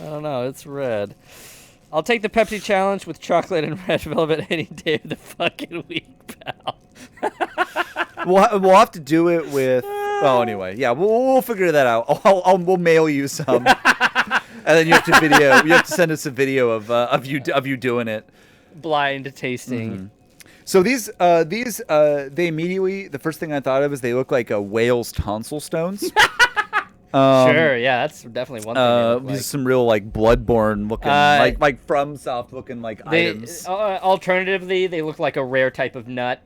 I don't know, it's red. I'll take the Pepsi challenge with chocolate and red velvet any day of the fucking week, pal. We'll have to do it with. Well, anyway, yeah, we'll figure that out. We'll mail you some, and then you have to send us a video of you doing it. Blind tasting. Mm-hmm. So these they immediately, the first thing I thought of is they look like a whale's tonsil stones. Sure, yeah, that's definitely one thing. These are some real like Bloodborne looking, like FromSoft looking items. Alternatively, they look like a rare type of nut.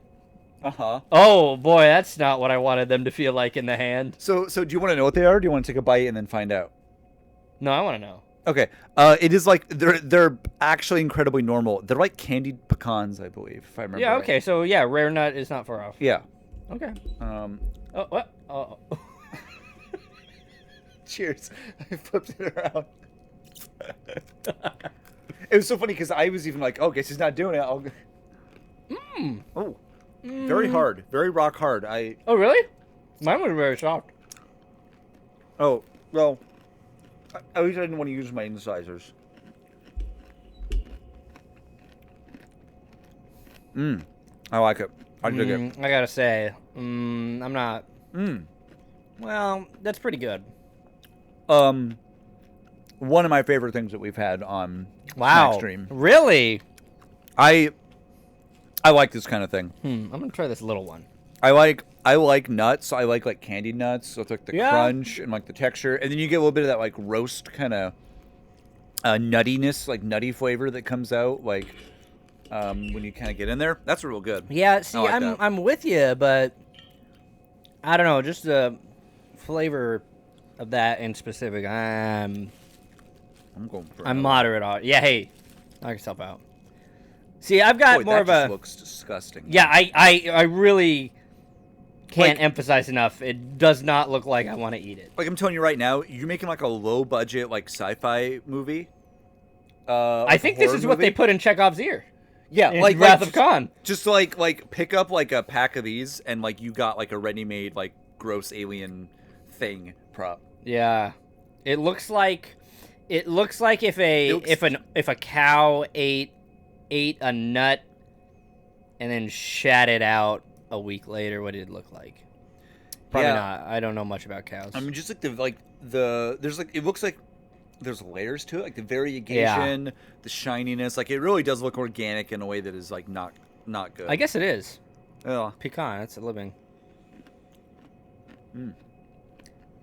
Uh-huh. Oh boy, that's not what I wanted them to feel like in the hand. So do you want to know what they are? Or do you want to take a bite and then find out? No, I want to know. Okay. It is like they're actually incredibly normal. They're like candied pecans, I believe, if I remember. Yeah. Right. Okay. So yeah, rare nut is not far off. Yeah. Okay. Oh, what? Oh. Cheers. I flipped it around. It was so funny because I was even like, oh, guess he's not doing it. Oh. Very hard. Very rock hard. Oh, really? Mine was very soft. Oh, well, at least I didn't want to use my incisors. I like it. I dig it. I gotta say, I'm not. Well, that's pretty good. One of my favorite things that we've had on Snack Stream. Really? I like this kind of thing. I'm gonna try this little one. I like nuts. I like candied nuts. So it's like the crunch and like the texture, and then you get a little bit of that like roast kind of nuttiness, like nutty flavor that comes out like when you kind of get in there. That's real good. Yeah. See, I'm with you, but I don't know. Just the flavor of that in specific, I'm moderate on. Yeah, hey, knock yourself out. See, I've got more of a. Looks disgusting. Yeah, I really can't emphasize enough. It does not look like I want to eat it. Like I'm telling you right now, you're making like a low budget like sci-fi movie. I think this is what they put in Chekhov's ear. Yeah, like Wrath of Khan. Just like pick up like a pack of these and like you got like a ready-made like gross alien thing prop. Yeah, it looks like if a cow ate a nut and then shat it out a week later, what did it look like? Probably not. I don't know much about cows. I mean, just like there's like it looks like there's layers to it, like the variegation, the shininess. Like it really does look organic in a way that is like not good. I guess it is. Yeah, pecan. That's a living.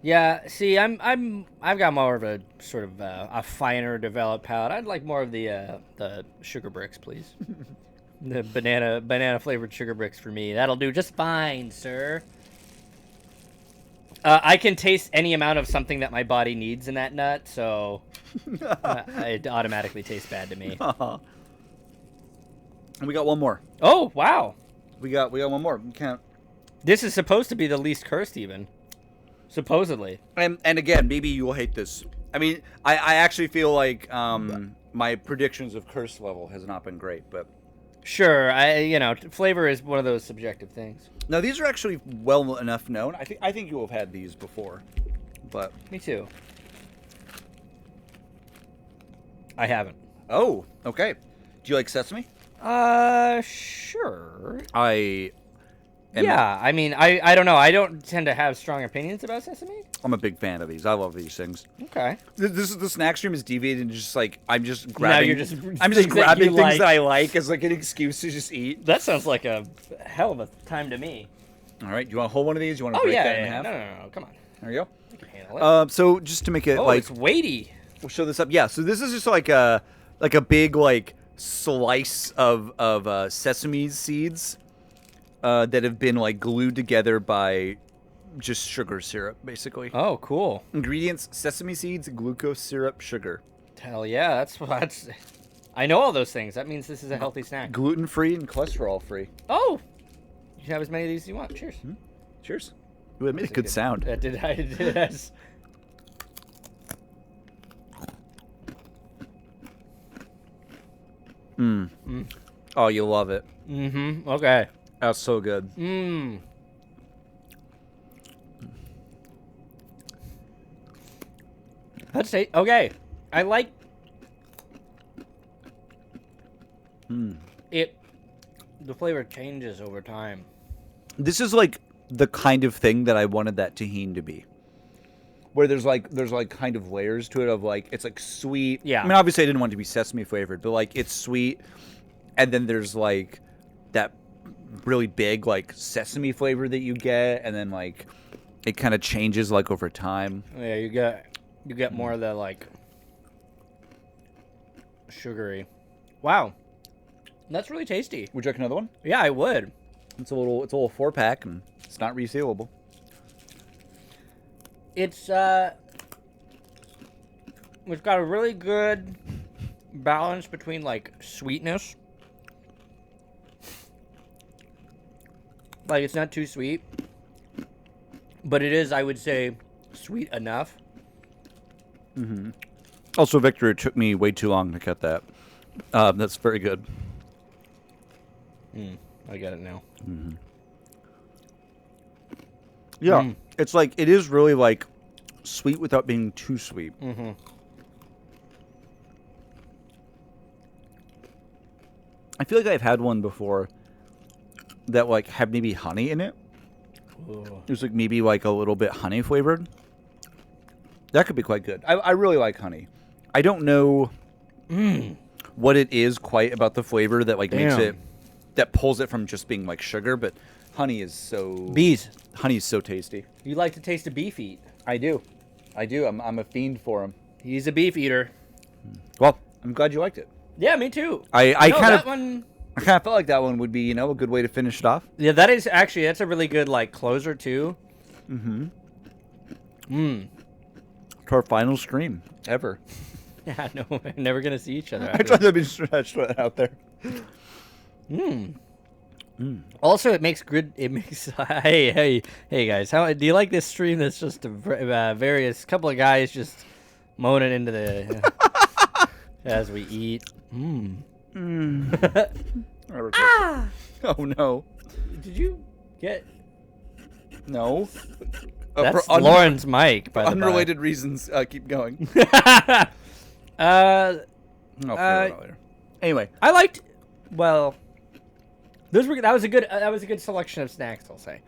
Yeah, see, I've got more of a sort of a finer developed palate. I'd like more of the sugar bricks, please. The banana flavored sugar bricks for me. That'll do just fine, sir. I can taste any amount of something that my body needs in that nut, so it automatically tastes bad to me. And we got one more. Oh wow! We got one more. We can't. This is supposed to be the least cursed, even. Supposedly. And again, maybe you will hate this. I mean, I actually feel like my predictions of curse level has not been great, but Sure, flavor is one of those subjective things. no, these are actually well enough known. I think you will have had these before, but Me too. I haven't. oh, okay. Do you like sesame? Sure. Yeah, I mean, I don't know. I don't tend to have strong opinions about sesame. I'm a big fan of these. I love these things. Okay. The snack stream is deviated into just like I'm just Now grabbing. you're just I'm just things that grabbing you things like. that I like as like an excuse to just eat. That sounds like a hell of a time to me. All right, do you want to hold one of these? You want to Oh break yeah, that in yeah. half? No. Come on. There you You can handle it. So just to make it Oh, like it's weighty. we'll show this up. Yeah, so this is just like a big like slice of sesame seeds that have been like glued together by just sugar syrup, basically. Oh, cool. Ingredients: sesame seeds, glucose syrup, sugar. Hell yeah, that's. I know all those things. That means this is a healthy snack. Gluten free and cholesterol free. Oh, you can have as many of these as you want. Cheers. Cheers. Ooh, it made a good sound. That did. I did. That's... Oh, you love it. Mm-hmm. Okay. That's so good. Mmm. Let's say okay. I like it. The flavor changes over time. This is like the kind of thing that I wanted that tahini to be. Where there's like kind of layers to it of like it's like sweet. Yeah. I mean, obviously I didn't want it to be sesame flavored, but like it's sweet, and then there's like that really big like sesame flavor that you get, and then like it kind of changes like over time. Yeah, you get more of the like sugary. Wow, that's really tasty. Would you like another one? Yeah, I would. It's a little 4-pack, and it's not resealable. It's we've got a really good balance between like sweetness. Like it's not too sweet, but it is, I would say, sweet enough. Also, Victor, it took me way too long to cut that. That's very good. I get it now. Yeah, it's like it is really like sweet without being too sweet. I feel like I've had one before that like had maybe honey in it. Ooh. It was like maybe like a little bit honey flavored. That could be quite good. I really like honey. I don't know what it is quite about the flavor that like makes it that pulls it from just being like sugar, but honey is so Bees. honey is so tasty. You like to taste a beef eat. I do. I'm a fiend for them. He's a beef eater. Well, I'm glad you liked it. Yeah, me too. I No, kind that of one. I kind of felt like that one would be, a good way to finish it off. Yeah, that's a really good like closer too. To our final stream ever. Yeah, no, we're never gonna see each other. I tried to be stretched out there. Also, it makes good. It makes. Hey, guys! How do you like this stream? That's just various couple of guys just moaning into the as we eat. Oh no, Did you get? no. That's for Lauren's mic. By the unrelated reasons, keep going. by. I'll figure it out later. Anyway, I liked. Well, that was a good selection of snacks. I'll say.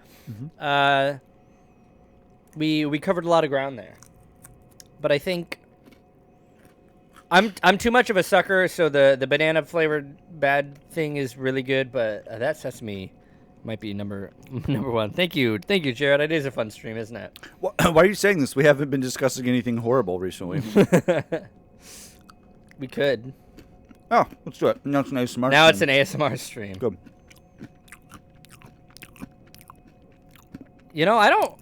We covered a lot of ground there, but I think I'm too much of a sucker. So the banana flavored bad thing is really good, but that sesame might be number one. Thank you, Jared. It is a fun stream, isn't it? why are you saying this? We haven't been discussing anything horrible recently. We could. Oh, let's do it. Now it's an ASMR. Now it's an ASMR stream. Good. I don't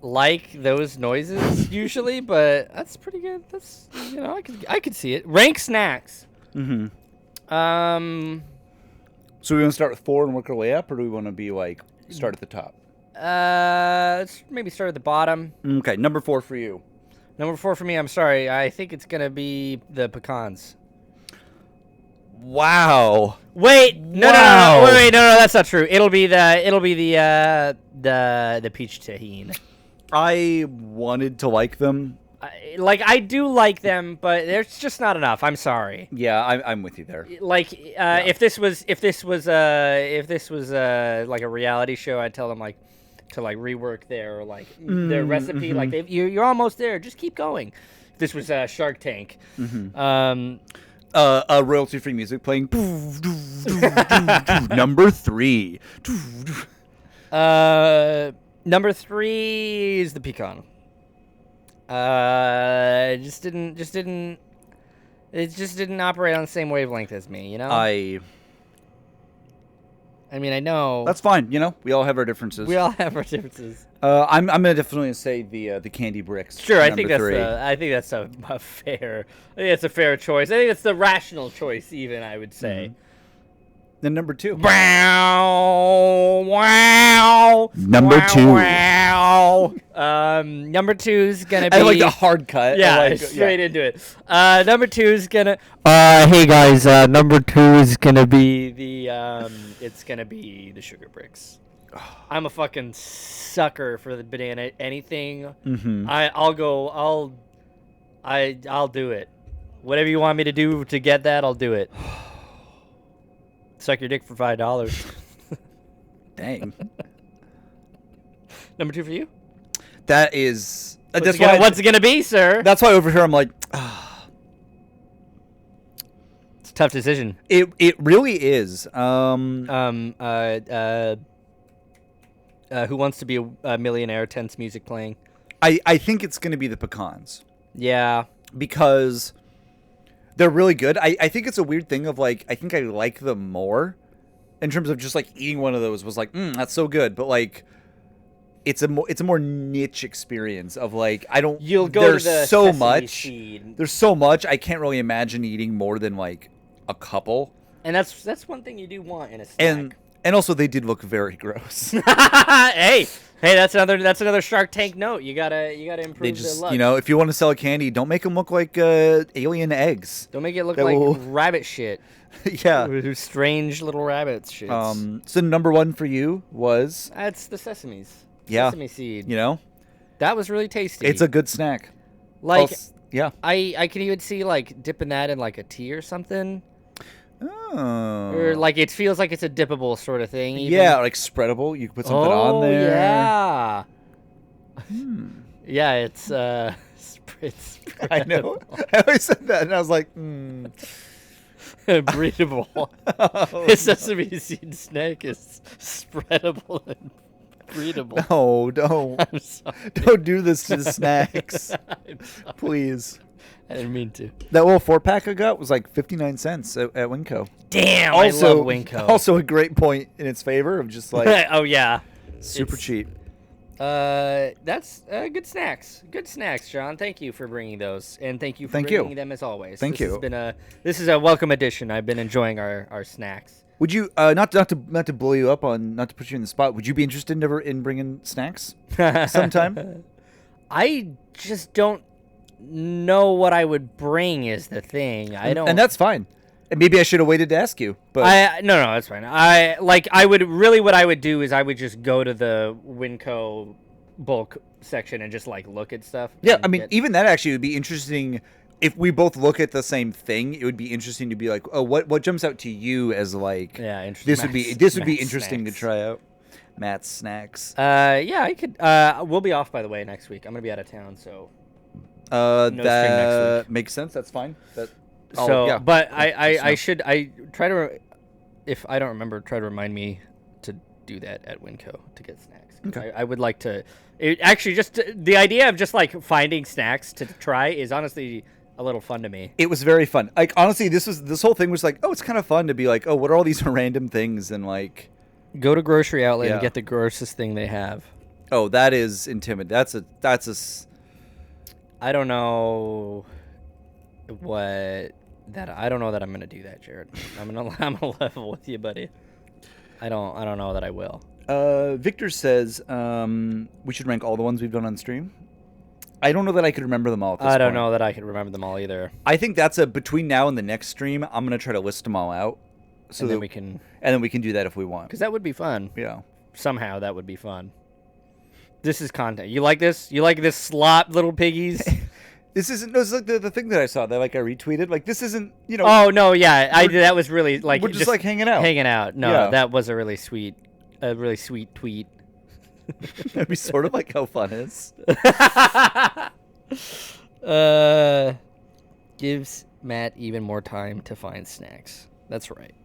like those noises usually, but that's pretty good. That's I could see it. Rank snacks. Mm-hmm. Um, So we want to start with 4 and work our way up, or do we want to be like start at the top? Let's maybe start at the bottom. Okay, number 4 for you. Number 4 for me. I'm sorry. I think it's gonna be the pecans. Wow. Wait, no, wait, no, that's not true. It'll be the peach tahini. I wanted to like them. I do like them, but there's just not enough. I'm sorry. Yeah, I'm with you there. Like, if this was like a reality show, I'd tell them like to like rework their their recipe. Like you're almost there. Just keep going. If this was Shark Tank. Royalty-free music playing. Number 3. Number 3 is the pecan. It just didn't operate on the same wavelength as me, you know? I mean, I know. That's fine, you know? We all have our differences. I'm gonna definitely say the candy bricks. Sure, I think that's a fair choice. I think it's the rational choice even, I would say. Then number 2. Wow. Number 2. Wow. Number 2 is gonna be. I like the hard cut. Yeah, straight into it. Number 2 is gonna. Hey guys. Number 2 is gonna be the. It's gonna be the sugar bricks. I'm a fucking sucker for the banana anything. I'll do it. Whatever you want me to do to get that, I'll do it. Suck your dick for $5. Dang. Number 2 for you? That is. What's it gonna be, sir? That's why over here I'm like. It's a tough decision. It really is. Who Wants to Be a Millionaire? Tense music playing. I think it's gonna be the pecans. Yeah. Because they're really good. I think it's a weird thing of like, I think I like them more in terms of just like eating one of those was like, that's so good. But like, it's a more niche experience of like, You'll go there's to the so sesame much. seed. There's so much. I can't really imagine eating more than like a couple. And that's one thing you do want in a snack. And also they did look very gross. Hey, that's another Shark Tank note. You gotta improve They just, their luck. you know, if you want to sell a candy, don't make them look like alien eggs. Don't make it look like rabbit shit. Yeah. Strange little rabbits shit. So number 1 for you was? That's the sesames. Yeah. Sesame seed. You know? That was really tasty. It's a good snack. Like, yeah. I can even see like dipping that in like a tea or something. Oh. Or like it feels like it's a dippable sort of thing. Even. Yeah, like spreadable. You can put something on there. Yeah. Yeah, it's it's I know. I always said that, and I was like, breathable. The sesame seed snack is spreadable and breathable. No, don't. I'm sorry. Don't do this to the snacks. Please. I didn't mean to. That little 4-pack I got was like 59 cents at Winco. Damn, I love Winco. Also a great point in its favor of just like oh yeah, super cheap. That's good snacks. Good snacks, John. Thank you for bringing those, and thank you for bringing them as always. Thank you. This is a welcome addition. I've been enjoying our snacks. Would you not to blow you up on, not to put you in the spot? Would you be interested in bringing snacks sometime? I just don't know what I would bring is the thing. I don't, and that's fine. And maybe I should have waited to ask you, but no, that's fine. What I would do is I would just go to the Winco bulk section and just like look at stuff. Yeah, I mean, even that actually would be interesting. If we both look at the same thing, it would be interesting to be like, oh, what jumps out to you as like, interesting. This would be interesting to try out. Matt's snacks. Yeah, I could. We'll be off by the way next week. I'm gonna be out of town, so. That next week. Makes sense. That's fine. But I try to, if I don't remember, try to remind me to do that at Winco to get snacks. Okay. I would like to. The idea of just like finding snacks to try is honestly a little fun to me. It was very fun. Like honestly, this whole thing was like, oh, it's kind of fun to be like, oh, what are all these random things and like. Go to grocery outlet and get the grossest thing they have. Oh, that is intimidating. That's a. I don't know I don't know that I'm gonna do that, Jared. I'm gonna level with you, buddy. I don't know that I will. Victor says we should rank all the ones we've done on stream. I don't know that I could remember them all at this I don't point. know that I could remember them all either. I think that's between now and the next stream, I'm going to try to list them all out. So and then we can do that if we want. Because that would be fun. Yeah. Somehow that would be fun. This is content. You like this? You like this slop, little piggies? This isn't. No, it's like the thing that I saw that I retweeted. Like this isn't. Oh no, yeah, that was really like we're just like hanging out. Hanging out. No, yeah. That was a really sweet tweet. That'd be sort of like how fun is. Gives Matt even more time to find snacks. That's right.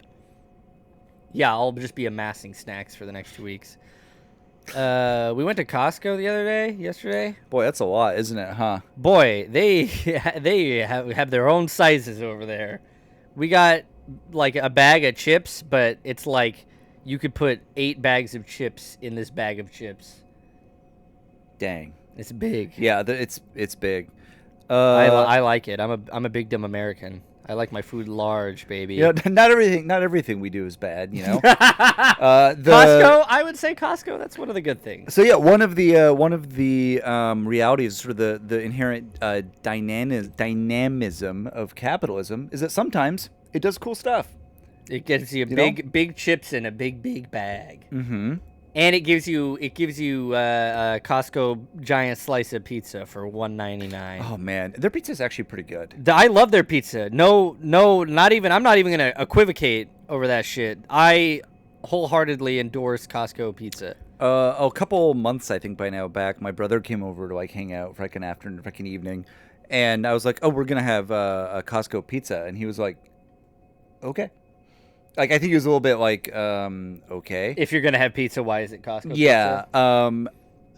Yeah, I'll just be amassing snacks for the next 2 weeks. We went to Costco yesterday. Boy, that's a lot, isn't it, huh? Boy, they have their own sizes over there. We got like a bag of chips, but it's like you could put 8 bags of chips in this bag of chips. Dang. It's big. Yeah, it's big. I like it. I'm a big dumb American. I like my food large, baby. Yeah, not everything we do is bad, you know. Costco, I would say Costco. That's one of the good things. So yeah, one of the realities, sort of the inherent dynamism of capitalism is that sometimes it does cool stuff. It gives you big chips in a big bag. Mm-hmm. And it gives you a Costco giant slice of pizza for $1.99. Oh man, their pizza is actually pretty good. I love their pizza. No, not even. I'm not even gonna equivocate over that shit. I wholeheartedly endorse Costco pizza. A couple months, I think, by now back, my brother came over to like hang out for like an afternoon, like an evening, and I was like, "Oh, we're gonna have a Costco pizza," and he was like, "Okay." Like, I think he was a little bit like, okay. If you're going to have pizza, why is it Costco yeah, pizza?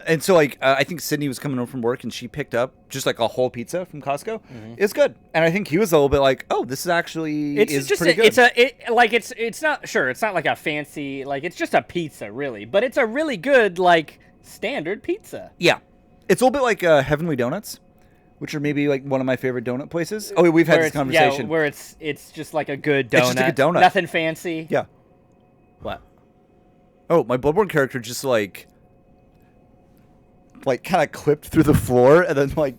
And so, like, I think Sydney was coming home from work, and she picked up just, like, a whole pizza from Costco. Mm-hmm. It's good. And I think he was a little bit like, oh, this is actually pretty good. It's not like a fancy, like, it's just a pizza, really. But it's a really good, like, standard pizza. Yeah. It's a little bit like Heavenly Donuts, which are maybe like one of my favorite donut places. Oh, we've had this conversation. Yeah, where it's just like a good donut. It's just like a donut. Nothing fancy. Yeah. What? Oh, my Bloodborne character just like kind of clipped through the floor and then like.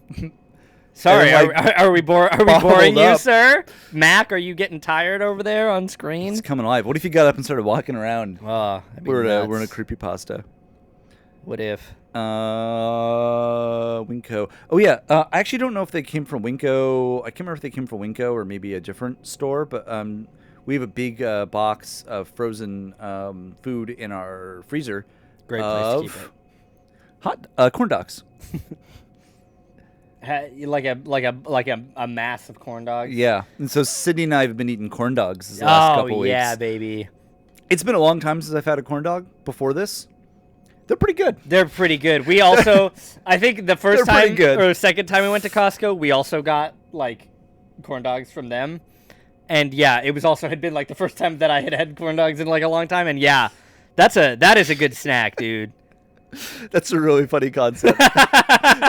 Sorry, are we boring you, up. sir? Mac, are you getting tired over there on screen? It's coming alive. What if you got up and started walking around? Oh, we're in a creepypasta. What if? Winco. Oh yeah. I actually don't know if they came from Winco. I can't remember if they came from Winco or maybe a different store. But we have a big box of frozen food in our freezer. Great place to keep it. Hot corn dogs. Like a mass of corn dogs. Yeah. And so Sydney and I have been eating corn dogs the last couple weeks. Oh yeah, baby. It's been a long time since I've had a corn dog before this. They're pretty good. They're pretty good. We also, I think the first time or the second time we went to Costco, we also got like corn dogs from them. And yeah, it was also had been like the first time that I had corn dogs in like a long time. And yeah, that is a good snack, dude. That's a really funny concept.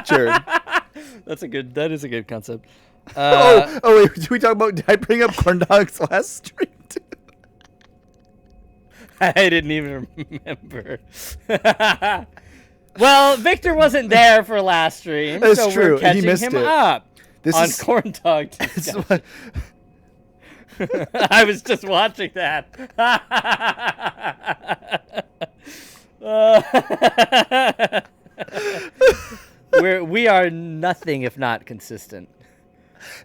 Jared. That is a good concept. Wait, did we talk about, did I bring up corn dogs last stream too? I didn't even remember. Well, Victor wasn't there for last stream, That's so true. we're catching He missed him it. up on corn dog discussion. I was just watching that. We are nothing if not consistent.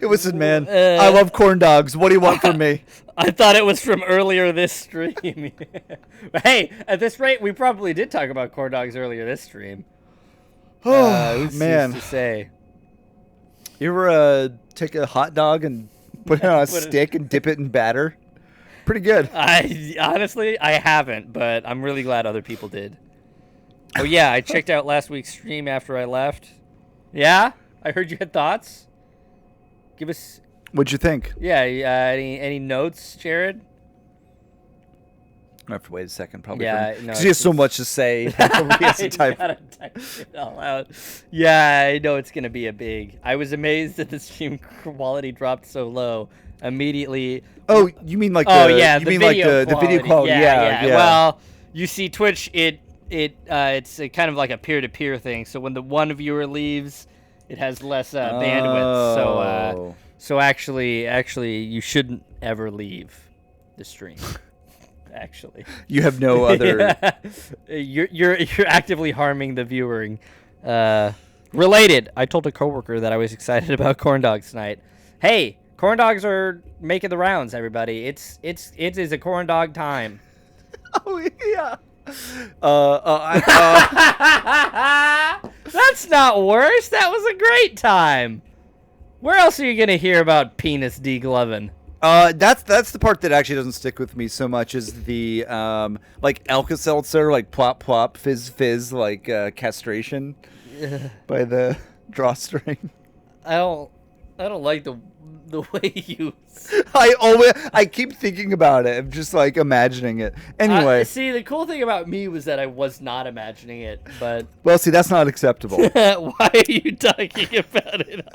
Listen, man, I love corn dogs. What do you want from me? I thought it was from earlier this stream. Hey, at this rate, we probably did talk about corn dogs earlier this stream. Oh, man. To say. You ever take a hot dog and put it on a stick and dip it in batter? Pretty good. Honestly, I haven't, but I'm really glad other people did. Oh, yeah, I checked out last week's stream after I left. Yeah? I heard you had thoughts. Give us... What'd you think? Yeah, any notes, Jared? I have to wait a second, probably. Yeah, because he has so much to say. He has to type. Gotta type it all out. Yeah, I know it's gonna be a big. I was amazed that the stream quality dropped so low immediately. Oh, you mean like? The video quality? Yeah. Well, you see Twitch, it's a kind of like a peer-to-peer thing. So when the one viewer leaves, it has less bandwidth. So actually, you shouldn't ever leave the stream. Actually, you have no other. You're actively harming the viewing. Related, I told a coworker that I was excited about corn dogs tonight. Hey, corn dogs are making the rounds, everybody. It is a corn dog time. Oh yeah. That's not worse. That was a great time. Where else are you gonna hear about penis degloving? That's the part that actually doesn't stick with me so much as the like Alka-Seltzer, like plop plop, fizz fizz, like castration by the drawstring. I don't like the way you. I keep thinking about it. I'm just like imagining it. Anyway, see, the cool thing about me was that I was not imagining it, but well, see, that's not acceptable. Why are you talking about it?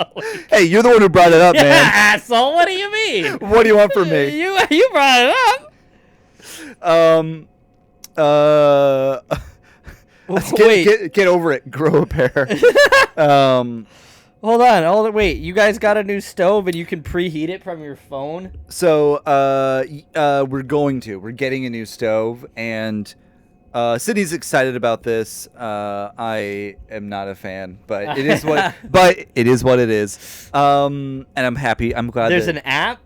Hey, you're the one who brought it up, man. Asshole! What do you mean? What do you want from me? You brought it up. Get over it. Grow a pair. Hold on. Wait, you guys got a new stove and you can preheat it from your phone? So, we're getting a new stove, and Sydney's excited about this. I am not a fan, but it is what it is. And I'm happy. I'm glad there's an app.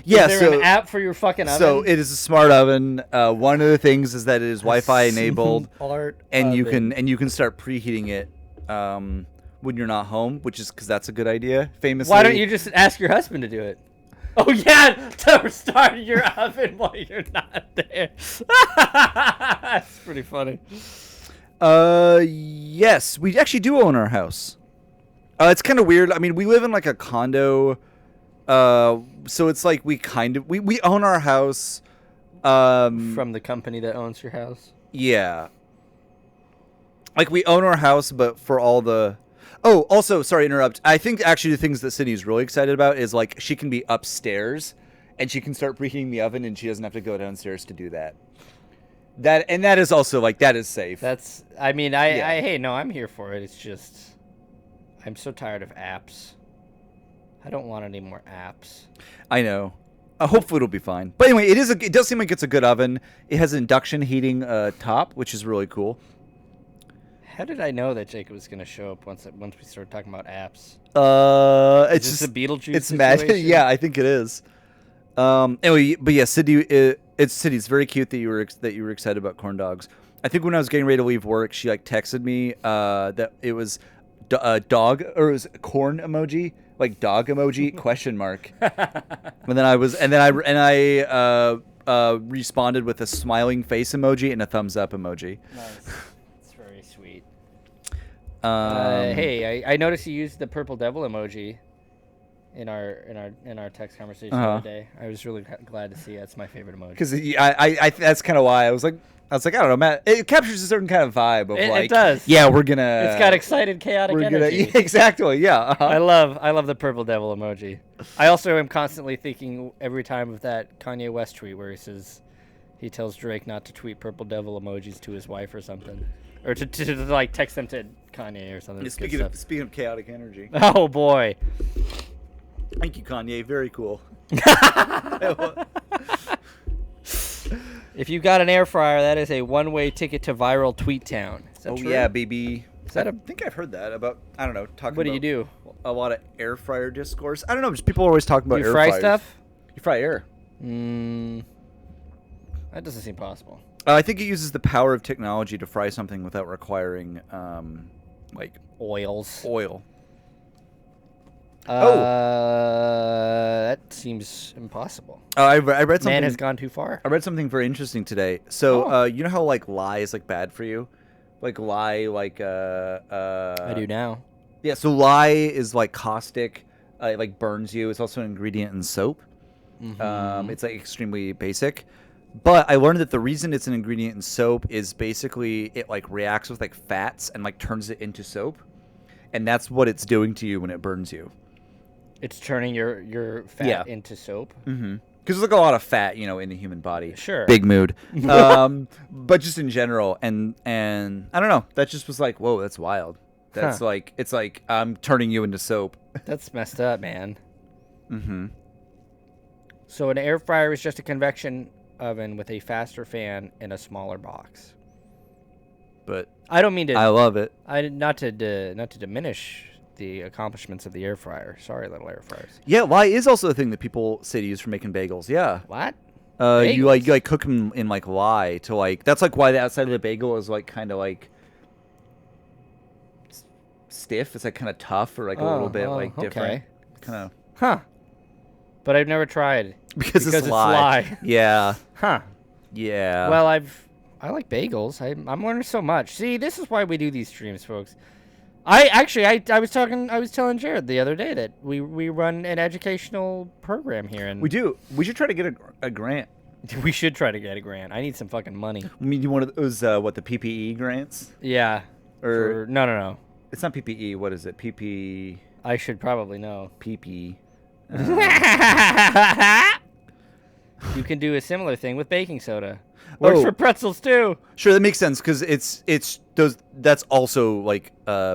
Yeah, is there an app for your fucking oven? So it is a smart oven. One of the things is that it is Wi-Fi enabled, and you can start preheating it when you're not home, which is because that's a good idea. Famously, why don't you just ask your husband to do it? Oh yeah, to start your oven while you're not there. That's pretty funny. Yes, we actually do own our house. It's kind of weird. I mean, we live in like a condo. So it's like we own our house. From the company that owns your house. Yeah. Like we own our house, but for all the. Oh, also, sorry to interrupt. I think actually the things that Sydney's really excited about is like she can be upstairs and she can start preheating the oven and she doesn't have to go downstairs to do that. That is also like, that is safe. That's, I mean, hey, no, I'm here for it. It's just, I'm so tired of apps. I don't want any more apps. I know. Hopefully it'll be fine. But anyway, it does seem like it's a good oven. It has induction heating top, which is really cool. How did I know that Jacob was going to show up once we started talking about apps? It's just a Beetlejuice. It's magic. Yeah, I think it is. Anyway, but yeah, Sydney, it's very cute that you were excited about corn dogs. I think when I was getting ready to leave work, she like texted me that it was dog, or it was a corn emoji, like dog emoji question mark. and then I responded with a smiling face emoji and a thumbs up emoji. Nice. Sweet. Hey, I noticed you used the purple devil emoji in our text conversation the other day. I was really glad to see it. It's my favorite emoji. Because I that's kind of why I was like, I don't know, Matt. It captures a certain kind of vibe of it does. Yeah, we're gonna. It's got excited, chaotic energy. Exactly. Yeah. Uh-huh. I love the purple devil emoji. I also am constantly thinking every time of that Kanye West tweet where he tells Drake not to tweet purple devil emojis to his wife or something. Or to like text them to Kanye or something. Speaking of chaotic energy. Oh boy. Thank you, Kanye. Very cool. If you got an air fryer, that is a one-way ticket to viral tweet town. Is that true? Yeah, baby. I think I've heard that about. I don't know. What do you do? A lot of air fryer discourse. I don't know. Just people are always talking about air fryers. You fry stuff? You fry air. That doesn't seem possible. I think it uses the power of technology to fry something without requiring, like oils. Oil. That seems impossible. I read something. Man has gone too far. I read something very interesting today. So, you know how like lye is like bad for you, like lye, like I do now. Yeah. So lye is like caustic, it like burns you. It's also an ingredient in soap. Mm-hmm. It's like extremely basic. But I learned that the reason it's an ingredient in soap is basically it like reacts with like fats and like turns it into soap, and that's what it's doing to you when it burns you. It's turning your fat into soap. Mm-hmm. Because there's like a lot of fat, in the human body. Sure. Big mood. But just in general, and I don't know. That just was like, whoa, that's wild. That's like, it's like I'm turning you into soap. That's messed up, man. Mm-hmm. So an air fryer is just a convection oven with a faster fan in a smaller box. But I don't mean to. I love it. Not to diminish the accomplishments of the air fryer. Sorry, little air fryers. Yeah, lye is also a thing that people say to use for making bagels. Yeah. What? You like cook them in like lye to like. That's like why the outside of the bagel is like kind of like stiff. It's like kind of tough or like a little bit like different. Okay. Kind of. Huh. But I've never tried because it's lye. Yeah. Huh. Yeah. Well, I like bagels. I'm learning so much. See, this is why we do these streams, folks. I was telling Jared the other day that we run an educational program here, and we do. We should try to get a grant. We should try to get a grant. I need some fucking money. I mean, you one of those the PPE grants? Yeah. Or no. It's not PPE. What is it? PP. I should probably know. PP. You can do a similar thing with baking soda. Works for pretzels too. Sure, that makes sense because it's those. That's also like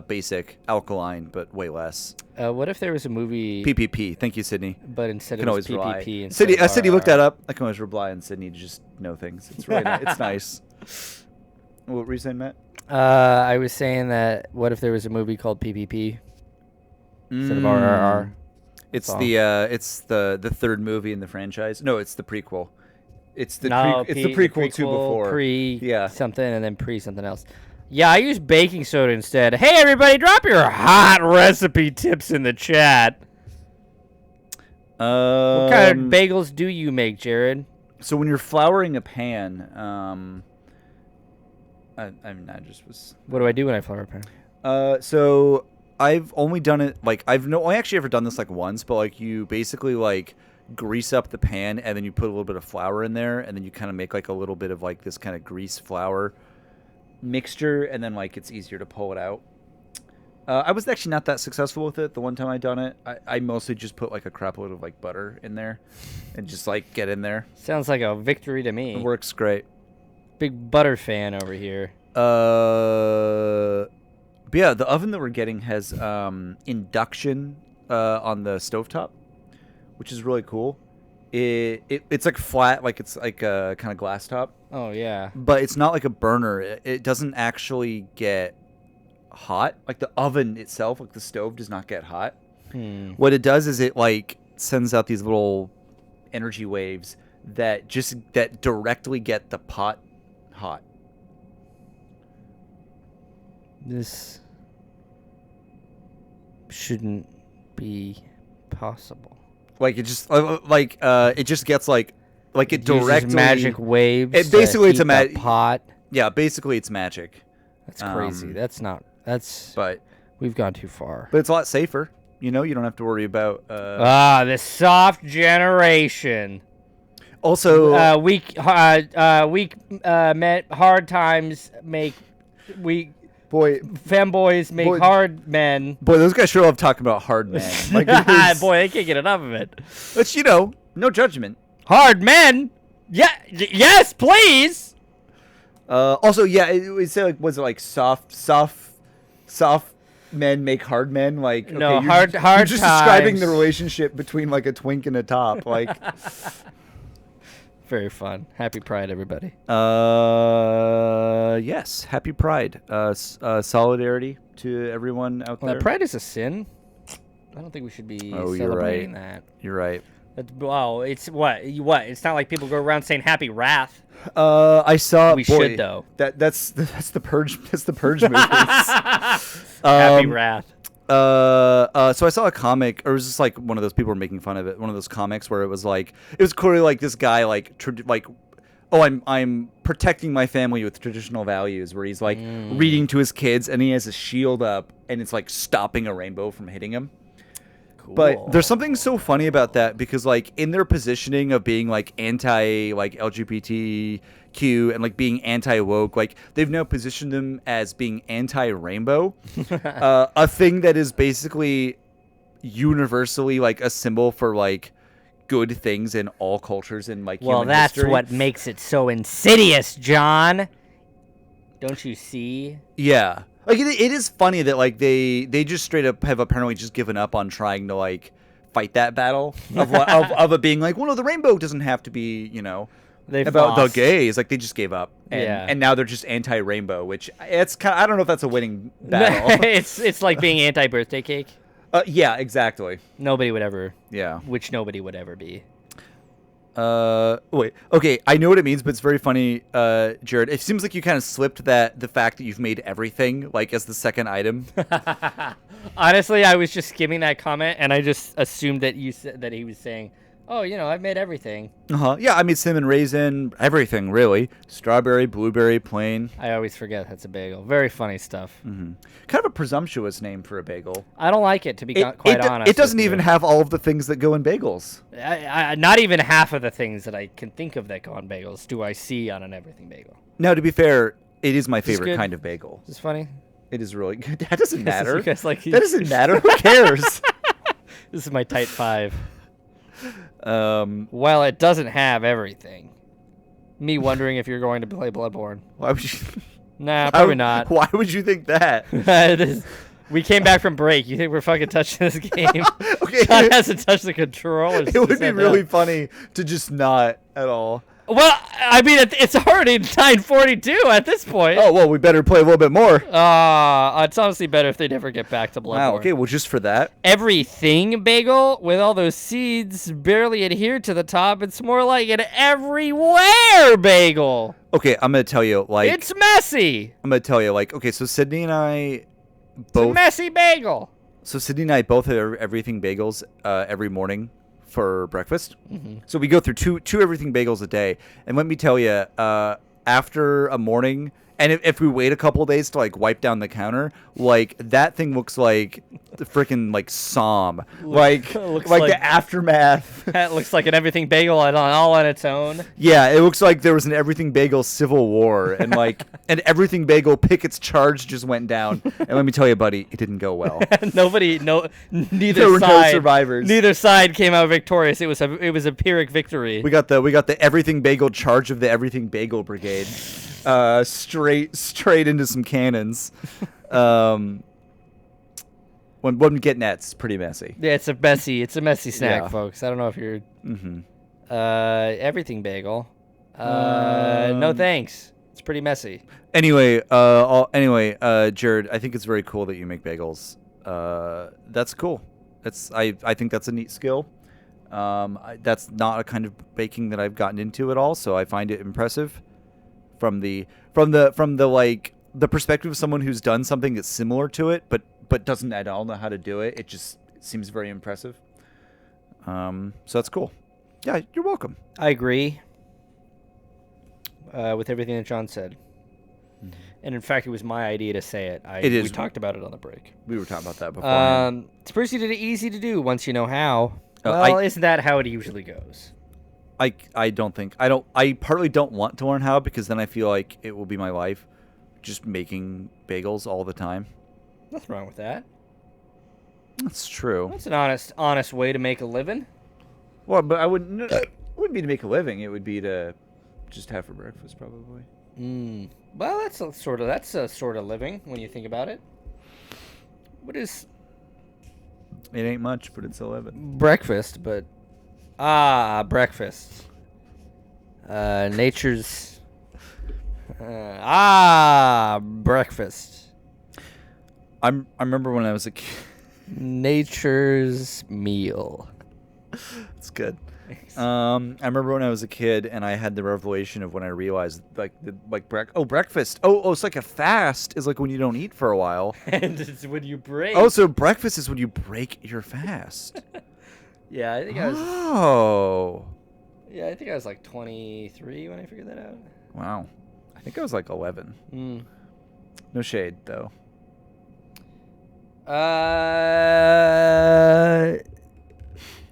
basic alkaline, but way less. What if there was a movie PPP? Thank you, Sydney. But instead Can of always PPP, Sydney looked that up. I can always rely on Sydney to just know things. It's really it's nice. What were you saying, Matt? I was saying that what if there was a movie called PPP instead of RRR? It's the third movie in the franchise. No, it's the prequel. It's the prequel to before something and then pre something else. Yeah, I use baking soda instead. Hey everybody, drop your hot recipe tips in the chat. What kind of bagels do you make, Jared? So when you're flouring a pan, I just was. What do I do when I flour a pan? So I've only done it like I actually ever done this like once, but like you basically like grease up the pan and then you put a little bit of flour in there and then you kind of make like a little bit of like this kind of grease flour mixture and then like it's easier to pull it out. I was actually not that successful with it the one time I done it. I mostly just put like a crap load of like butter in there and just like get in there. Sounds like a victory to me. It works great. Big butter fan over here. But yeah, the oven that we're getting has induction on the stovetop, which is really cool. It's like flat, like it's like a kind of glass top. Oh yeah. But it's not like a burner. It doesn't actually get hot. Like the oven itself, like the stove, does not get hot. What it does is it like sends out these little energy waves that directly get the pot hot. This shouldn't be possible. Like it just it just gets like it directly magic waves. It basically it's a pot. Yeah, basically it's magic. That's crazy. But we've gone too far. But it's a lot safer. You don't have to worry about the soft generation. Also hard times make weak femboys make hard men. Boy, those guys sure love talking about hard men. Like boy, they can't get enough of it. But no judgment. Hard men? Yeah, yes, please. Also, yeah, it said like was it like soft men make hard men? Like okay, no, you're just times. describing the relationship between like a twink and a top, like. Very fun. Happy Pride, everybody. Yes, happy Pride. Solidarity to everyone out there. Pride is a sin. I don't think we should be celebrating that. You're right. It's what? It's not like people go around saying Happy Wrath. I saw. We should though. That's the Purge. That's the Purge movies. Happy Wrath. So I saw a comic, or it was just like one of those people were making fun of it. One of those comics where it was clearly like this guy I'm protecting my family with traditional values. Where he's like reading to his kids, and he has a shield up, and it's like stopping a rainbow from hitting him. Cool. But there's something so funny about that because like in their positioning of being like anti like LGBTQ and like being anti woke, like they've now positioned them as being anti rainbow, a thing that is basically universally like a symbol for like good things in all cultures in like Well, human that's history. what makes it so insidious, John. Don't you see? Yeah. Like it is funny that like they just straight up have apparently just given up on trying to like fight that battle of it being like, well, no, the rainbow doesn't have to be, They've about lost. the gays. Like they just gave up, and Yeah. and now they're just anti-rainbow, which it's kind. I don't know if that's a winning battle. it's like being anti-birthday cake. Yeah, exactly. Nobody would ever. Yeah. Which nobody would ever be. Wait. Okay, I know what it means, but it's very funny, Jared. It seems like you kind of slipped the fact that you've made everything like as the second item. Honestly, I was just skimming that comment, and I just assumed that that he was saying, "Oh, I've made everything." Yeah, I made cinnamon raisin, everything really. Strawberry, blueberry, plain. I always forget that's a bagel. Very funny stuff. Mm-hmm. Kind of a presumptuous name for a bagel. I don't like it, to be quite honest. It doesn't even have all of the things that go in bagels. Not even half of the things that I can think of that go on bagels do I see on an everything bagel. Now, to be fair, it is my favorite good? kind of bagel. Is this funny? It is really good. That doesn't matter. You guys like- That doesn't matter. Who cares? This is my type 5. Um, Well, it doesn't have everything. Me wondering if you're going to play Bloodborne. why would you? Nah, probably not. Why would you think that? We came back from break. You think we're fucking touching this game? Okay. John hasn't touched the controller. It would be really funny to just not at all. Well, I mean, it's already 9:42 at this point. Oh well, we better play a little bit more. It's honestly better if they never get back to Bloodborne. Wow. Okay. Well, just for that. Everything bagel with all those seeds barely adhered to the top. It's more like an everywhere bagel. Okay, I'm gonna tell you like. It's messy. I'm gonna tell you like. Okay, so Sydney and I It's a both. messy bagel. So Sydney and I both have everything bagels every morning for breakfast. Mm-hmm. So we go through two everything bagels a day. And let me tell you, after a morning, and if we wait a couple of days to like wipe down the counter, like that thing looks like the freaking like Psalm, like the aftermath. That looks like an everything bagel all on its own. Yeah, it looks like there was an everything bagel civil war, and like an everything bagel Pickett's charge just went down. And let me tell you, buddy, it didn't go well. Neither There were no side, survivors. Neither side came out victorious. It was a Pyrrhic victory. We got the everything bagel charge of the everything bagel brigade, straight into some cannons. When I'm getting at, it's pretty messy. Yeah, it's a messy snack, Yeah. folks. I don't know if you're Mm-hmm. everything bagel. No thanks. It's pretty messy. Anyway, Jared, I think it's very cool that you make bagels. That's cool. I think that's a neat skill. That's not a kind of baking that I've gotten into at all, so I find it impressive. From the like the perspective of someone who's done something that's similar to it, but doesn't at all know how to do it, it seems very impressive. So that's cool. Yeah, you're welcome. I agree with everything that John said. Mm-hmm. And in fact, it was my idea to say it. It is. We talked about it on the break. We were talking about that before. It's pretty easy to do once you know how. I- isn't that how it usually goes? I partly don't want to learn how, because then I feel like it will be my life, just making bagels all the time. Nothing wrong with that. That's true. That's an honest way to make a living. Well, but it wouldn't be to make a living. It would be to just have for breakfast, probably. Well, that's a sort of living when you think about it. What is It ain't much, but it's a living. breakfast? But breakfast. Nature's breakfast. I remember when I was a kid. Nature's meal. It's good. I remember when I was a kid and I had the revelation of when I realized breakfast. Oh, it's like a fast is like when you don't eat for a while. And it's when you break. Oh, so breakfast is when you break your fast. Yeah, I think I was. Oh. Yeah, I think I was like 23 when I figured that out. Wow. I think I was like 11. No shade, though.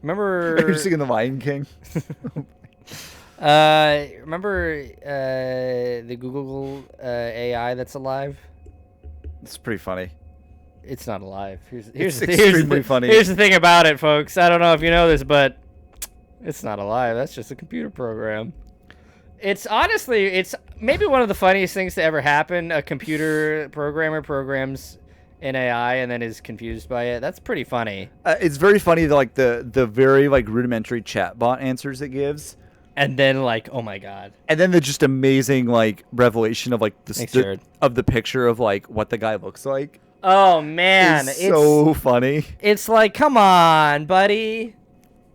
Remember? You're singing The Lion King? Remember the Google AI that's alive? It's pretty funny. It's not alive. It's extremely funny. Here's the thing about it, folks. I don't know if you know this, but It's not alive. That's just a computer program. It's honestly, it's maybe one of the funniest things to ever happen. A computer programmer programs an AI and then is confused by it. That's pretty funny. It's very funny, like the very like rudimentary chatbot answers it gives. And then like, oh my god. And then the just amazing like revelation of like of the picture of like what the guy looks like. Oh man, it's so funny. It's like, come on, buddy.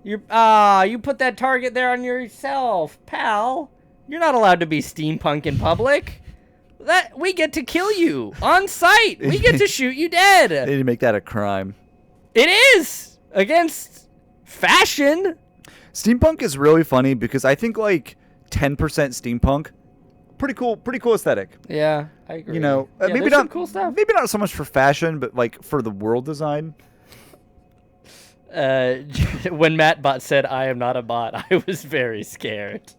You put that target there on yourself, pal. You're not allowed to be steampunk in public. That we get to kill you on sight. We get to shoot you dead. They need to make that a crime. It is against fashion. Steampunk is really funny because I think like 10% steampunk, pretty cool aesthetic. Yeah, I agree. You know, yeah, maybe not cool stuff. Maybe not so much for fashion, but like for the world design. When Mattbot said, "I am not a bot," I was very scared.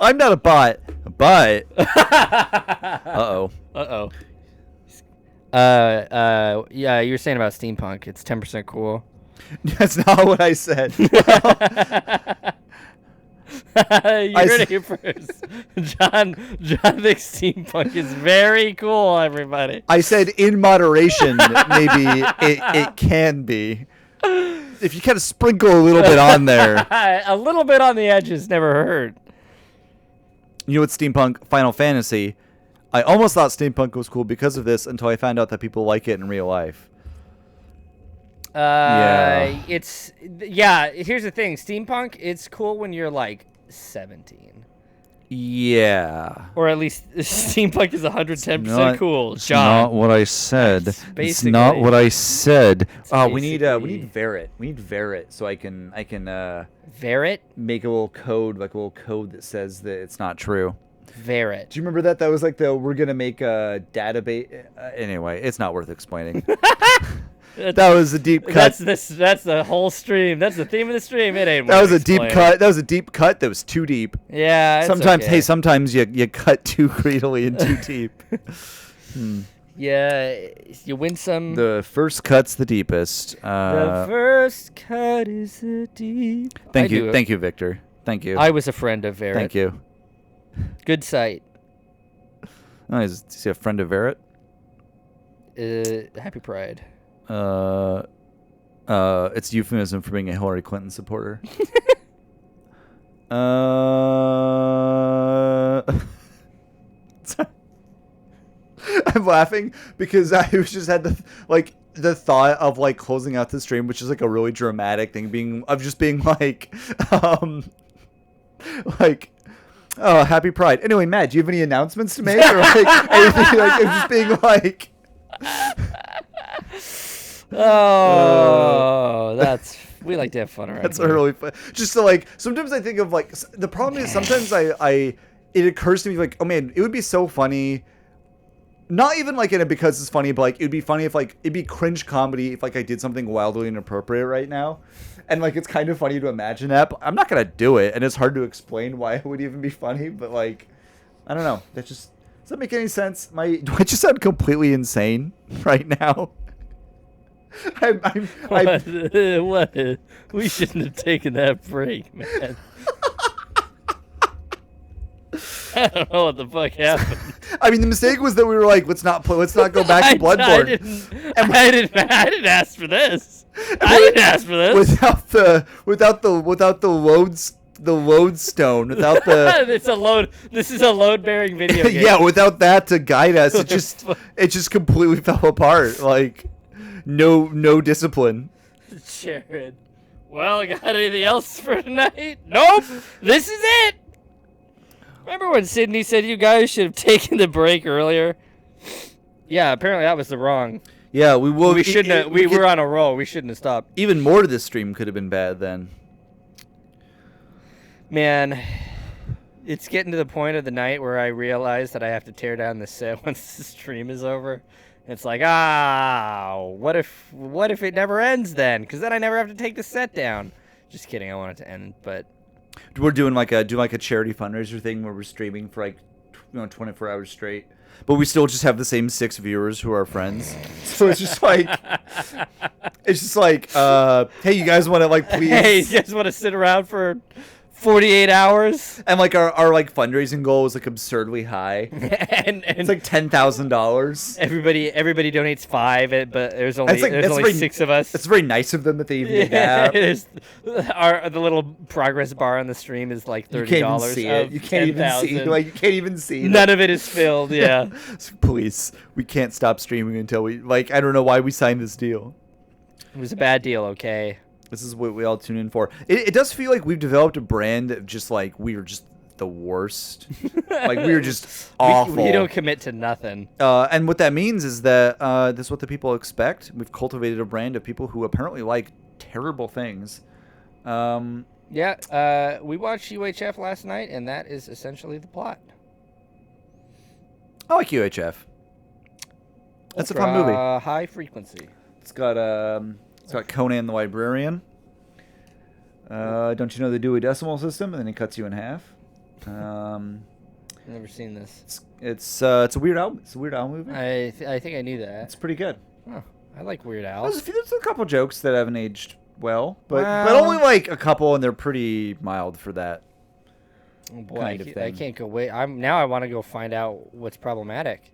I'm not a bot, but uh-oh. Yeah, you were saying about steampunk. It's 10% cool. That's not what I said. You heard it here first. John thinks steampunk is very cool, everybody. I said in moderation, maybe it can be. If you kind of sprinkle a little bit on there. A little bit on the edges never hurt. You know what, steampunk, Final Fantasy, I almost thought steampunk was cool because of this until I found out that people like it in real life. Here's the thing. Steampunk, it's cool when you're like 17. Yeah. Or at least steampunk is 110% cool. It's John. not what I said. It's not what I said. Oh, we need Verit. We need Verit so I can Verit? Make a little code, like a little code that says that it's not true. Verit. Do you remember that? That was like we're gonna make a database. Anyway, it's not worth explaining. That was a deep cut. That's the whole stream. That's the theme of the stream. It ain't. That was a deep cut. That was a deep cut. That was too deep. Yeah. Sometimes, okay. sometimes you cut too greedily and too deep. Yeah, you win some. The first cut's the deepest. The first cut is the deep. Thank you, Victor. Thank you. I was a friend of Verit. Thank you. Good site. Oh, is he a friend of Verit? Happy Pride. It's euphemism for being a Hillary Clinton supporter. I'm laughing because I just had the thought of like closing out the stream, which is like a really dramatic thing, just being like, oh, happy Pride. Anyway, Matt, do you have any announcements to make or like anything? Like, I'm just being like. Oh, we like to have fun around. That's here. really fun. Just to like, sometimes I think of like, the problem is sometimes it occurs to me like, oh man, it would be so funny. Not even like in it because it's funny, but like it would be funny if like it'd be cringe comedy if like I did something wildly inappropriate right now, and like it's kind of funny to imagine that. But I'm not gonna do it, and it's hard to explain why it would even be funny. But like, I don't know. Does that make any sense? Do I just sound completely insane right now? What? We shouldn't have taken that break, man. I don't know what the fuck happened. I mean, the mistake was that we were like, let's not go back to Bloodborne. I didn't ask for this. I didn't ask for this. Without the lodestone, without the. It's a load. This is a load-bearing video game. Yeah, without that to guide us, it just completely fell apart. Like, no discipline. Jared. Well, got anything else for tonight? Nope. This is it. Remember when Sydney said you guys should have taken the break earlier? Yeah, apparently that was the wrong. Yeah, we will. We shouldn't. We were on a roll. We shouldn't have stopped. Even more of this stream could have been bad then. Man, it's getting to the point of the night where I realize that I have to tear down the set once the stream is over. It's like, what if it never ends then? Because then I never have to take the set down. Just kidding. I want it to end, but. We're doing like a charity fundraiser thing where we're streaming for like 24 hours straight. but we still just have the same 6 viewers who are friends. So it's just like, hey, you guys want to like please? Hey, you guys want to sit around for 48 hours? And like our like fundraising goal was like absurdly high. and It's like $10,000. Everybody donates 5, but there's only very, 6 of us. It's very nice of them that they even did that. The little progress bar on the stream is like $30. You can't even see it. You can't even see. Like you can't even see. None of it is filled. Yeah. So please, we can't stop streaming until we like. I don't know why we signed this deal. It was a bad deal. Okay. This is what we all tune in for. It does feel like we've developed a brand of just like we are just the worst. Like we are just awful. We don't commit to nothing. And what that means is that this is what the people expect. We've cultivated a brand of people who apparently like terrible things. Yeah, we watched UHF last night, and that is essentially the plot. I like UHF. That's a fun movie. High frequency. It's got Conan the Librarian. Don't you know the Dewey Decimal System? And then he cuts you in half. Never seen this. It's a Weird Al. It's a Weird Al movie. I think I knew that. It's pretty good. Oh, I like Weird Al. There's a couple jokes that haven't aged well, but only like a couple, and they're pretty mild for that. Oh boy, kind of thing. I can't go wait. I want to go find out what's problematic.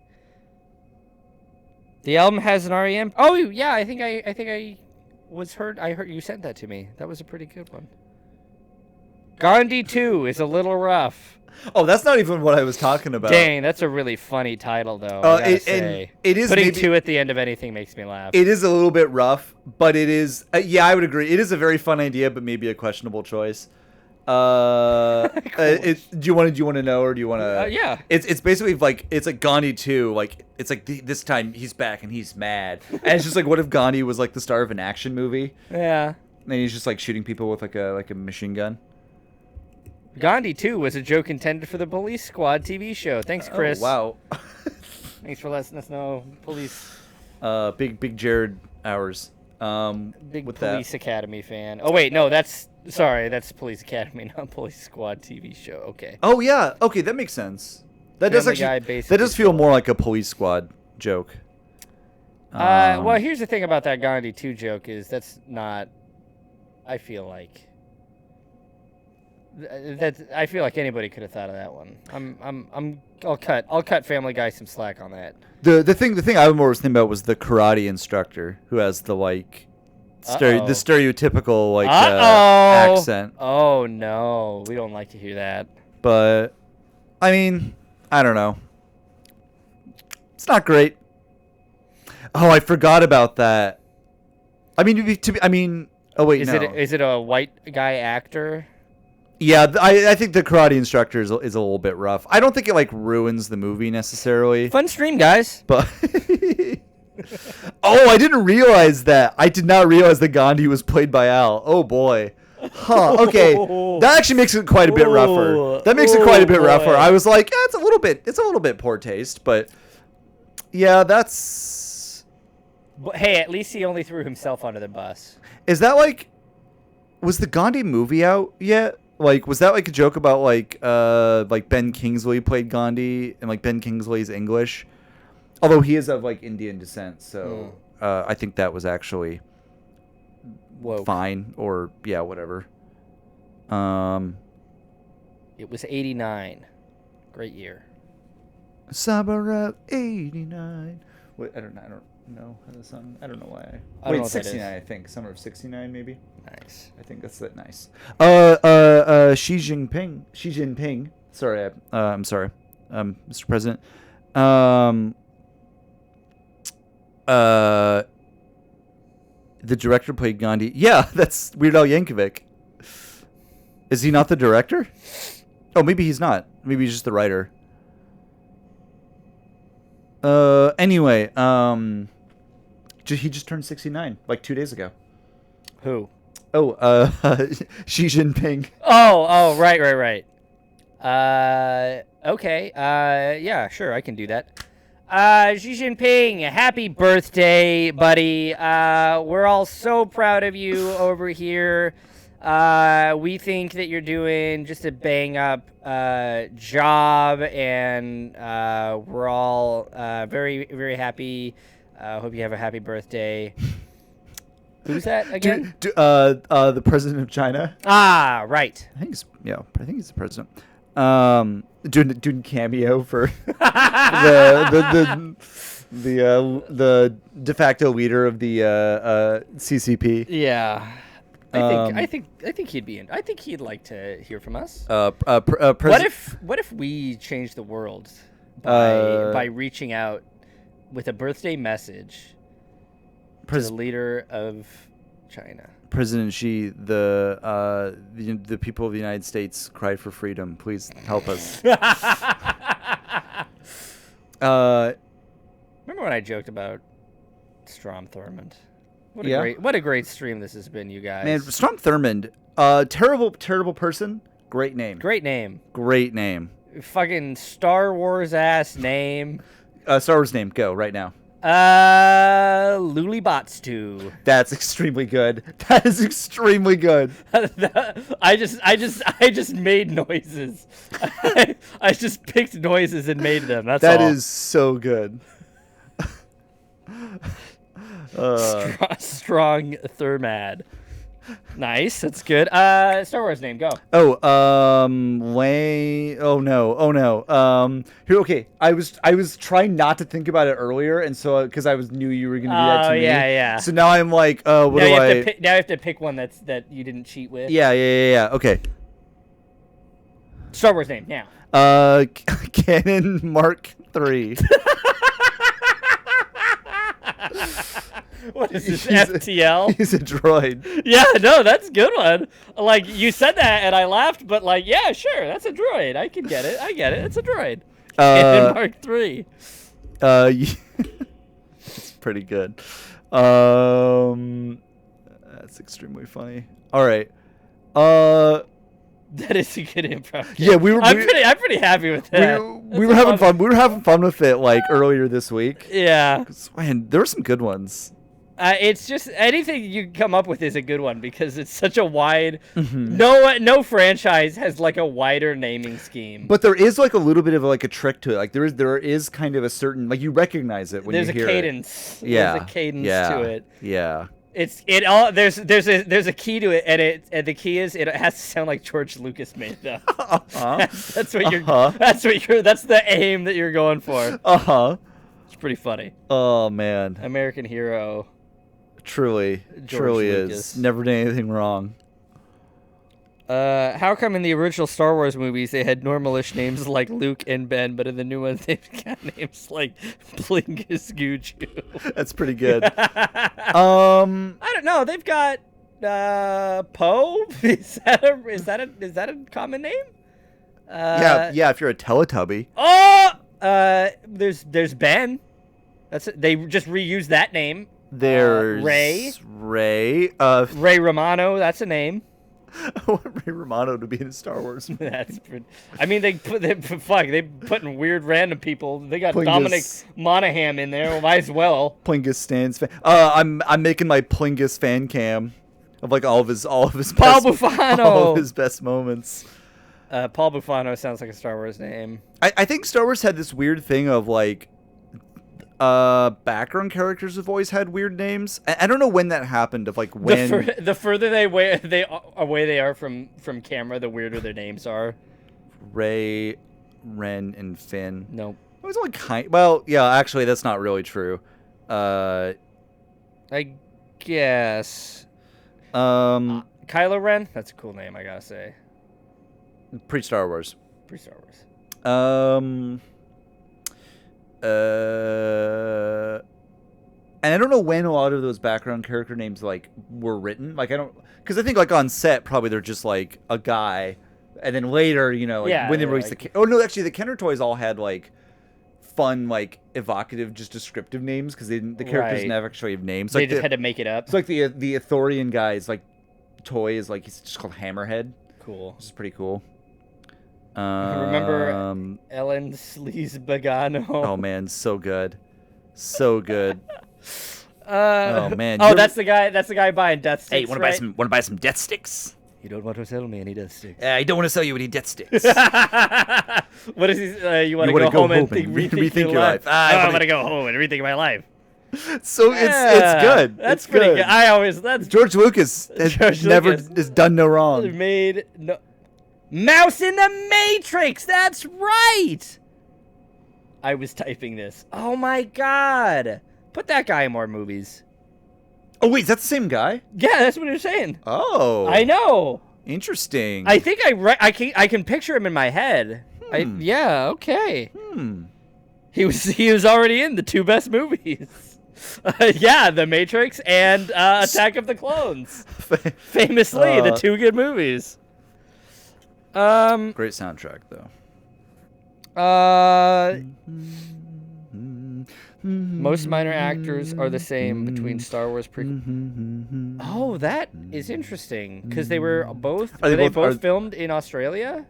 The album has an REM. Oh yeah, I think I heard you sent that to me. That was a pretty good one. Gandhi 2 is a little rough. Oh, that's not even what I was talking about. Dang, that's a really funny title though. It is putting maybe, 2 at the end of anything makes me laugh. It is a little bit rough, but it is. Yeah, I would agree. It is a very fun idea, but maybe a questionable choice. Do you want to know, or do you want to? Yeah. It's basically like it's like Gandhi 2. Like it's like this time he's back and he's mad, and it's just like what if Gandhi was like the star of an action movie? Yeah. And he's just like shooting people with like a machine gun. Gandhi 2 was a joke intended for the Police Squad TV show. Thanks, Chris. Oh, wow. Thanks for letting us know, Police. Big Jared Hours. Big Police Academy fan. Oh wait, no, that's Police Academy, not Police Squad TV show. Okay. Oh yeah, okay, that makes sense. That does feel more like a Police Squad joke. Well, here's the thing about that Gandhi 2 joke is that's not. I feel like anybody could have thought of that one. I'll cut Family Guy some slack on that. The thing I was thinking about was the karate instructor who has the like the stereotypical like accent. Oh no, we don't like to hear that. But I mean, I don't know. It's not great. Oh, I forgot about that. I mean, oh wait, is it a white guy actor? Yeah, I think the karate instructor is a little bit rough. I don't think it like ruins the movie necessarily. Fun stream, guys. But oh, I didn't realize that. I did not realize that Gandhi was played by Al. Oh boy. Huh. Okay. That actually makes it quite a bit rougher. That makes it quite a bit rougher. I was like, it's a little bit poor taste, but yeah, that's. But hey, at least he only threw himself under the bus. Is that like? Was the Gandhi movie out yet? Like, was that like a joke about like Ben Kingsley played Gandhi and like Ben Kingsley's English? Although he is of like Indian descent, so I think that was actually fine, or yeah, whatever. It was 89. Great year. Summer of 89. Wait, I don't know how the song. I don't know why. Wait, 69. I think summer of 69, maybe. Nice. I think that's nice. Xi Jinping. Sorry, I'm sorry, Mr. President. The director played Gandhi. Yeah, that's Weird Al Yankovic. Is he not the director? Oh, maybe he's not. Maybe he's just the writer. Anyway, he just turned 69 like 2 days ago. Who? Oh, Xi Jinping. Oh, right. Okay. Yeah, sure, I can do that. Xi Jinping, happy birthday, buddy. We're all so proud of you over here. We think that you're doing just a bang up job, and we're all very, very happy. Hope you have a happy birthday. Who's that again? The president of China. Ah, right. I think he's the president. Doing cameo for the de facto leader of the CCP. Yeah. I think he'd be in. I think he'd like to hear from us. What if we change the world by reaching out with a birthday message to the leader of China? President Xi, the people of the United States cried for freedom. Please help us. Remember when I joked about Strom Thurmond? What a great stream this has been, you guys. Man, Strom Thurmond, terrible person. Great name. Great name. Fucking Star Wars ass name. Star Wars name. Go right now. Lulibotstu. That's extremely good. That is extremely good. I just made noises. I just picked noises and made them. That is so good. Strong Thermad. Nice, that's good. Star Wars name, go. Lane. Oh no. Here, okay. I was trying not to think about it earlier, and so because knew you were gonna do that to me. Yeah. So now I'm like, now you have to pick one that you didn't cheat with. Yeah. Okay. Star Wars name now. Canon Mark III. What is this, FTL? He's a droid. Yeah, no, that's a good one. Like, you said that, and I laughed, but, like, yeah, sure, that's a droid. I can get it. I get it. It's a droid. And Mark III. It's pretty good. That's extremely funny. All right. That is a good improv. Yeah, I'm pretty happy with that. We were having fun. We were having fun with it, like, earlier this week. Yeah. Man, there were some good ones. It's just anything you come up with is a good one because it's such a wide. No franchise has like a wider naming scheme. But there is like a little bit of like a trick to it. Like there is kind of a certain, like, you recognize it when you hear it. There's a cadence to it. Yeah. There's a key to it, and the key is it has to sound like George Lucas made it up. That's the aim that you're going for. It's pretty funny. Oh man. American hero. Truly is. Never did anything wrong. How come in the original Star Wars movies they had normalish names like Luke and Ben, but in the new ones they've got names like Plingus Guju? That's pretty good. I don't know. They've got Poe. Is that a common name? Yeah. If you're a Teletubby. There's Ben. They just reused that name. There's Ray. Ray Romano. That's a name. I want Ray Romano to be in a Star Wars movie. That's pretty. I mean, they putting weird random people. They got Plingus. Dominic Monaghan in there. Well, might as well. Plingus stands. I'm making my Plingus fan cam of like all of his Paul Bufano. all of his best moments. Paul Bufano sounds like a Star Wars name. I think Star Wars had this weird thing of like background characters have always had weird names. I don't know when that happened. Of like when the further away they are from camera, the weirder their names are. Ray, Ren, and Finn. Nope. It was only kind. Well, yeah, actually, that's not really true. I guess. Kylo Ren. That's a cool name, I gotta say. Pre-Star Wars. Pre-Star Wars. And I don't know when a lot of those background character names like were written. Like because I think like on set probably they're just like a guy, and then later when they released the Kenner toys all had like fun like evocative just descriptive names because the characters never actually have names. They just had to make it up. It's like the Ithorian guy's like toy is like he's just called Hammerhead. Cool. Which is pretty cool. Remember Ellen Sleaze Bagano? Oh man, so good. Oh man. That's the guy buying death sticks. Hey, want to buy some death sticks? You don't want to sell me any death sticks. I don't want to sell you any death sticks. What is he? You want to go home and rethink your life? I'm going to go home and rethink my life. So it's good. That's pretty good. That's George Lucas has done no wrong. Made no Mouse in the Matrix. That's right. I was typing this. Oh my god. Put that guy in more movies. Oh wait, is that the same guy? Yeah, that's what you're saying. Oh, I know. Interesting. I think I can picture him in my head. Yeah. Okay. He was already in the 2 best movies. Yeah, The Matrix and Attack of the Clones. Famously, the 2 good movies. Great soundtrack though. Most minor actors are the same between Star Wars prequel. Oh, that is interesting because they were both filmed in Australia.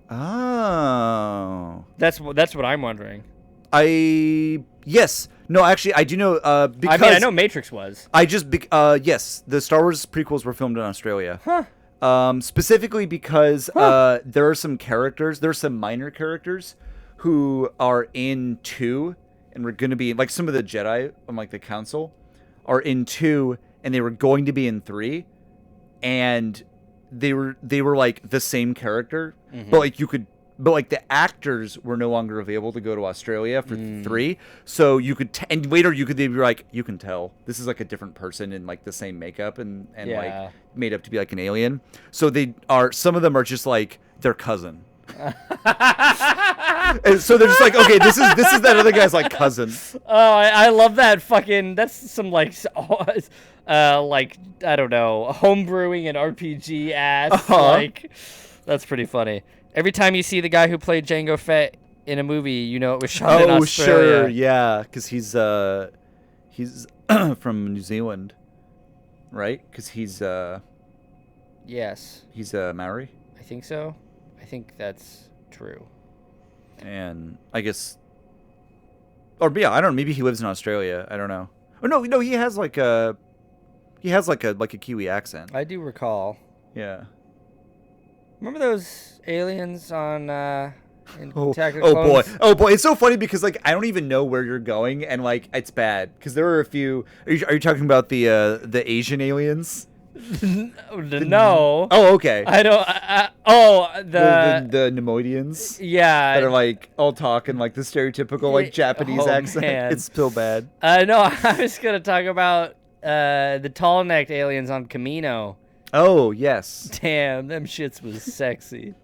Oh, that's what I'm wondering. Yes. No, actually, I do know. Because I know Matrix was. Yes, the Star Wars prequels were filmed in Australia. Huh. Specifically because there are some characters, there's some minor characters who are in 2 and were going to be like some of the Jedi on like the council are in 2 and they were going to be in 3 and they were like the same character, but like the actors were no longer available to go to Australia for 3, so you could and later they'd be like, you can tell this is like a different person in like the same makeup and like made up to be like an alien. So some of them are just like their cousin. And so they're just like, okay, this is that other guy's like cousin. Oh, I love that fucking. That's some like I don't know, homebrewing and RPG ass. Like, that's pretty funny. Every time you see the guy who played Jango Fett in a movie, you know it was shot in Australia. Oh, sure, yeah, because he's from New Zealand, right? Because he's yes, he's Maori. I think so. I think that's true. And I guess, or yeah, I don't know. Maybe he lives in Australia. I don't know. Oh no, he has like a Kiwi accent. I do recall. Yeah. Remember those aliens on Attack of the Clones? Oh boy, it's so funny because like I don't even know where you're going and like it's bad because there are a few. Are you talking about the Asian aliens? No. Oh, okay. I don't. The Nemoidians. Yeah. That are like all talking like the stereotypical like Japanese accent. Man. It's still bad. No, I was gonna talk about the tall-necked aliens on Camino. Oh yes. Damn, them shits was sexy.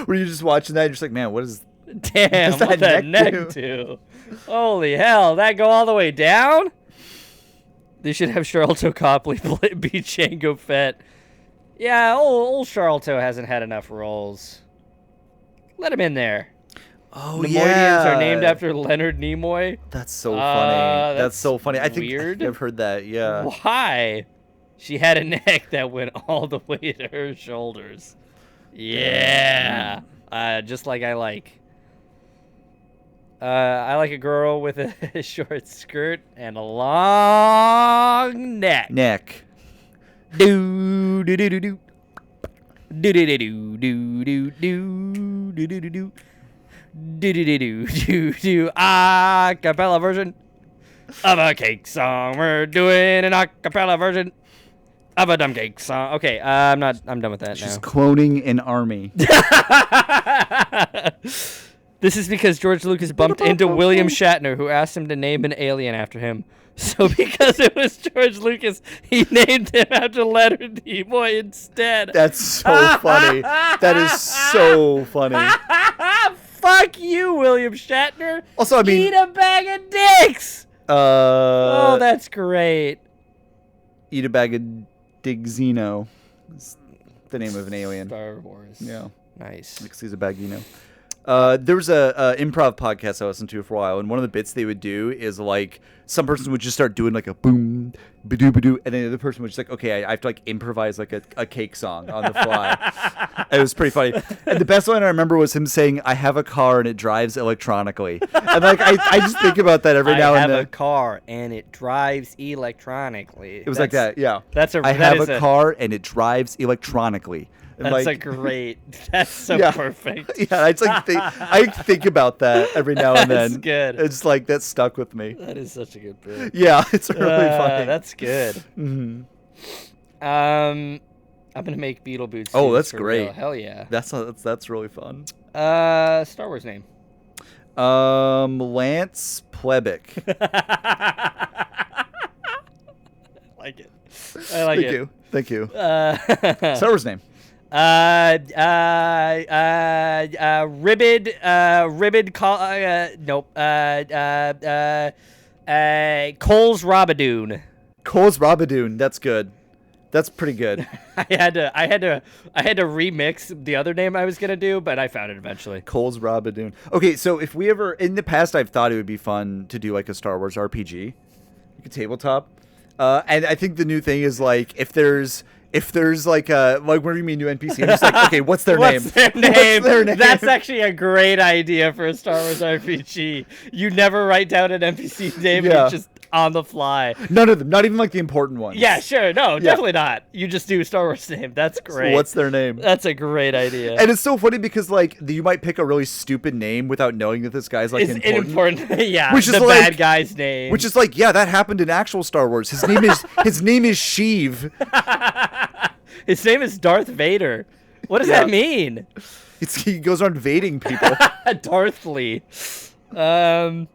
Were you just watching that? And you're just like, man, what is? Damn, what that neck do? Holy hell, that go all the way down? They should have Charlton Copley beat Jango Fett. Yeah, old Charlton hasn't had enough roles. Let him in there. Oh, Nemoidians are named after Leonard Nimoy. That's so funny. That's so funny. I think weird. I've heard that, yeah. Why? She had a neck that went all the way to her shoulders. Yeah. Just like I like. I like a girl with a short skirt and a long neck. Do do do do do. Do do do do do do do do do do do do do do acapella version of a cake song. We're doing an acapella version of a dumb cake song. Okay, I'm done with that now. She's cloning an army. This is because George Lucas bumped into William Shatner, who asked him to name an alien after him. So because it was George Lucas, he named him after Leonard Nimoy instead. That's so funny. That is so funny. Fuck you, William Shatner. Also, I mean, eat a bag of dicks. Oh, that's great. Eat a bag of Digzino. It's the name of an alien. Star Wars. Yeah. Nice. Because he's a Bagino. There was a improv podcast I listened to for a while, and one of the bits they would do is like some person would just start doing like a boom, ba-doo, ba-doo, and then the other person would just like, okay, I have to like improvise like a cake song on the fly. It was pretty funny. And the best one I remember was him saying, "I have a car and it drives electronically." And like I just think about that every now and then. I have a car and it drives electronically. It was like that, yeah. I have a car and it drives electronically. That's like, that's so perfect. Yeah, I just like I think about that every now and then. That's good. It's like that stuck with me. That is such a good bit. Yeah, it's really funny. That's good. Mm-hmm. I'm gonna make beetle boots. Oh, that's great. Real. Hell yeah. That's really fun. Star Wars name. Lance Plebic. I like it. I like it. Thank you. Star Wars name. Coles Robidoon. Coles Robidoon. That's good. That's pretty good. I had to remix the other name I was gonna do, but I found it eventually. Coles Robidoon. Okay, so if we ever in the past, I've thought it would be fun to do like a Star Wars RPG, like a tabletop. And I think the new thing is like if there's like what do you mean new NPC? I'm just like, okay, what's their name? What's their name? That's actually a great idea for a Star Wars RPG. You never write down an NPC name. Yeah. It's just on the fly. None of them. Not even like the important ones. Yeah, sure. No, definitely not. You just do Star Wars name. That's great. So what's their name? That's a great idea. And it's so funny because like you might pick a really stupid name without knowing that this guy's like important. Yeah, which is the like, bad guy's name. Which is like, yeah, that happened in actual Star Wars. His name is Sheev. His name is Darth Vader. What does that mean? He goes around invading people. Darthly. All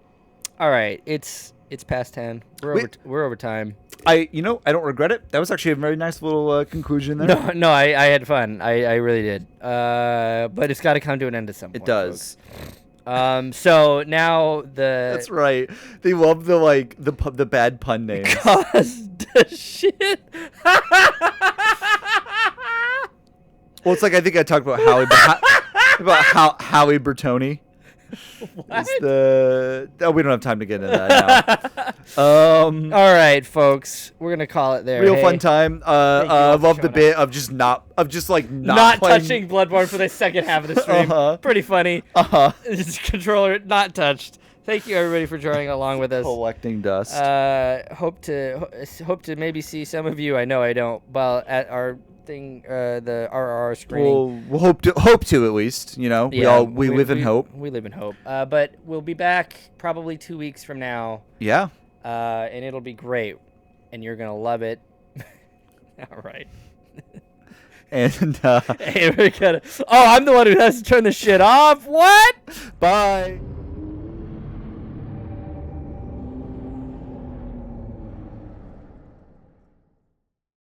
right, it's past 10. We're over time. I don't regret it. That was actually a very nice little conclusion there. No, I had fun. I really did. But it's got to come to an end at some point. It does. Folks. So now That's right. They love the bad pun names. Cause the shit. Well, it's like I think I talked about Howie Bertoni. What? We don't have time to get into that now. All right, folks, we're gonna call it there. Real fun time. Love the bit of just not touching Bloodborne for the second half of the stream. Pretty funny. Controller not touched. Thank you everybody for joining along with us. Collecting dust. Hope to maybe see some of you. I know I don't. Well, at our thing, the RR screening. We'll hope to at least. You know, we live in hope. We live in hope. But we'll be back probably 2 weeks from now. Yeah. And it'll be great, and you're gonna love it. All right. And hey, we're gonna. Oh, I'm the one who has to turn the shit off. What? Bye.